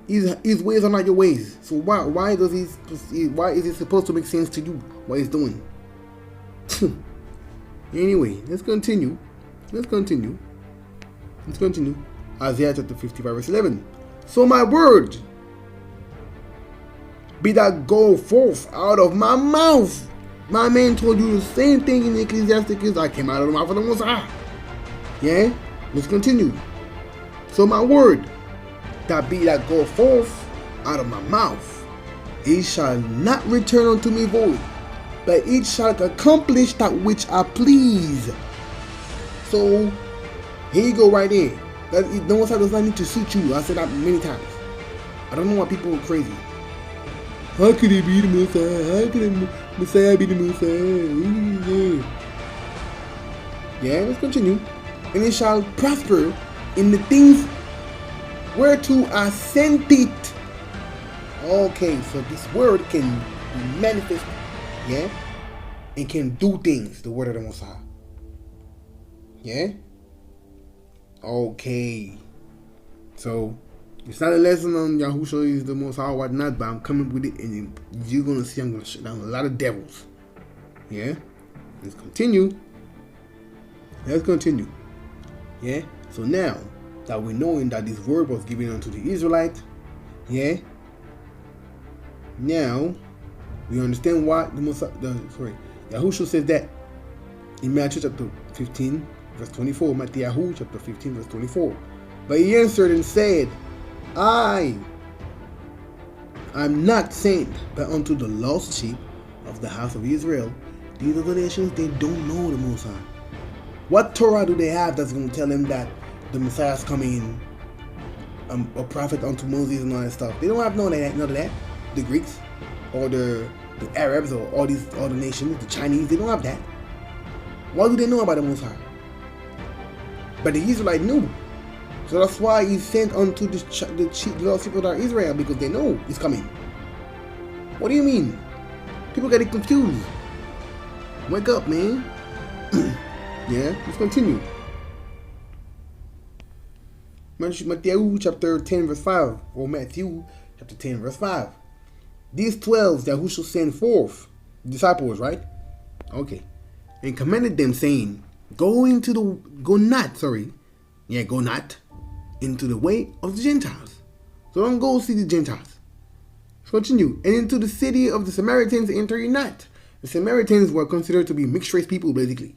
His ways are not your ways. So why is it supposed to make sense to you what he's doing? Anyway, let's continue. Isaiah chapter 55 verse 11. So my word be that go forth out of my mouth. My man told you the same thing in Ecclesiastes. I came out of the mouth of the Most High. Yeah? Let's continue. So my word that be that go forth out of my mouth, it shall not return unto me void, but it shall accomplish that which I please. So here you go right there. That the Most High does not need to suit you. I said that many times. I don't know why people are crazy. How could it be the Messiah? How could the Messiah be the Messiah? Yeah, let's continue. And it shall prosper in the things whereto I sent it. Okay, so this word can be manifest, yeah, and can do things. The word of the Most High. Yeah. Okay. So it's not a lesson on Yahusha is the Most High or whatnot, but I'm coming with it, and you're gonna see I'm gonna shut down a lot of devils. Yeah. Let's continue. Yeah. So now that we knowing that this word was given unto the Israelites, yeah. Now we understand why Yahusha says that in Matthew chapter 15 verse 24. Matthew chapter 15 verse 24. But he answered and said, I'm not sent but unto the lost sheep of the house of Israel. These are the nations, they don't know the Most High. What Torah do they have that's going to tell them that the Messiah is coming, a prophet unto Moses and all that stuff? They don't have none of that. The Greeks or the Arabs or all the nations, the Chinese, they don't have that. What do they know about the Most High? But the Israelites knew. So that's why he sent unto the lost people of Israel, because they know he's coming. What do you mean? People get it confused. Wake up, man. Yeah, let's continue. Matthew chapter 10 verse 5. Or Matthew chapter 10 verse 5. These 12 that who shall send forth, disciples, right? Okay. And commanded them, saying, go not into the way of the Gentiles. So don't go see the Gentiles. Let's continue. And into the city of the Samaritans enter ye not. The Samaritans were considered to be mixed race people, basically.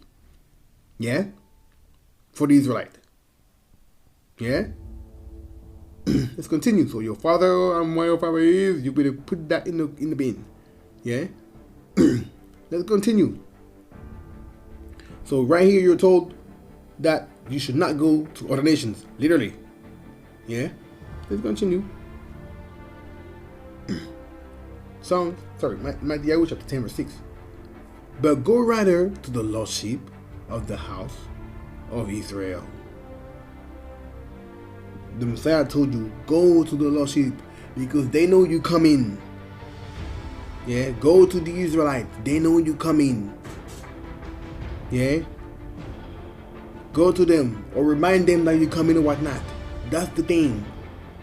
Yeah? For the Israelite. Yeah? Let's continue. So your father and where your father is, you better put that in the bin. Yeah? Let's continue. So right here you're told that you should not go to other nations. Literally. Yeah? Let's continue. Matthew chapter 10 verse 6. But go rather to the lost sheep of the house of Israel. The Messiah told you, go to the lost sheep because they know you coming. Yeah, go to the Israelites. They know you coming. Yeah. Go to them or remind them that you coming or whatnot. That's the thing.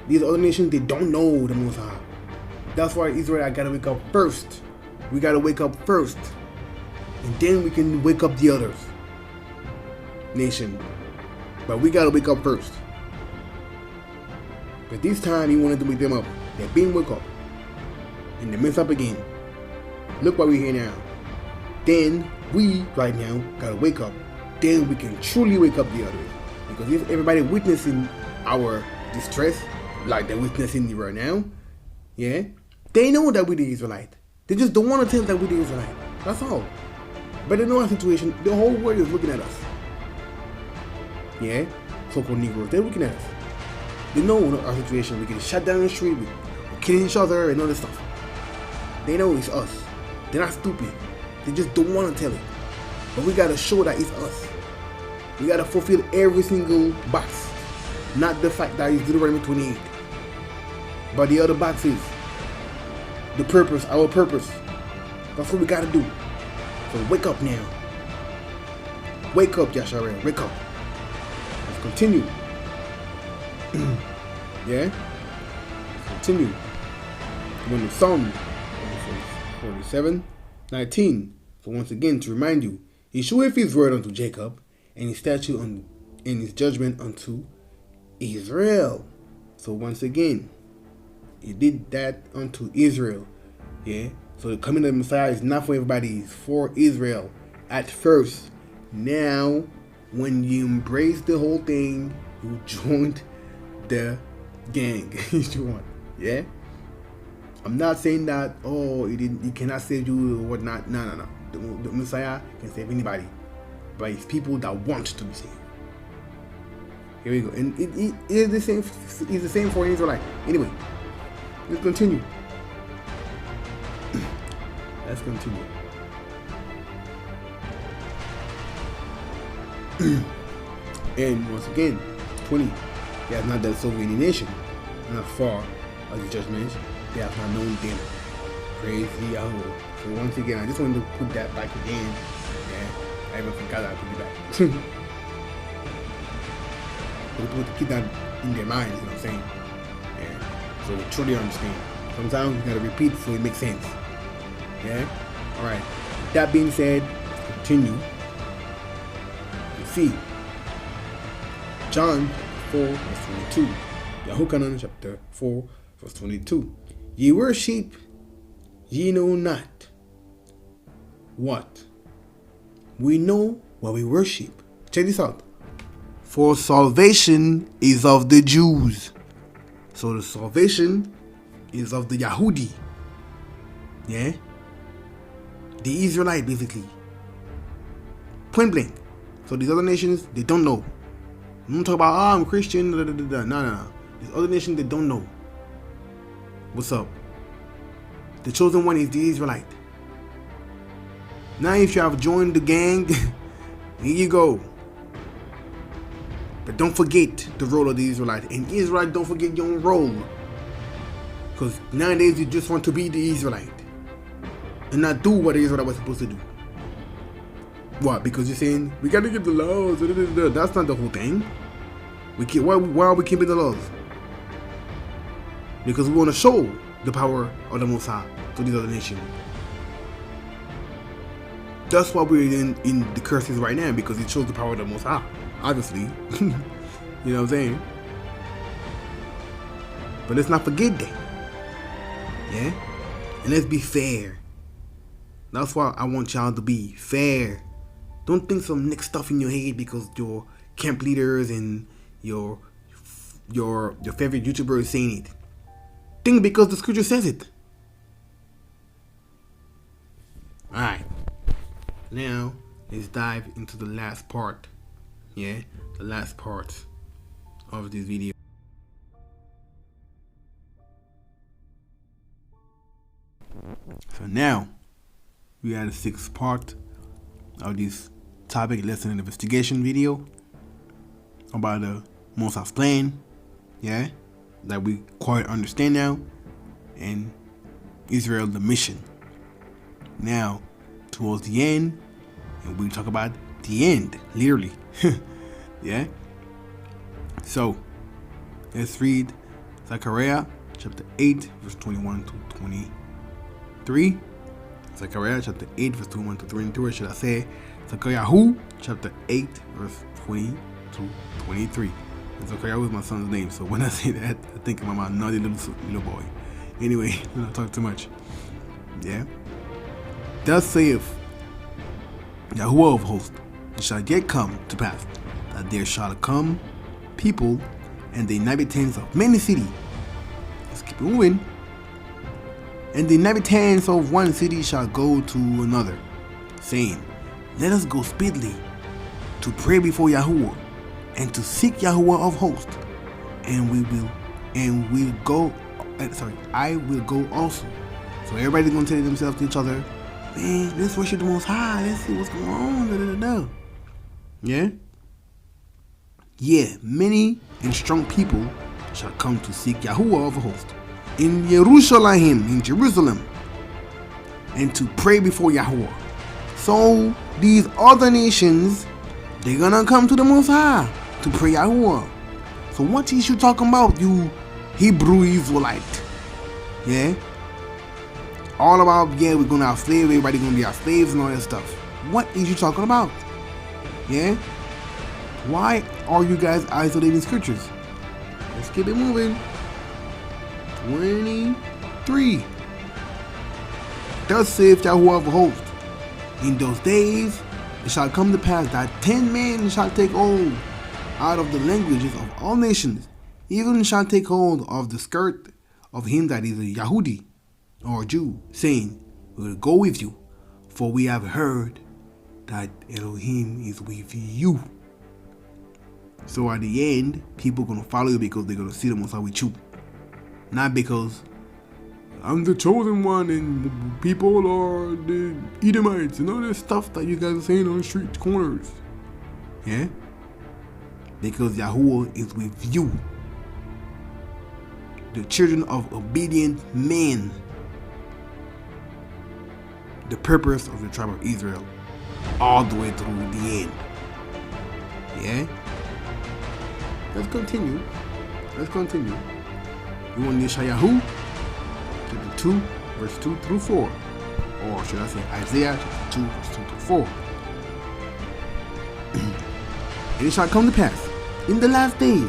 These other nations, they don't know the Most High. That's why Israel gotta wake up first. We gotta wake up first. And then we can wake up the others. Nation. But we gotta wake up first. But this time he wanted to wake them up. They've been woke up. And they mess up again. Look what we hear now. then we right now gotta wake up. Then we can truly wake up the others. Because if everybody witnessing our distress, like they're witnessing it right now, yeah, they know that we're the Israelite. They just don't want to tell that we're the Israelite. That's all. But they know our situation. The whole world is looking at us. Yeah, so-called Negroes, they're looking at us. They know our situation. We get shut down in the street. We're killing each other and all this stuff. They know it's us. They're not stupid. They just don't want to tell it. But we gotta show that it's us. We gotta fulfill every single box. Not the fact that it's Deuteronomy 28. But the other box is the purpose, our purpose. That's what we gotta do. So wake up now. Wake up, Yahshua. Wake up. Let's continue. Yeah? Let's continue. When the Psalm 47:19. So once again, to remind you, he showeth his word unto Jacob, and his statute and his judgment unto Israel. So once again, he did that unto Israel. Yeah. So the coming of the Messiah is not for everybody, it's for Israel at first. Now, when you embrace the whole thing, you joined the gang. Yeah. I'm not saying that, oh, he cannot save you or whatnot. No. The Messiah can save anybody, but it's people that want to be saved. Here we go. And it is the same. It's the same for an Israelite. Anyway, let's continue. Let's continue. And once again, 20. They have not done so with any nation, not far as the judgments. They have not known them. Praise the YAHUAH. So once again, I just wanted to put that back again. Yeah, I even forgot I put it back. To keep that in their minds, you know what I'm saying? Yeah. So they truly understand. Sometimes you gotta repeat so it makes sense. Yeah? Alright. That being said, let's continue. You see, John 4 verse 22. YAHUAH chapter 4 verse 22. Ye were sheep, ye know not what. We know what we worship. Check this out. For salvation is of the Jews. So the salvation is of the Yahudi. Yeah? The Israelite, basically. Point blank. So these other nations, they don't know. I'm not talking about, I'm Christian, No. These other nations, they don't know. What's up? The chosen one is the Israelite. Now if you have joined the gang, here you go. But don't forget the role of the Israelite. And Israelite, don't forget your own role. Because nowadays you just want to be the Israelite. And not do what the Israelite was supposed to do. What? Because you're saying, we got to get the laws. That's not the whole thing. Why are we keeping the laws? Because we want to show the power of the Most High to these other nations. That's why we're in the curses right now, because it shows the power of the Most High. Obviously. You know what I'm saying? But let's not forget that. Yeah? And let's be fair. That's why I want y'all to be fair. Don't think some next stuff in your head because your camp leaders and your favorite YouTuber is saying it. Think because the scripture says it. Alright. Now, let's dive into the last part. Yeah? The last part of this video. So now, we are the 6th part of this topic lesson and investigation video about the Most High's plan, yeah, that we quite understand now, and Israel the mission. Now, towards the end, and we talk about the end, literally, yeah. So, let's read Zechariah chapter 8, verse 21 to 23. Zechariah chapter 8, verse 21 to 23, or should I say Zechariah chapter 8, verse 20 to 23. And Zechariah was my son's name, so when I say that, I think I'm my naughty little boy. Anyway, I'm not talking too much. Yeah. Thus saith YAHUAH of hosts, it shall yet come to pass that there shall come people and the inhabitants of many cities. Let's keep it moving. And the inhabitants of one city shall go to another, saying, let us go speedily to pray before YAHUAH and to seek YAHUAH of hosts, and we'll go. I will go also. So everybody's gonna tell themselves to each other, man, let's worship the Most High. Let's see what's going on. Yeah? Yeah, many and strong people shall come to seek YAHUAH of hosts in Jerusalem, and to pray before YAHUAH. So these other nations, they're gonna come to the Most High to pray YAHUAH. So what is you talking about, you Hebrew Israelite? Yeah? All about, yeah, we're gonna have slaves, everybody gonna be our slaves and all that stuff. What is you talking about? Yeah? Why are you guys isolating scriptures? Let's keep it moving. 23. Thus saith YAHUAH of hosts, in those days it shall come to pass that 10 men shall take hold out of the languages of all nations, even shall take hold of the skirt of him that is a Yahudi or Jew, saying, we will go with you, for we have heard that Elohim is with you. So at the end, people are going to follow you because they're going to see the Most High with you. Not because I'm the chosen one and people are the Edomites and all this stuff that you guys are saying on the street corners. Yeah? Because YAHUAH is with you. The children of obedient men. The purpose of the tribe of Israel. All the way through the end. Yeah? Let's continue. You want Yeshayahu? Chapter 2, verse 2 through 4. Or should I say Isaiah chapter 2, verse 2 through 4. And it shall come to pass in the last days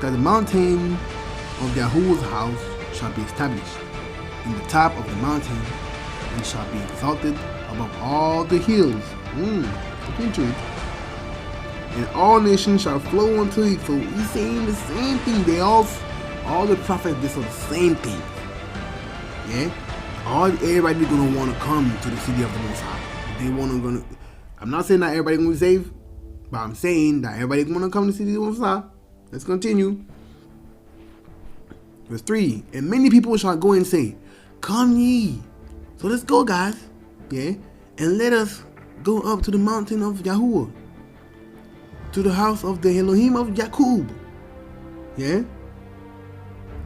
that the mountain of YAHUAH's house shall be established in the top of the mountain, and shall be exalted above all the hills. Look into it. And all nations shall flow unto it. So he's saying the same thing. They all the prophets, they saw the same thing. Yeah? Everybody gonna want to come to the city of the Most High. I'm not saying that everybody gonna be saved, but I'm saying that everybody gonna come to the city of the Most High. Let's continue. Verse 3. And many people shall go and say, come ye. So let's go, guys. Yeah? And let us go up to the mountain of YAHUAH, to the house of the Elohim of Jacob. Yeah?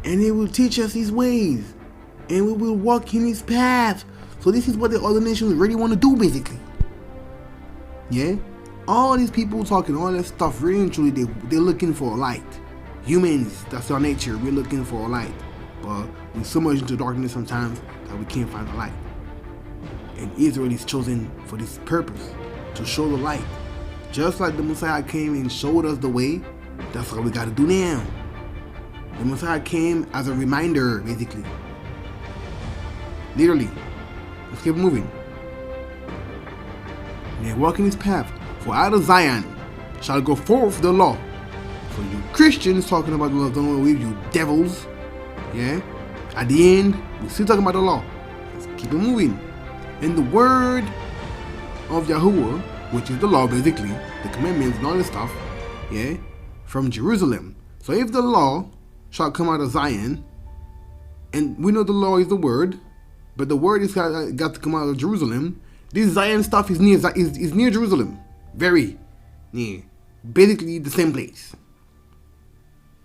And he will teach us his ways, and we will walk in his path. So this is what the other nations really want to do, basically. Yeah? All these people talking all that stuff, really and truly, they're looking for a light. Humans, that's our nature. We're looking for a light. But we're so much into darkness sometimes that we can't find the light. And Israel is chosen for this purpose, to show the light. Just like the Messiah came and showed us the way, that's what we got to do now. The Messiah came as a reminder, basically. Literally. Let's keep moving. They walk in his path. For out of Zion shall go forth the law. So you Christians talking about the law, don't believe you devils. Yeah? At the end, we're still talking about the law. Let's keep it moving. And the word of YAHUAH, which is the law, basically, the commandments and all this stuff, yeah, from Jerusalem. So if the law shall come out of Zion, and we know the law is the word, but the word is got to come out of Jerusalem. This Zion stuff is near Jerusalem, very near, basically the same place.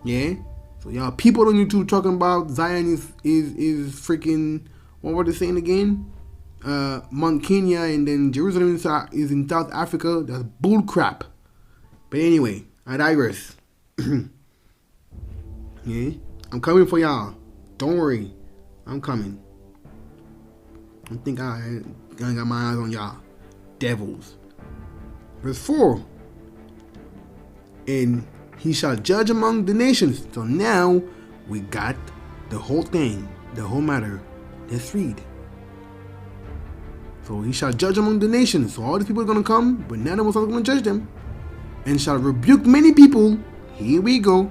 Yeah. So y'all people on YouTube talking about Zion is freaking, what were they saying again? Mount Kenya, and then Jerusalem is in South Africa. That's bull crap. But anyway, I digress. Yeah, I'm coming for y'all. Don't worry, I'm coming. I think I got my eyes on y'all, devils. Verse 4. And he shall judge among the nations. So now we got the whole thing, the whole matter. Let's read. So he shall judge among the nations. So all these people are going to come, but now the Most High is going to judge them. And shall rebuke many people. Here we go.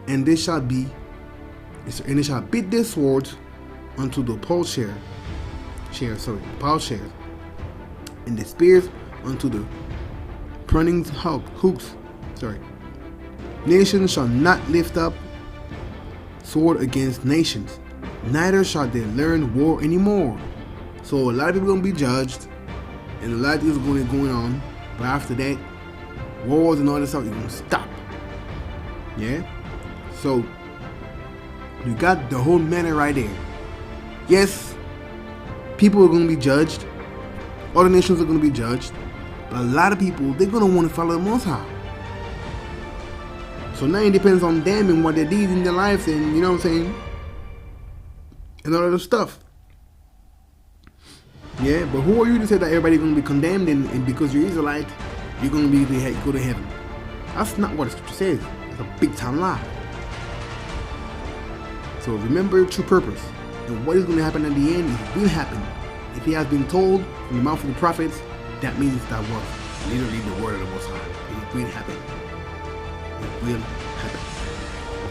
And they shall beat their swords unto the plowshares, and the spears unto the pruning hooks. Nations shall not lift up sword against nations, neither shall they learn war anymore. So a lot of people are going to be judged, and a lot of things are going to be going on, but after that, wars and all this stuff is going to stop. Yeah? So, you got the whole matter right there. Yes, people are going to be judged, other nations are going to be judged, but a lot of people, they're going to want to follow the Most High. So now it depends on them and what they did in their lives, and you know what I'm saying, and all of the stuff. Yeah, but who are you to say that everybody's going to be condemned and because you're Israelite, you're going to go to heaven? That's not what the scripture says. It's a big time lie. So remember your true purpose, and what is going to happen at the end, it will happen. If he has been told from the mouth of the prophets, that means that was literally the word of the Most High. It will happen. It will happen.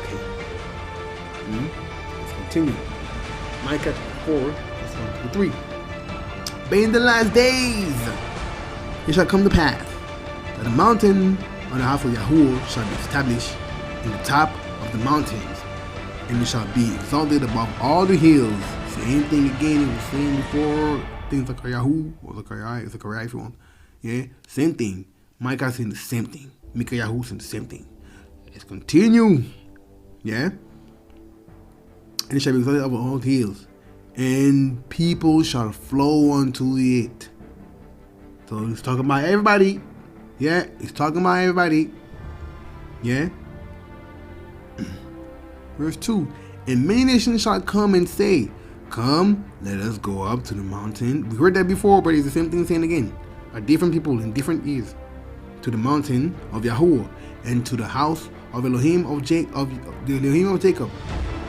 Okay. Let's continue. Micah 4, verse 1 through 3. But in the last days it shall come to pass that the mountain of the house of YAHUAH shall be established in the top of the mountains, and it shall be exalted above all the hills. Same thing again it was saying before. Things like YAHUAH or Zechariah if you want. Yeah, same thing. Micah saying the same thing. YAHUAH saying the same thing. Let's continue. Yeah. And it shall be exalted above all the hills, and people shall flow unto it. So he's talking about everybody. Yeah, he's talking about everybody. Yeah. Verse 2. And many nations shall come and say, come, let us go up to the mountain. We heard that before, but it's the same thing saying again. By different people in different years. To the mountain of YAHUAH, and to the house of Elohim of Jacob,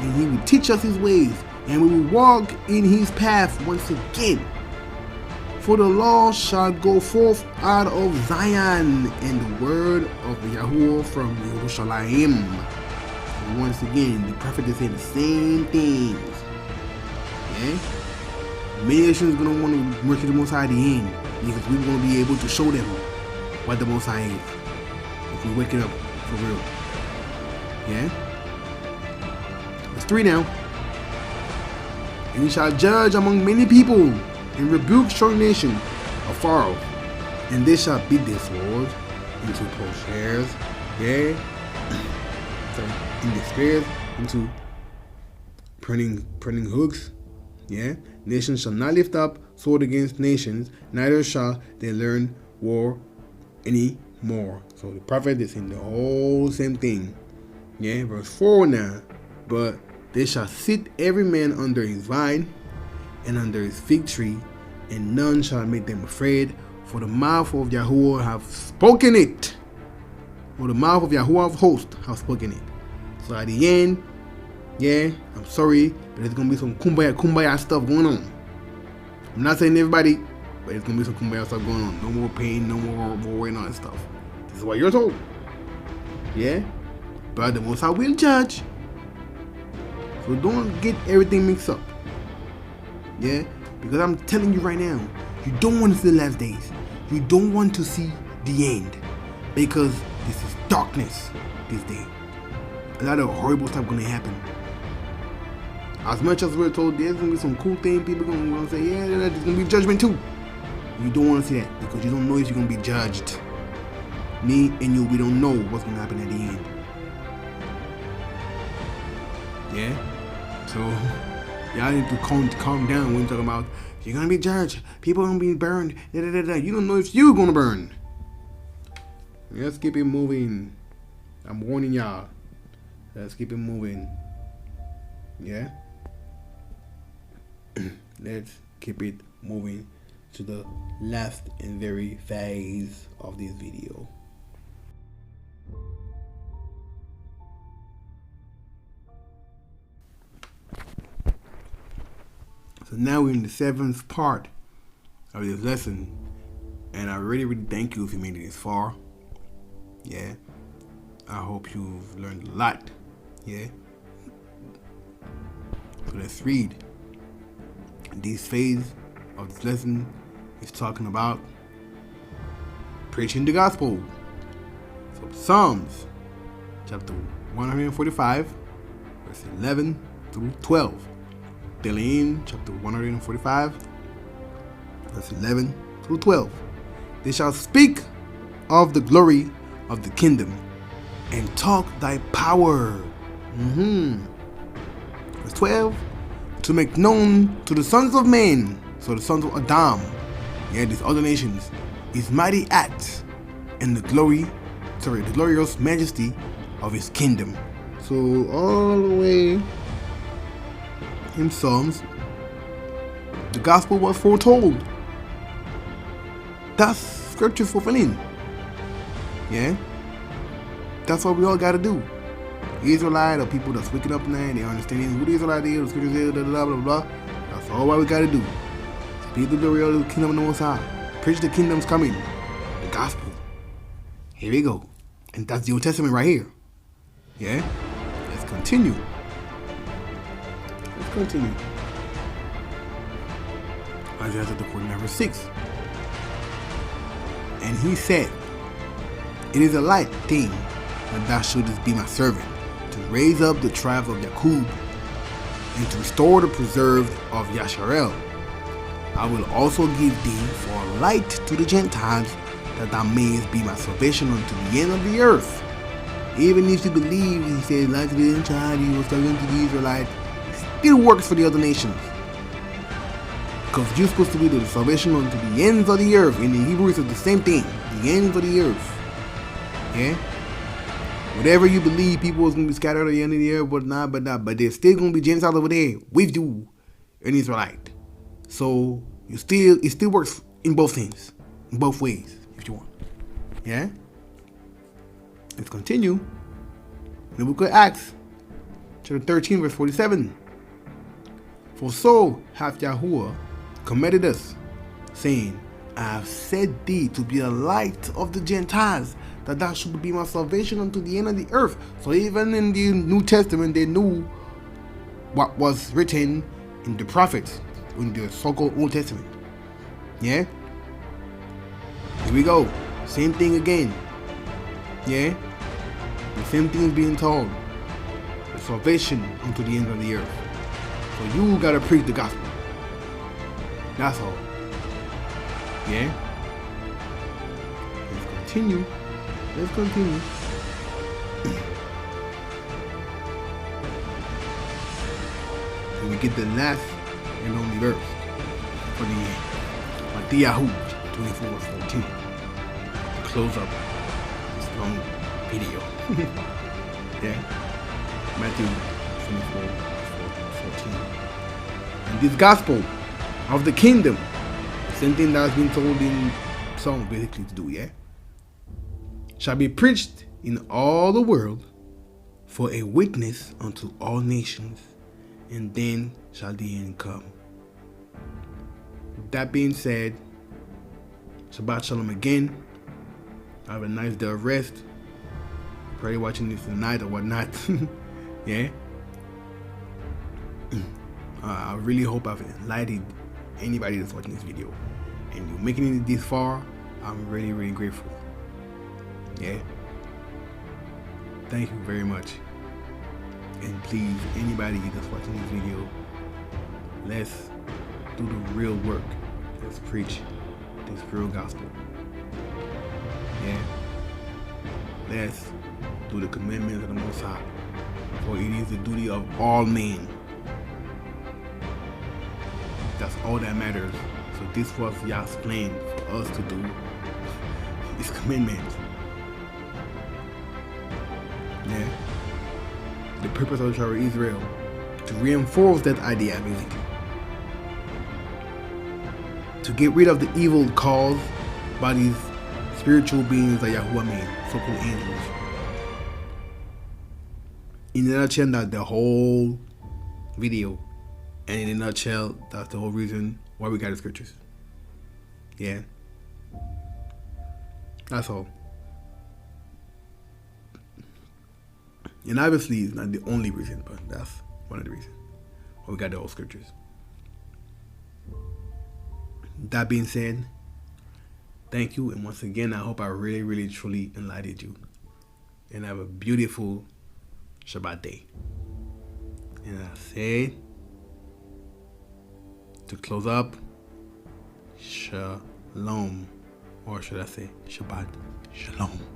and he will teach us his ways, and we will walk in his path once again. For the law shall go forth out of Zion, and the word of YAHUAH from Jerusalem. And once again, the prophet is saying the same things. Okay? Many nations are going to want to work with the Most High at the end, because we're going to be able to show them what the Most High is, if we wake it up for real. Yeah? Verse 3 now. And he shall judge among many people, and rebuke strong nations afar off, and they shall beat their swords into plowshares, yea, in their spears into pruning hooks. Yeah, nations shall not lift up sword against nations, neither shall they learn war any more. So the prophet is saying the whole same thing. Yeah, verse 4 now. But they shall sit every man under his vine and under his fig tree, and none shall make them afraid, for the mouth of YAHUAH have spoken it. For the mouth of YAHUAH of hosts have spoken it. So at the end, yeah, I'm sorry, but there's gonna be some kumbaya stuff going on. I'm not saying everybody, but there's gonna be some kumbaya stuff going on. No more pain, no more war and all that stuff. This is what you're told. Yeah? But the Most High will judge. So don't get everything mixed up. Yeah? Because I'm telling you right now, you don't want to see the last days. You don't want to see the end. Because this is darkness this day. A lot of horrible stuff gonna happen. As much as we're told there's gonna be some cool thing, people gonna say, yeah, there's gonna be judgment too. You don't want to see that, because you don't know if you're gonna be judged. Me and you, we don't know what's gonna happen at the end. Yeah? So y'all need to calm down when you're talking about you're gonna be judged, people are gonna be burned, da, da, da, da. You don't know if you're gonna burn. Let's keep it moving. I'm warning y'all. Let's keep it moving. Yeah? Let's keep it moving to the last and very phase of this video. So now we're in the 7th part of this lesson. And I really, really thank you if you made it this far. Yeah. I hope you've learned a lot. Yeah. So let's read. This phase of this lesson is talking about preaching the gospel. So Psalms chapter 145, verse 11 through 12. Delaying chapter 145, verse 11 through 12. They shall speak of the glory of the kingdom and talk thy power. Verse 12. To make known to the sons of men, so the sons of Adam, yeah, these other nations, his mighty acts and the glorious majesty of his kingdom. So all the way in Psalms, the gospel was foretold. That's scripture fulfilling. Yeah, that's what we all got to do. Israelite or people that's waking up now, they understanding who the Israelite is, the scriptures is, blah blah blah. That's all what we gotta do. Speak the glory of the kingdom of the Most High. Preach the kingdom's coming. The gospel. Here we go. And that's the Old Testament right here. Yeah? Let's continue. Isaiah chapter 49 verse 6. And he said, it is a light thing that thou shouldest be my servant, to raise up the tribes of Jacob, and to restore the preserved of Yasharel. I will also give thee for a light to the Gentiles, that thou mayest be my salvation unto the end of the earth. Even if you believe, he said, light to the Gentiles, he was talking to the Israelites, it still works for the other nations. Because you're supposed to be the salvation unto the ends of the earth. In the Hebrew, it's the same thing, the ends of the earth. Yeah? Whatever you believe, people is going to be scattered at the end of the earth, but there's still going to be Gentiles over there with you, an Israelite. So it still works in both things, in both ways, if you want. Yeah? Let's continue. In the book of Acts, chapter 13, verse 47. For so hath YAHUAH commanded us, saying, I have set thee to be a light of the Gentiles, that thou should be my salvation unto the end of the earth. So even in the New Testament, they knew what was written in the prophets, in the so-called Old Testament. Yeah? Here we go. Same thing again. Yeah? The same thing is being told. The salvation unto the end of the earth. So you gotta preach the gospel. That's all. Yeah? Let's continue. And we get the last and only verse for the YAHUAH 24:14 to close up this long video. Yeah. Matthew 24:14. And this gospel of the kingdom, same thing that's been told in Psalms basically to do, yeah? Shall be preached in all the world for a witness unto all nations, and then shall the end come. That being said, Shabbat shalom again. Have a nice day of rest. Probably watching this tonight or whatnot. Yeah. I really hope I've enlightened anybody that's watching this video, and you're making it this far. I'm really, really grateful. Yeah. Thank you very much. And please, anybody that's watching this video, let's do the real work. Let's preach this real gospel. Yeah. Let's do the commandments of the Most High, for it is the duty of all men. That's all that matters. So this was Yah's plan for us to do His commandments. Yeah. The purpose of the Child of Israel, to reinforce that idea, basically. To get rid of the evil caused by these spiritual beings that YAHUAH made, so-called angels. In a nutshell, that's the whole video. And in a nutshell, that's the whole reason why we got the scriptures. Yeah. That's all. And obviously, it's not the only reason, but that's one of the reasons why we got the old scriptures. That being said, thank you. And once again, I hope I really, really, truly enlightened you. And have a beautiful Shabbat day. And I say, to close up, shalom. Or should I say, Shabbat shalom.